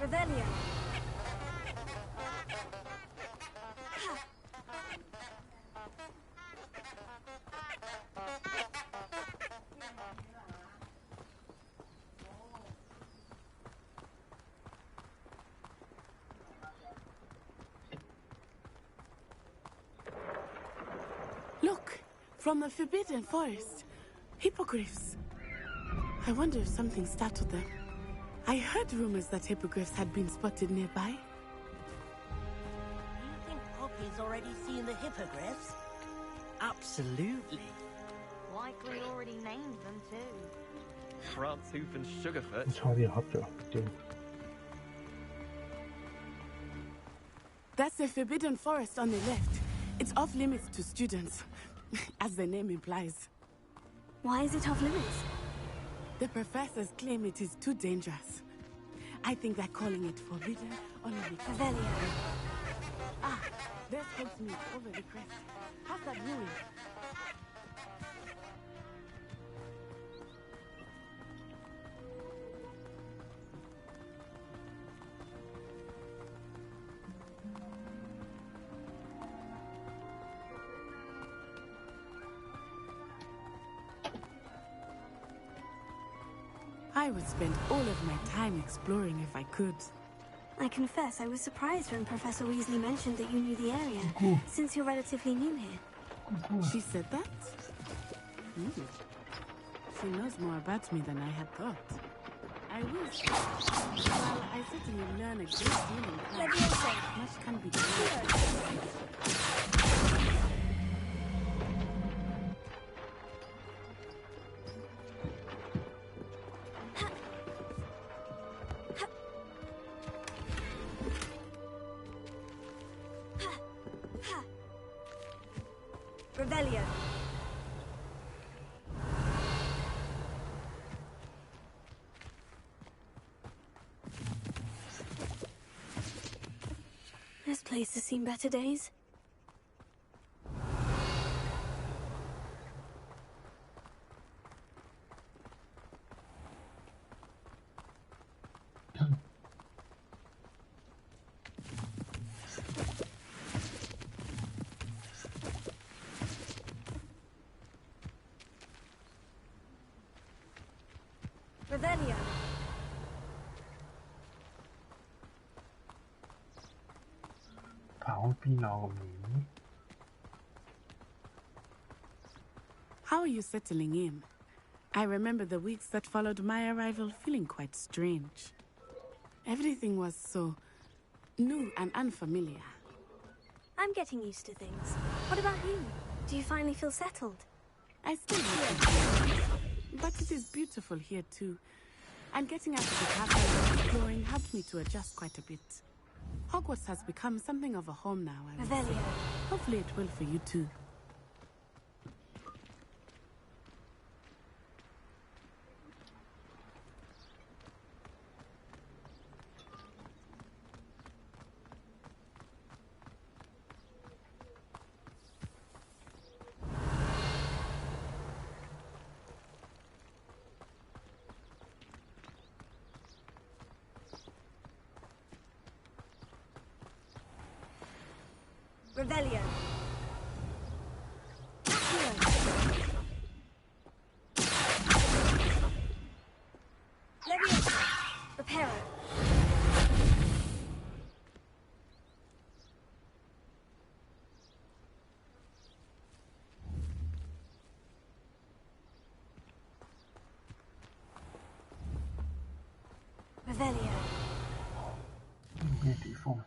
Revelio. Look, from the Forbidden Forest. Hippogriffs. I wonder if something startled them. I heard rumors that hippogriffs had been spotted nearby. Do you think Poppy's already seen the hippogriffs? Absolutely. Likely already named them too. France Hoof and Sugarfoot. 差啲恰咗，屌！ That's the Forbidden Forest on the left. It's off limits to students, as the name implies. Why is it off limits? The professors claim it is too dangerous. I think they're calling it forbidden only because... Revelio. Ah, there's Hogsmeade over the crest. How's that ruin? I would spend all of my time exploring if I could. I confess I was surprised when Professor Weasley mentioned that you knew the area, since you're relatively new here. She said that? She knows more about me than I had thought. I wish. Well, I certainly learn a great deal in class. Much can be done. Revelio. This place has seen better days. Revelio. How are you settling in? I remember the weeks that followed my arrival feeling quite strange. Everything was so new and unfamiliar. I'm getting used to things. What about you? Do you finally feel settled? I still feel, but it is beautiful here too. And getting out of the castle and exploring helped me to adjust quite a bit. Hogwarts has become something of a home now, I would say. Hopefully it will for you too. Revelio. Leviosa. Reparo. Revelio. 咩地方？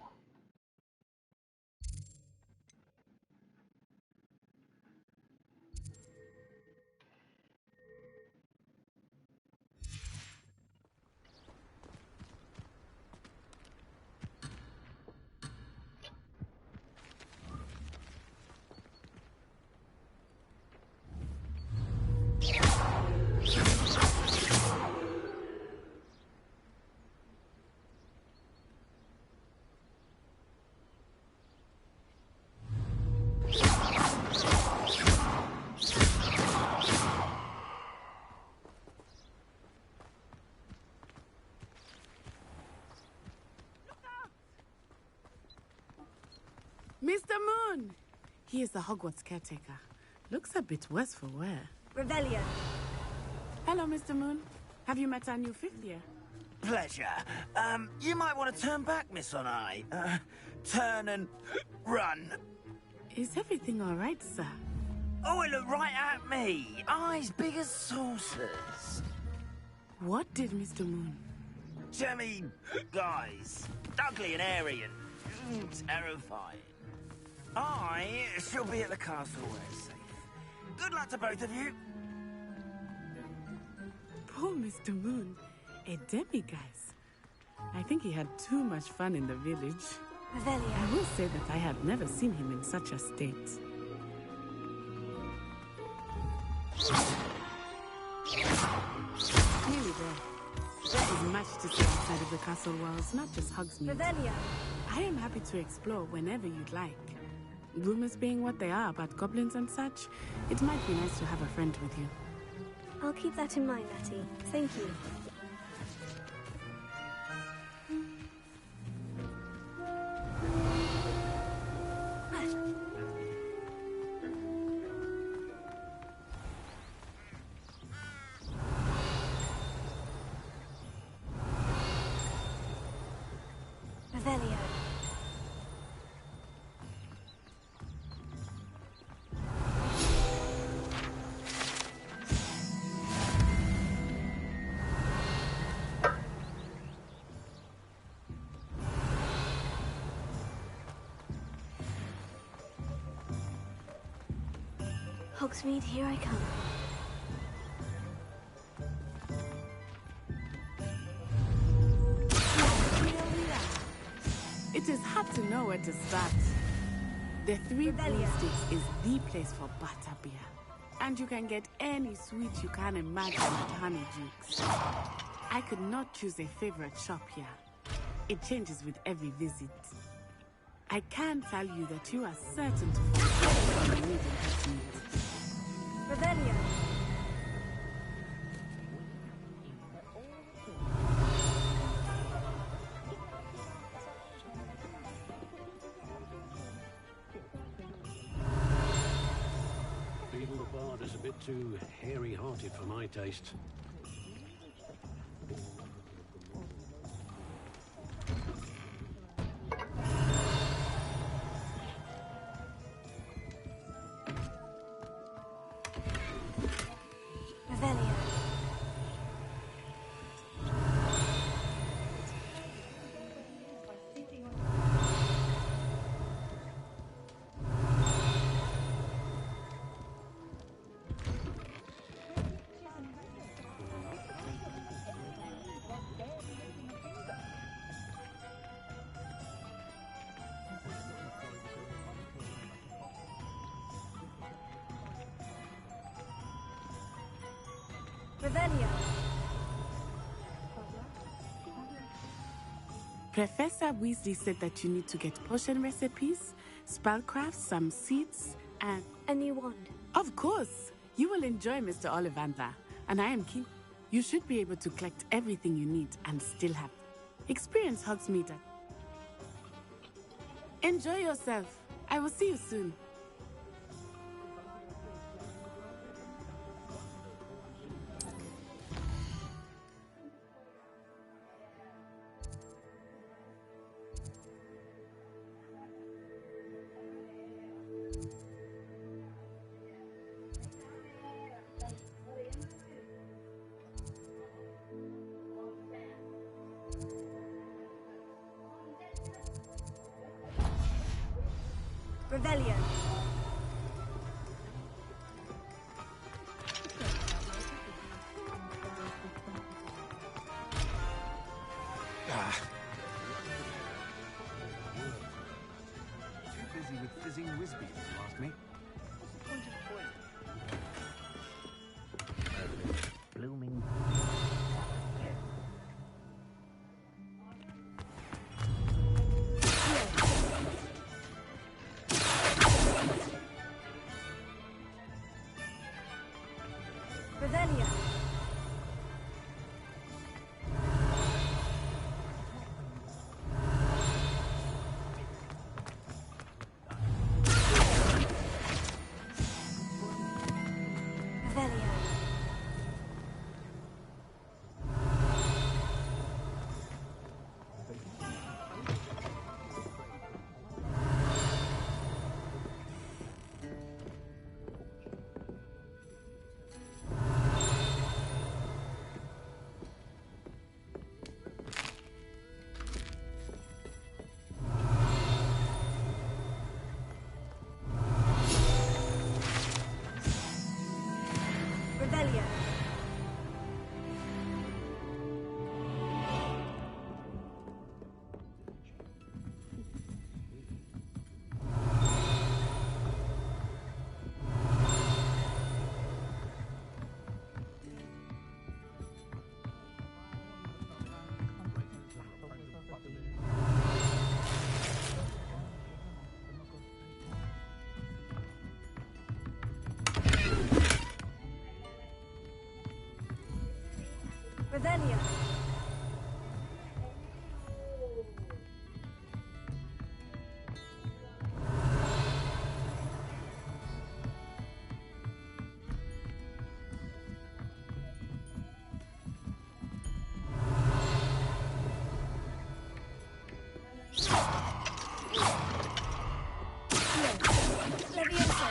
Mr. Moon! He is the Hogwarts caretaker. Looks a bit worse for wear. Revelio. Hello, Mr. Moon. Have you met our new fifth year? Pleasure. You might want to turn back, Miss Onai. Turn and run. Is everything all right, sir? Oh, it looked right at me. Eyes big as saucers. What did Mr. Moon? Jemmy, guys. Ugly and airy and terrifying. I shall be at the castle where it's safe. Good luck to both of you. Poor Mr. Moon. A demiguise. I think he had too much fun in the village. Revelio. I will say that I have never seen him in such a state. Nearly there. There is much to see outside of the castle walls, not just Hogsmeade. Revelio. I am happy to explore whenever you'd like. Rumors being what they are about goblins and such, it might be nice to have a friend with you. I'll keep that in mind, Natty. Thank you. Revelio. Hogsmeade, here I come. It is hard to know where to start. The Three Broomsticks is the place for butterbeer. And you can get any sweet you can imagine at Honeydukes. I could not choose a favorite shop here. It changes with every visit. I can tell you that you are certain to find everything you need in Hogsmeade. Revelio. Beetle the Bard is a bit too hairy-hearted for my taste. Revelio. Professor Weasley said that you need to get potion recipes, spellcraft, some seeds, and... A new wand. Of course! You will enjoy Mr. Ollivander, and I am keen. You should be able to collect everything you need and still have experience Hogsmeade. Enjoy yourself. I will see you soon. Revelio. Too busy with fizzing whizbees, if you ask me. Blooming. Revelio. Revelio. Revelio. Revelio. Leviosa.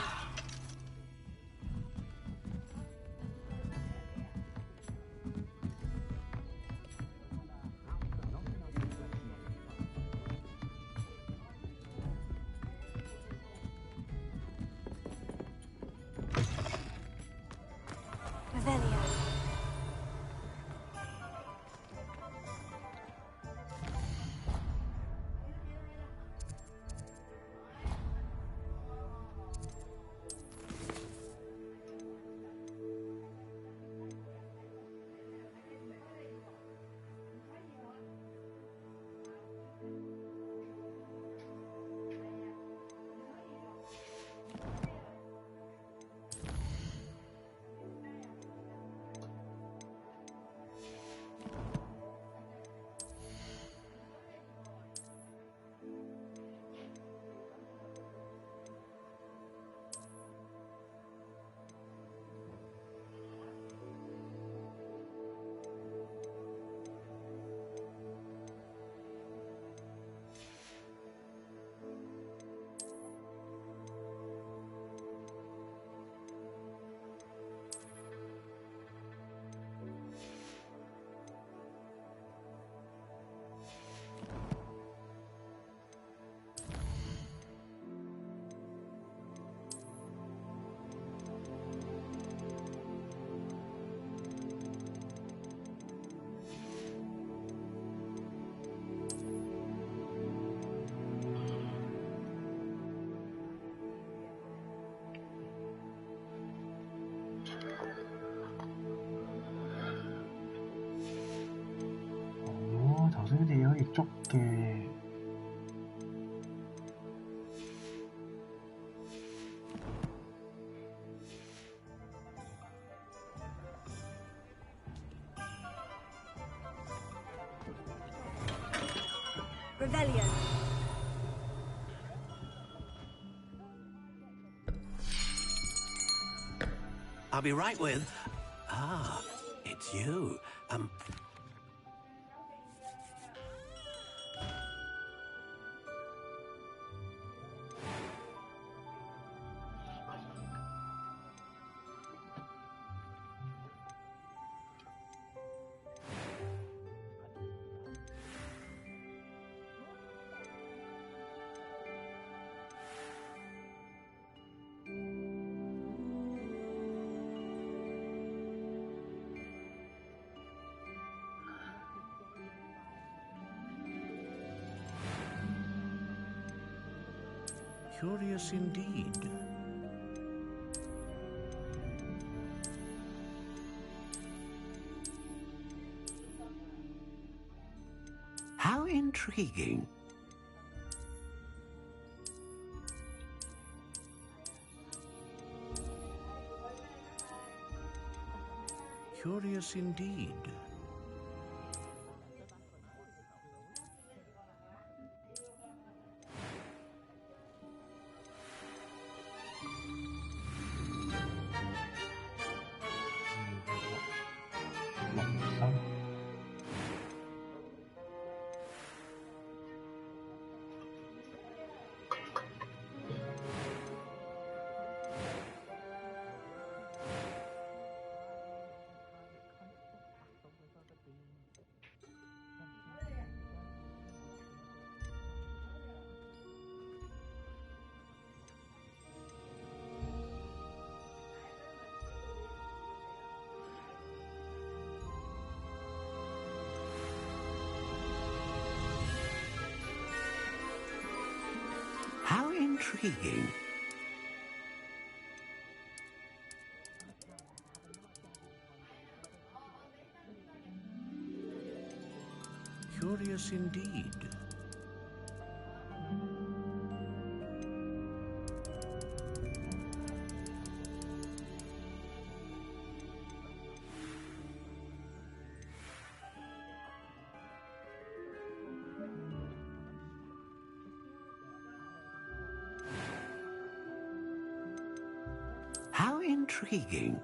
Revelio. 嘅。Revelio. I'll be right with... Ah, it's you. Curious indeed. How intriguing. Curious indeed. How intriguing. Curious indeed. How intriguing.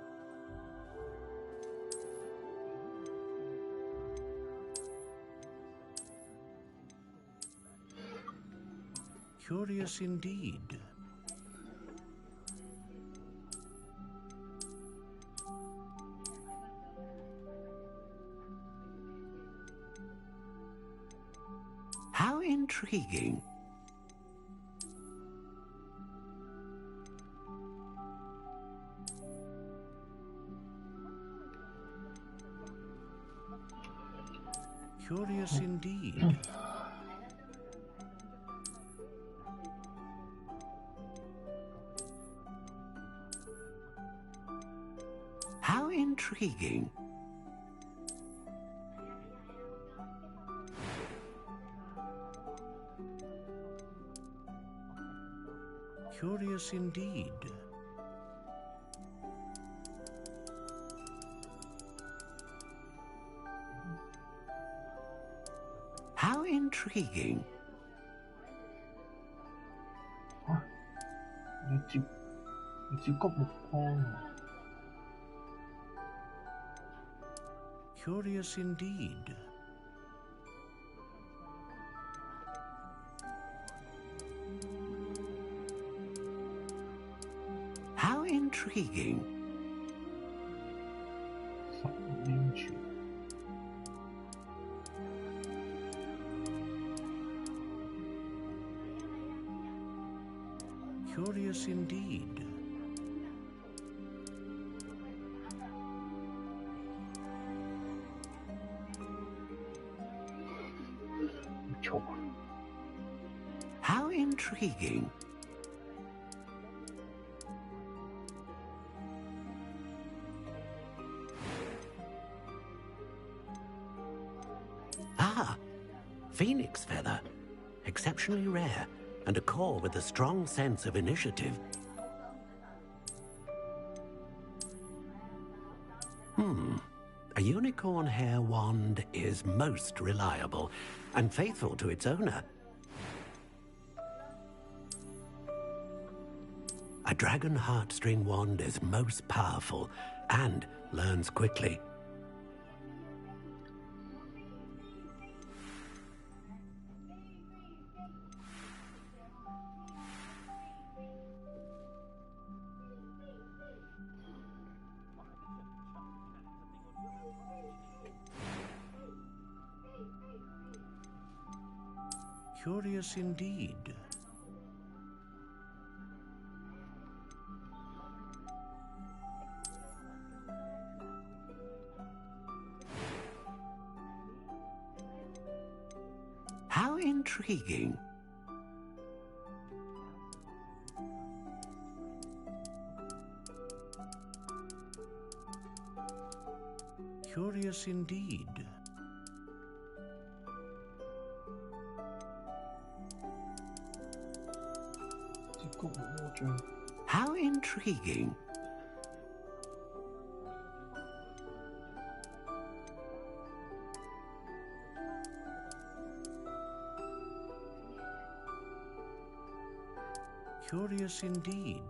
Curious indeed. How intriguing. Curious indeed. How intriguing. Curious indeed. How intriguing. 要接谷木幫啊 Curious indeed. How intriguing. Curious indeed. How intriguing. phoenix feather. Exceptionally rare, and a core with a strong sense of initiative. A unicorn hair wand is most reliable and faithful to its owner. A dragon heartstring wand is most powerful and learns quickly. Curious indeed. How intriguing. Curious indeed. How intriguing. Curious indeed.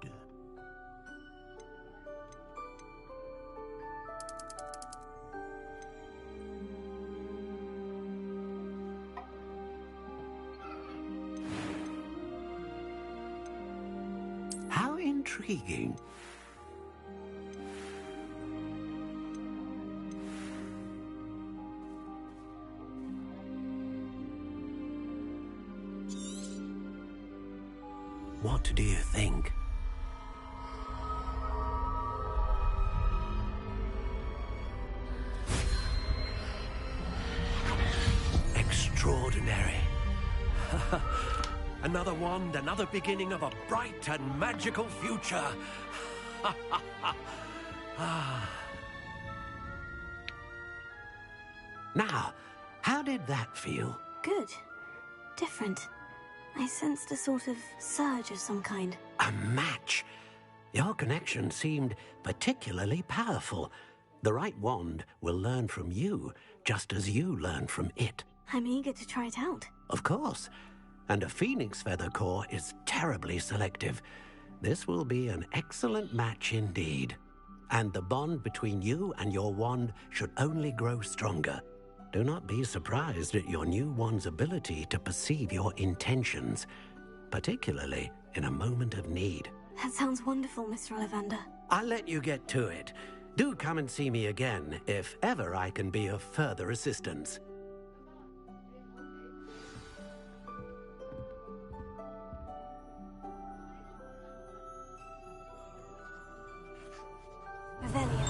How intriguing. What do you think? Extraordinary. Another wand, another beginning of a bright and magical future. Now, how did that feel? Good. Different. I sensed a sort of surge of some kind. A match. Your connection seemed particularly powerful. The right wand will learn from you, just as you learn from it. I'm eager to try it out. Of course. And a phoenix feather core is terribly selective. This will be an excellent match indeed. And the bond between you and your wand should only grow stronger. Do not be surprised at your new wand's ability to perceive your intentions, particularly in a moment of need. That sounds wonderful, Mr. Ollivander. I'll let you get to it. Do come and see me again if ever I can be of further assistance. Revelio.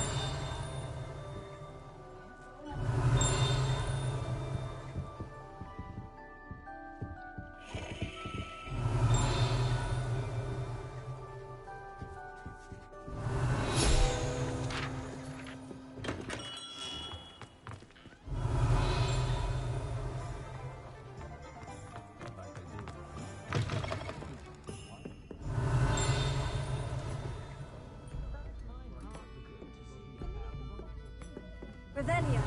Revelio.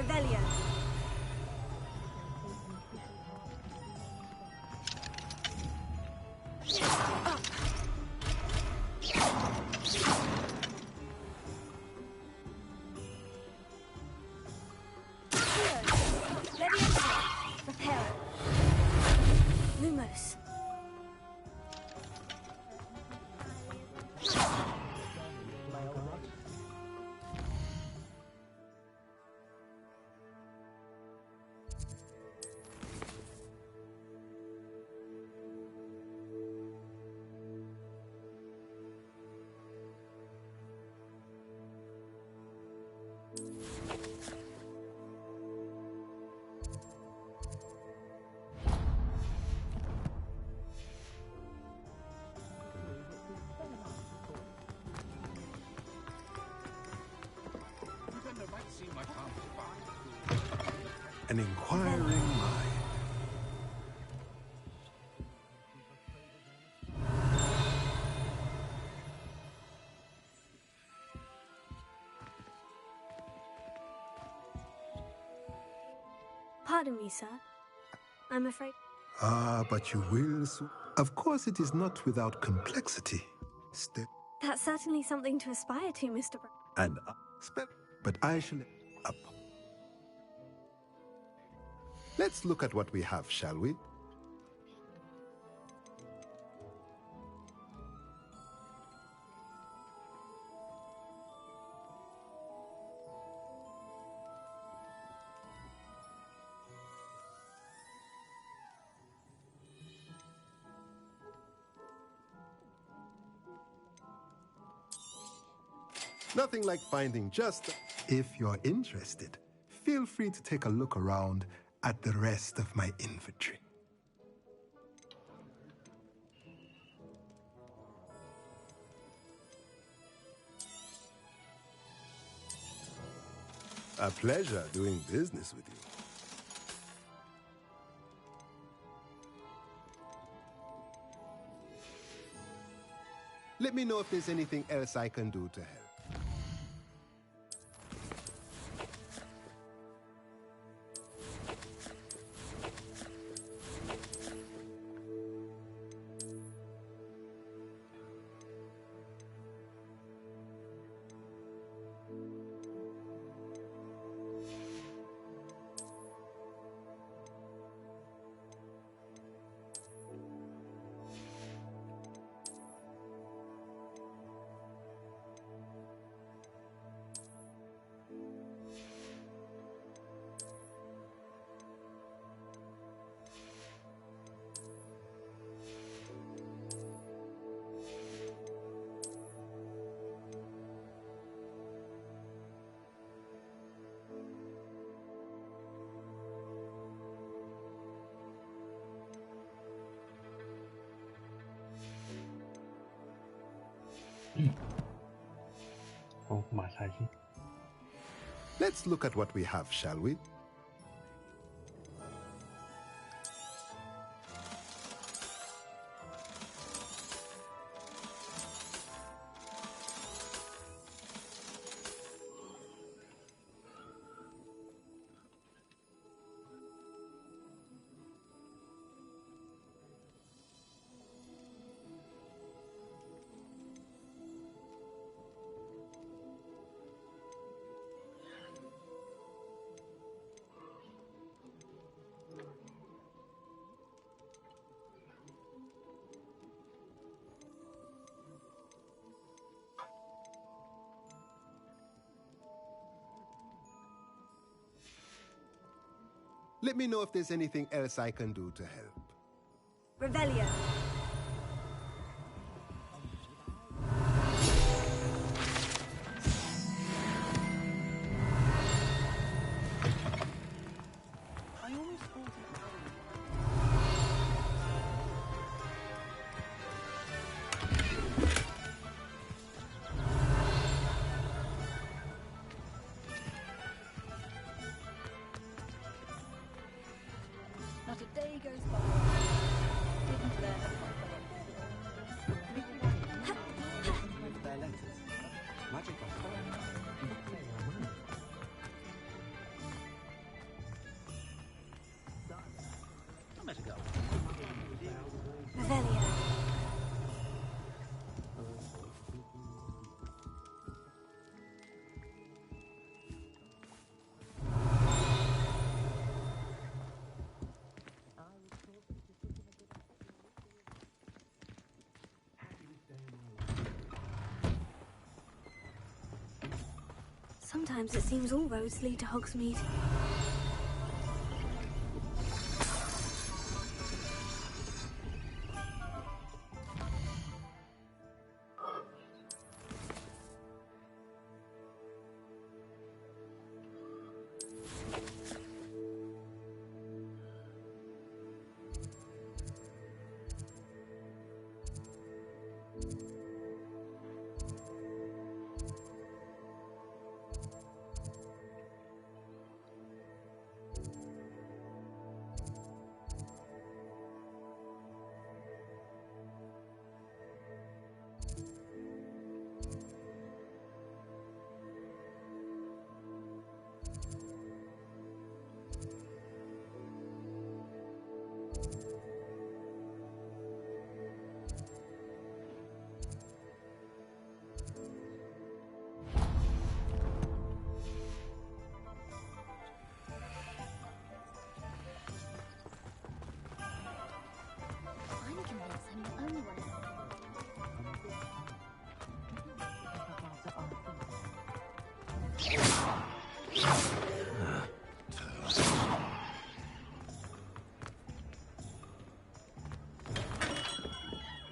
Revelio. Repair. Lumos. An inquiring mind. Pardon me, sir. I'm afraid. Ah, but you will soon. Of course, it is not without complexity. Step That's certainly something to aspire to, Mr. and up. But I shall up. Let's look at what we have, shall we? Nothing like finding just... If you're interested, feel free to take a look around at the rest of my inventory. A pleasure doing business with you. Let me know if there's anything else I can do to help. Oh, my liking. Let's look at what we have, shall we? Let me know if there's anything else I can do to help. Revelio. Not a day goes by. Didn't learn Sometimes it seems all roads lead to Hogsmeade.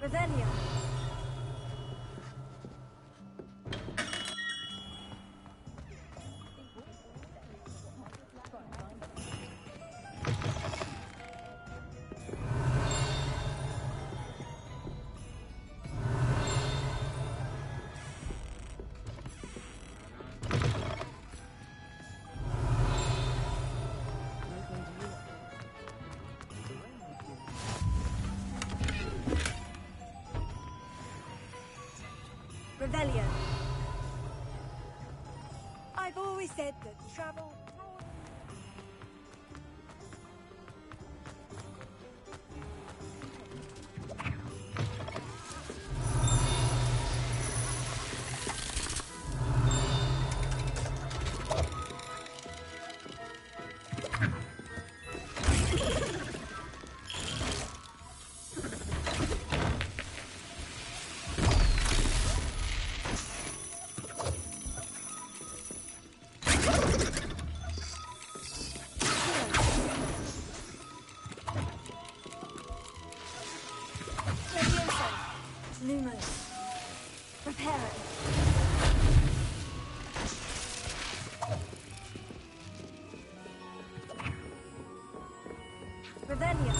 Revelio. Revelio. I've always said that travel... Lumos. Repair it. Revelio.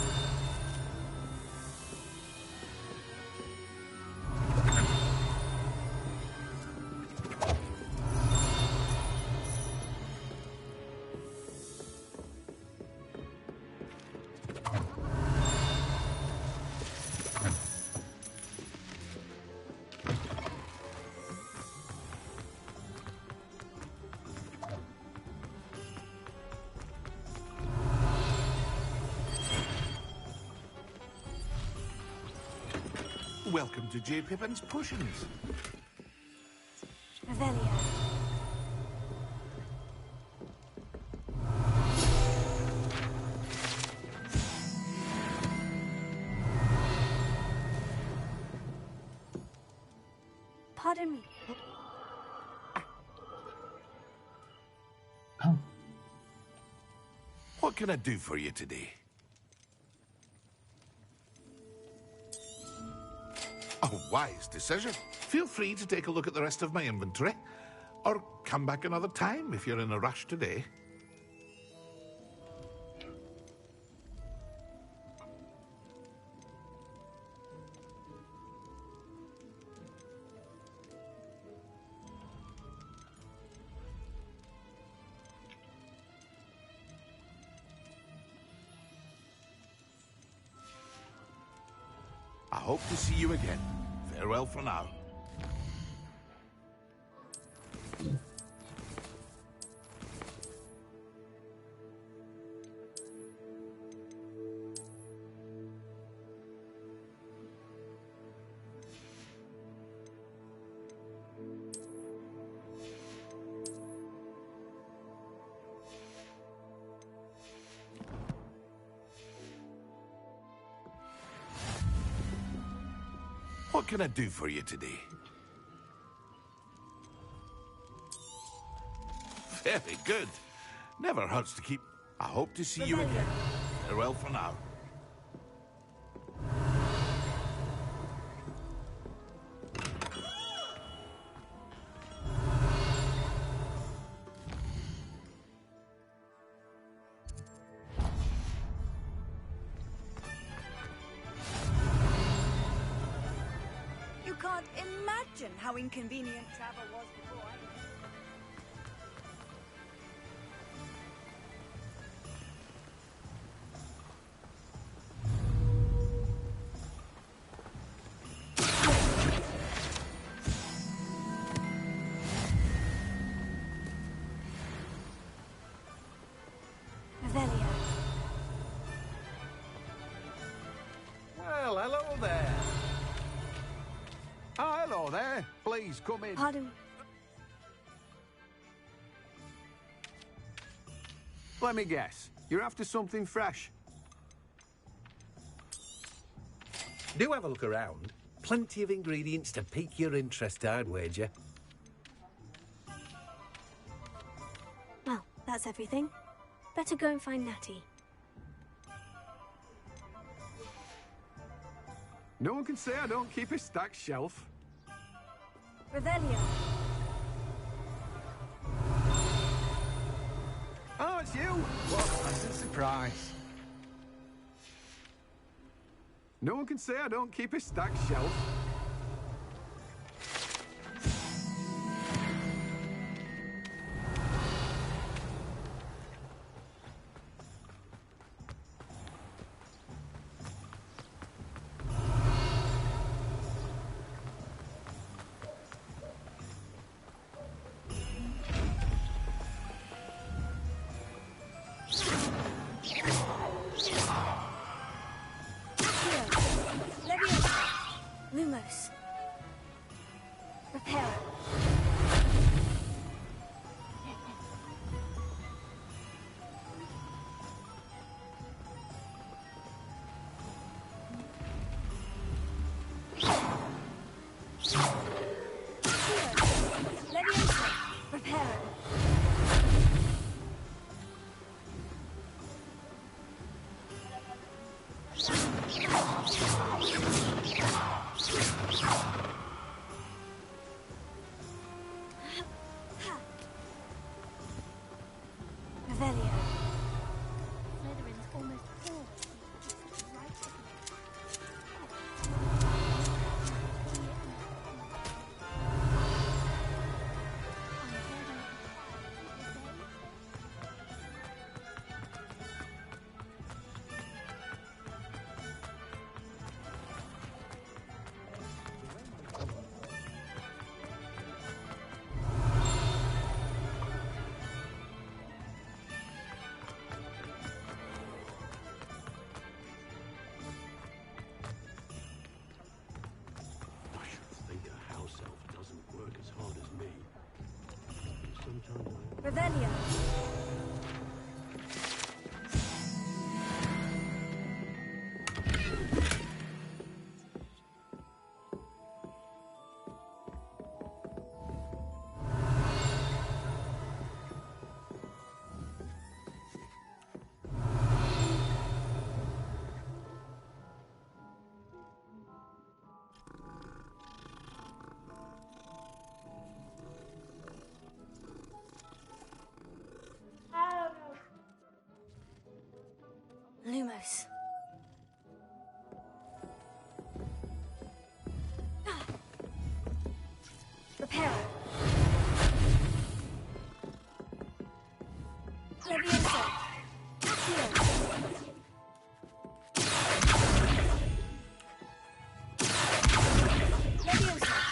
Welcome to J. Pippin's Potions. Revelio. Pardon me. What can I do for you today? A wise decision. Feel free to take a look at the rest of my inventory, or come back another time if you're in a rush today. I hope to see you again. Farewell for now. What can I do for you today? Very good. Never hurts to keep... I hope to see you again. Farewell for now. You can't imagine how inconvenient travel was before I... Well, hello there. Oh, hello there. Please come in. Pardon. Let me guess. You're after something fresh. Do have a look around. Plenty of ingredients to pique your interest, I'd wager. Well, that's everything. Better go and find Natty. No one can say I don't keep a stacked shelf. Revelio. Oh, it's you! What a pleasant surprise. No one can say I don't keep a stacked shelf. Lumos. Repair. Repair. Revelio. Slytherin's almost always right. Revelio. Lumos. Repair. Levioso. Levioso.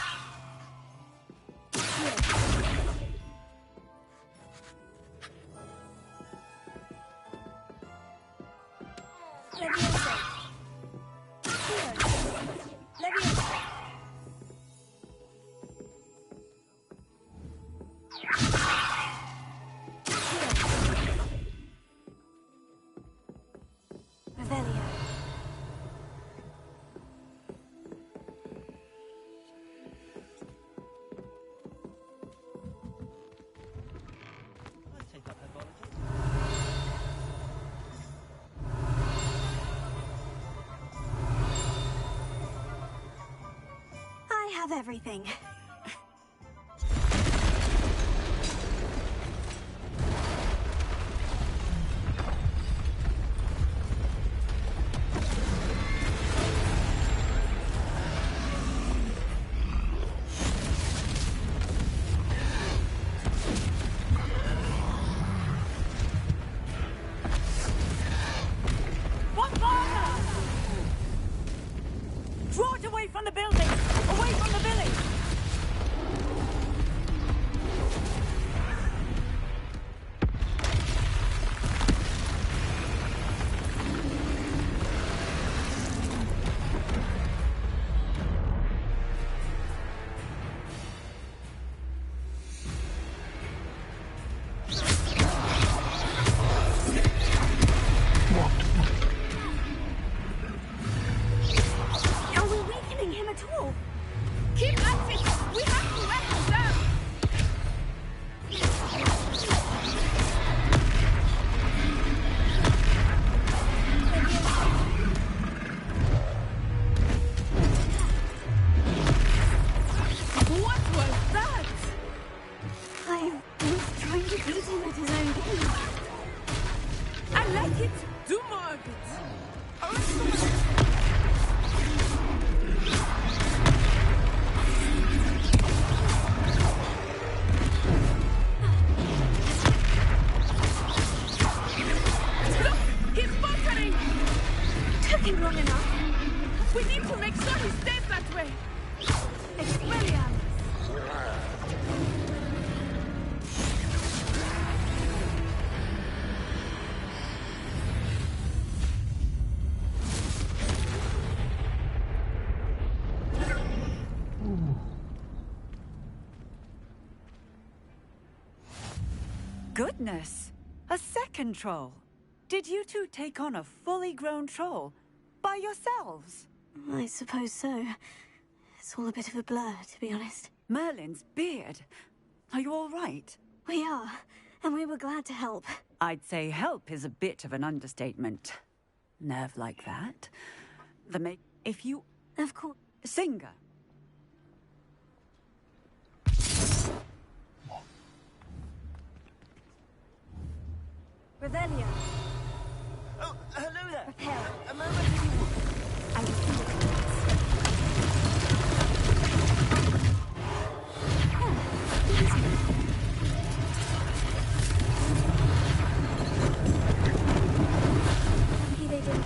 have everything. Draw it away from the building! Away from the village! Keep at it! We have to let him down! What was that? I was trying to beat him at his own game. I like it! Do more of it! Took him long enough. We need to make sure he stays that way. Expelliarmus. Goodness! A second troll! Did you two take on a fully grown troll? By yourselves? I suppose so. It's all a bit of a blur, to be honest. Merlin's beard. Are you all right? We are, and we were glad to help. I'd say help is a bit of an understatement. Nerve like that. If you... Of course. Singer. Revelio. Oh, hello there. Prepare. A moment if you would. I will see the Maybe they didn't.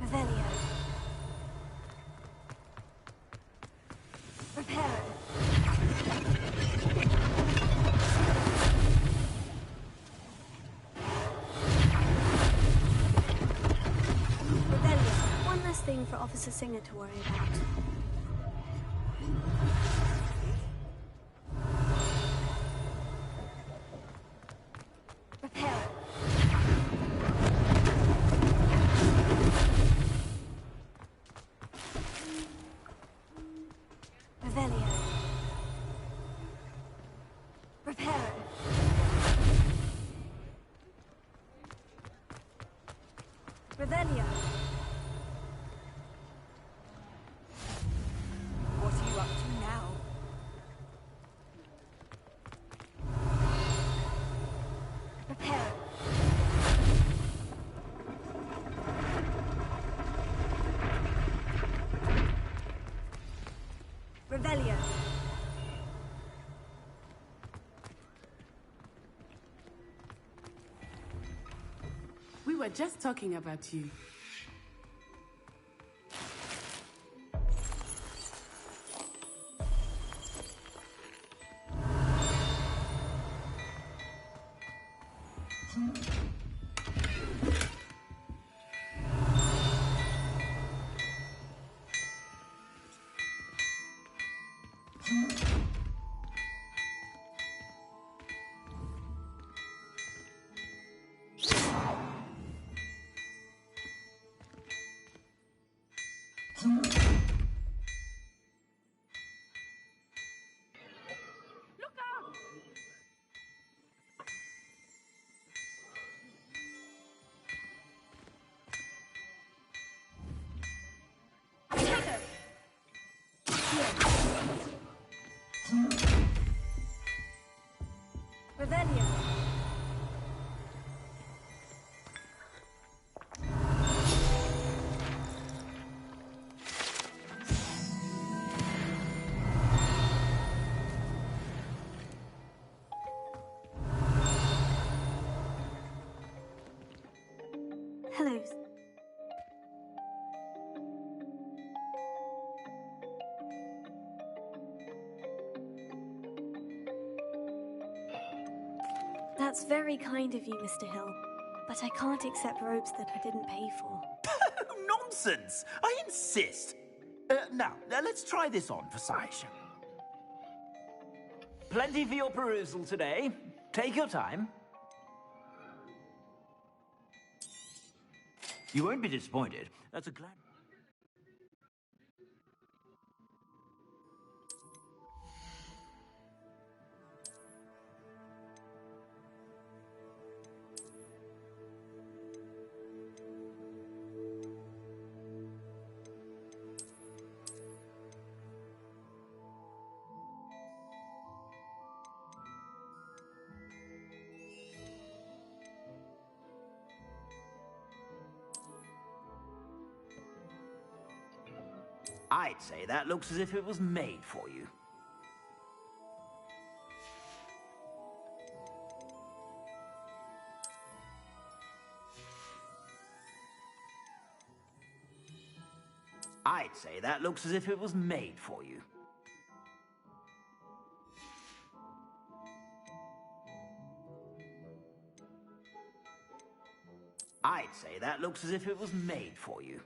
Revelio. Prepare. One less thing for Officer Singer to worry about. Prepare. Revelio. Prepare. Revelio. What are you up to now? Prepare. Revelio. We were just talking about you. Hello. That's very kind of you, Mr. Hill. But I can't accept robes that I didn't pay for. Nonsense! I insist. Now, let's try this on for size. Plenty for your perusal today. Take your time. You won't be disappointed. That's a glad... I'd say that looks as if it was made for you. I'd say that looks as if it was made for you. I'd say that looks as if it was made for you.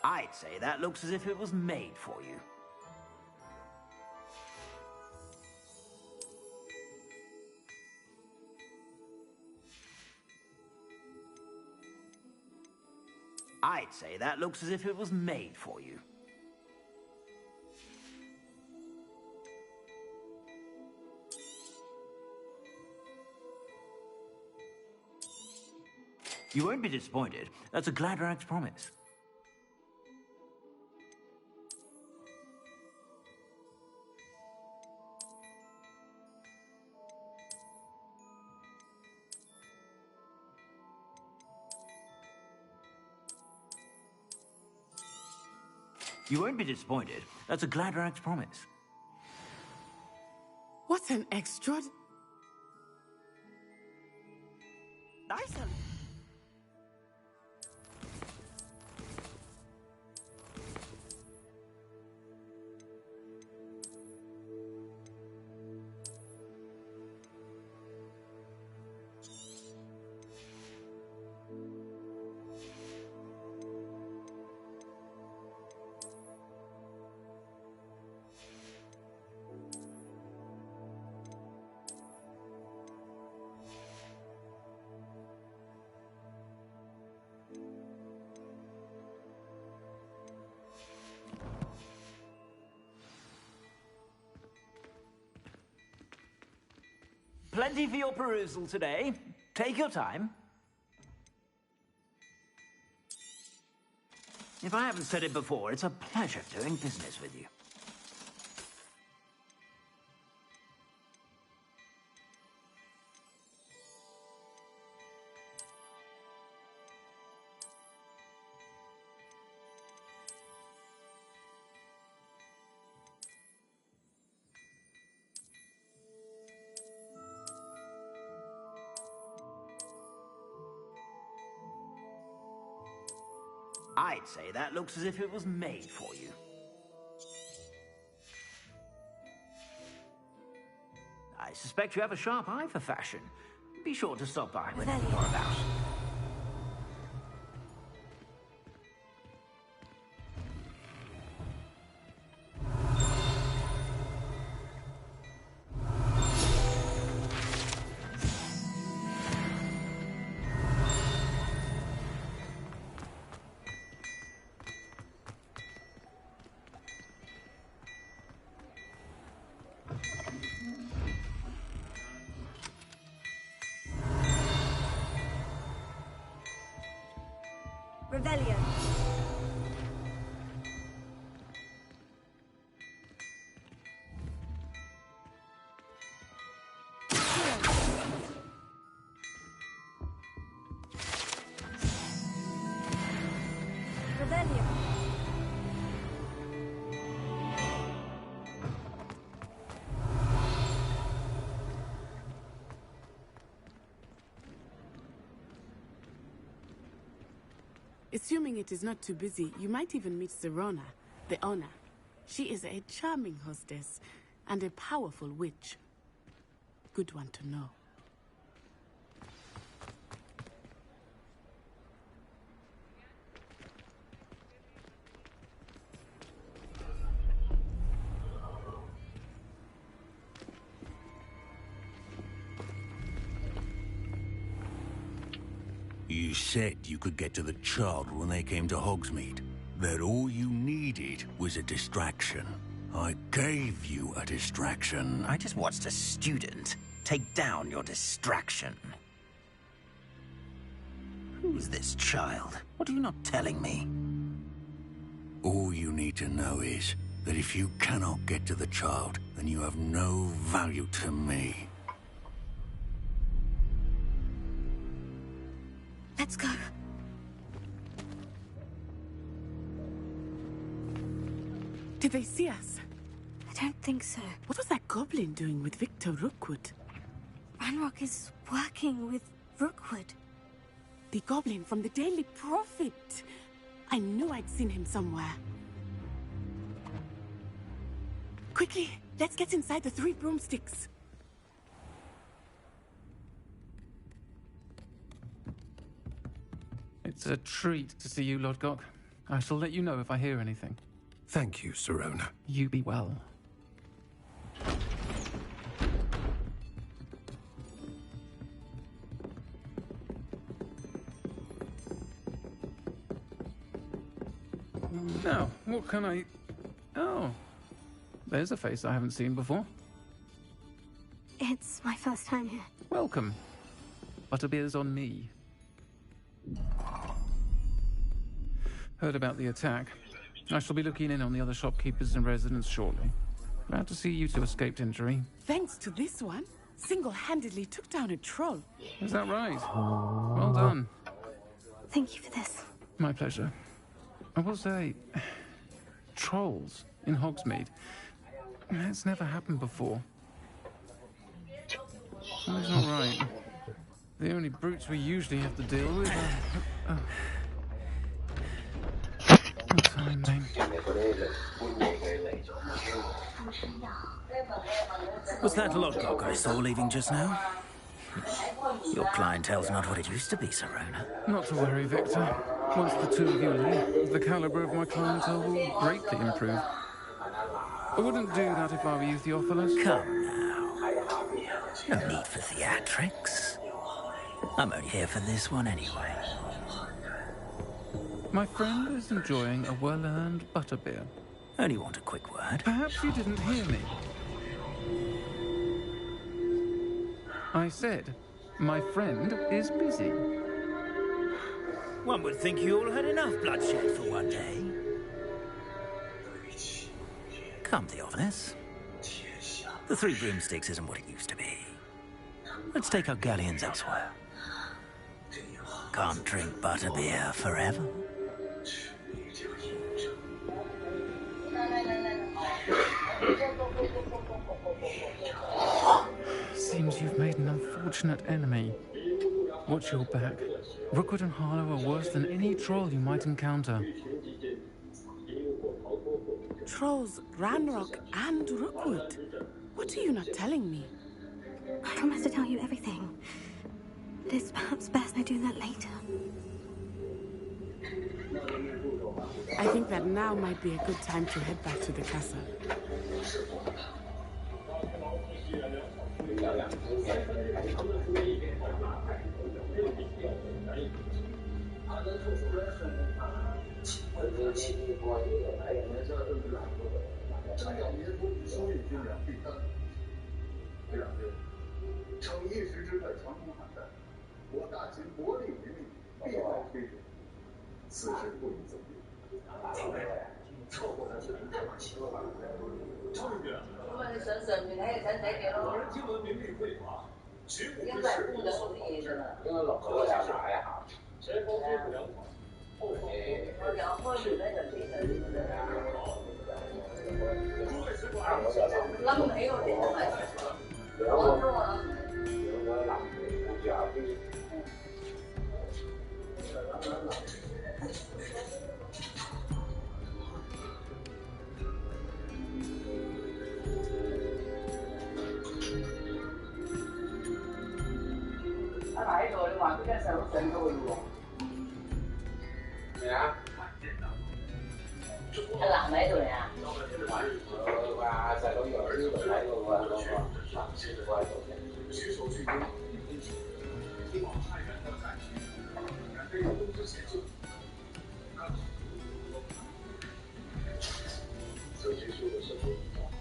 I'd say that looks as if it was made for you. I'd say that looks as if it was made for you. You won't be disappointed. That's a Gladrax promise. You won't be disappointed. That's a Gladrax promise. What an extra... Nice. Plenty for your perusal today. Take your time. If I haven't said it before, it's a pleasure doing business with you. I'd say that looks as if it was made for you. I suspect you have a sharp eye for fashion. Be sure to stop by whenever you're about. Revelio. Revelio. Assuming it is not too busy, you might even meet Serona, the owner. She is a charming hostess and a powerful witch. Good one to know. You said you could get to the child when they came to Hogsmeade. That all you needed was a distraction. I gave you a distraction. I just watched a student take down your distraction. Who's this child? What are you not telling me? All you need to know is that if you cannot get to the child, then you have no value to me. Let's go. Did they see us? I don't think so. What was that goblin doing with Victor Rookwood? Ranrock is working with Rookwood. The goblin from the Daily Prophet. I knew I'd seen him somewhere. Quickly, let's get inside the 3 broomsticks. It's a treat to see you, Lodgok. I shall let you know if I hear anything. Thank you, Serona. You be well. Now, what can I... Oh, there's a face I haven't seen before. It's my first time here. Welcome. Butterbeer's on me. Heard about the attack. I shall be looking in on the other shopkeepers and residents shortly. Glad to see you two escaped injury. Thanks to this one, single-handedly took down a troll. Is that right? Well done. Thank you for this. My pleasure. I will say, trolls in Hogsmeade. It's never happened before. That's not right. The only brutes we usually have to deal with are... Timing. Was that Lodgok I saw leaving just now? Your clientele's not what it used to be, Serona. Not to worry, Victor. Once the two of you leave, the caliber of my clientele will greatly improve. I wouldn't do that if I were you, Theophilus. Come now. No need for theatrics. I'm only here for this one anyway. My friend is enjoying a well-earned butterbeer. Only want a quick word. Perhaps you didn't hear me. I said, my friend is busy. One would think you all had enough bloodshed for one day. Come, Theophilus. The 3 broomsticks isn't what it used to be. Let's take our galleons elsewhere. Can't drink butterbeer forever. Seems you've made an unfortunate enemy. Watch your back. Rookwood and Harlow are worse than any troll you might encounter. Trolls, Ranrock, and Rookwood. What are you not telling me? I promise to tell you everything. It is perhaps best I do that later. I think that now might be a good time to head back to the castle. 此事不能走避。因为错过了就太可惜了。赵议员，我们省省民还有省这个咯。老人听闻名利匮乏，举母之事不能理解了。因为老头想拿呀，前方追不良款，后方我聊过你那个这个。诸位使馆，那没有这个买。我说啊。我拿不加的。哪一个的话，这个什么神头路？对啊。他哪来的呀？我在都有儿子来过我举手举杯，希望太原的战区敢被公之前就。这结束的生活状态，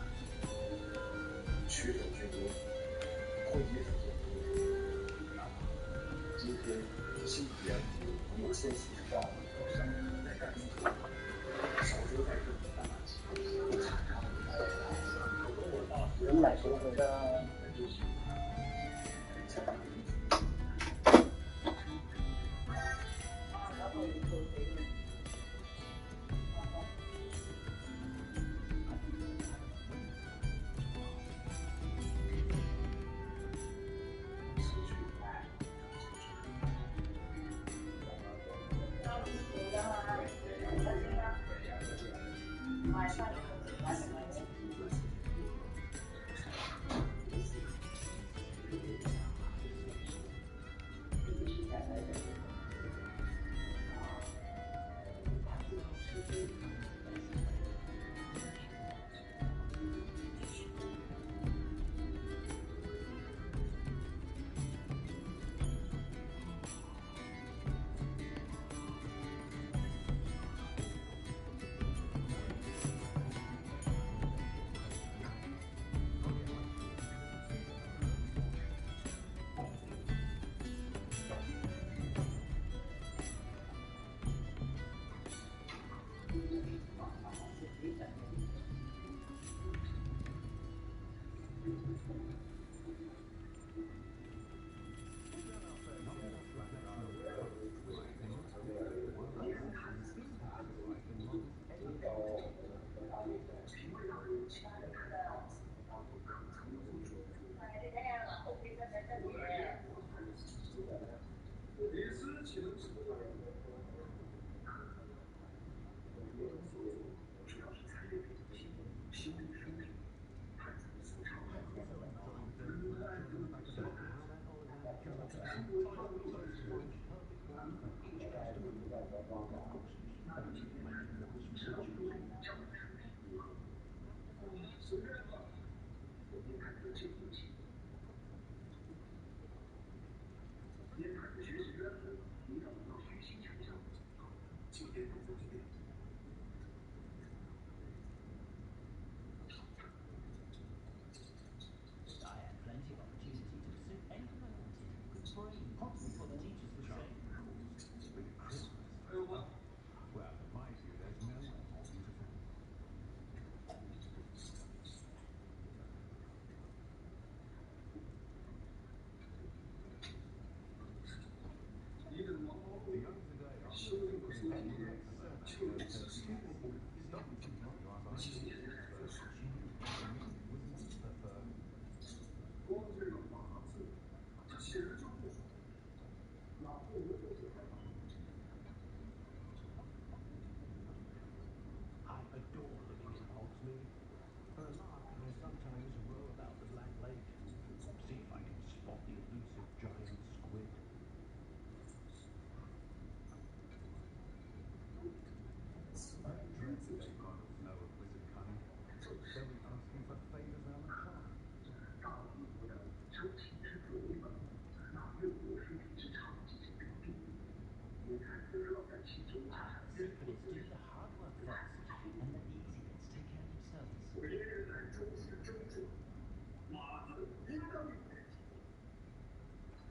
取手举杯，会议时间。今天新年有千禧上上在干什么？少说在这大气，人来说这个。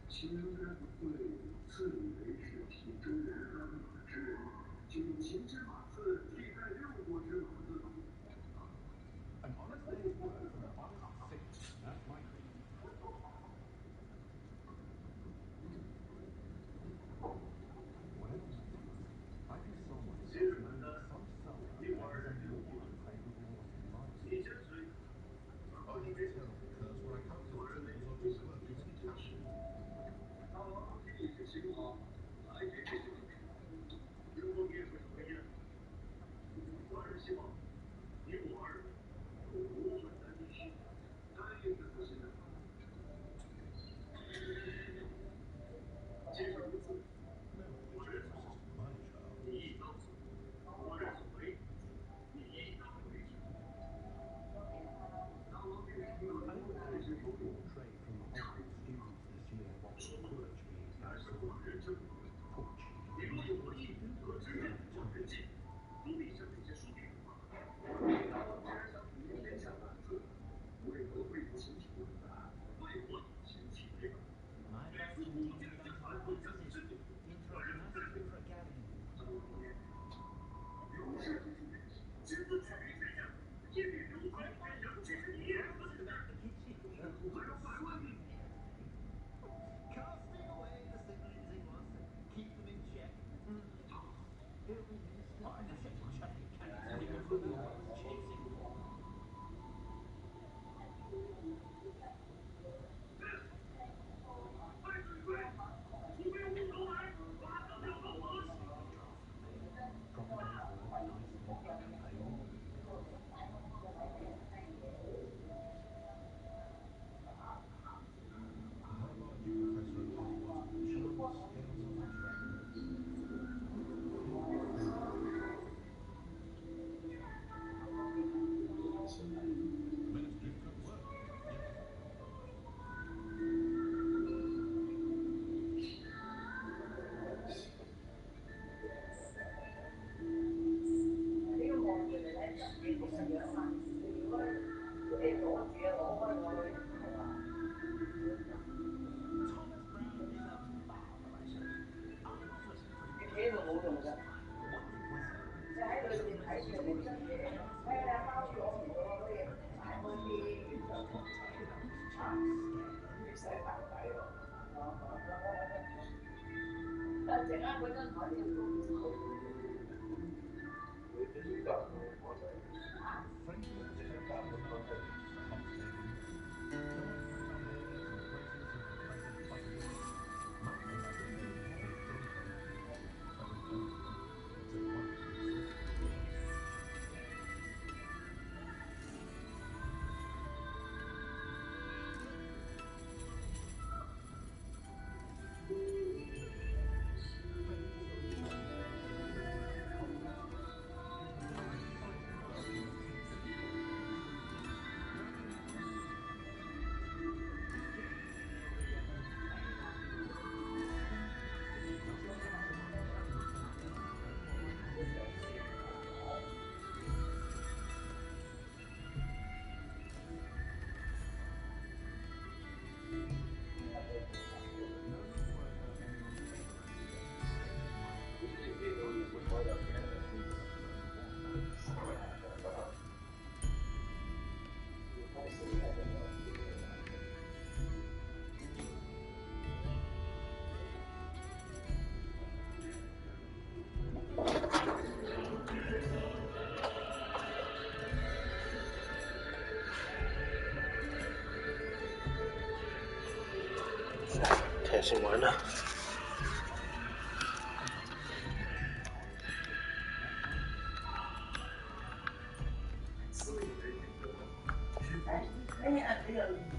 清安会自以为是其中人之人，开心完了。哎呀，这个。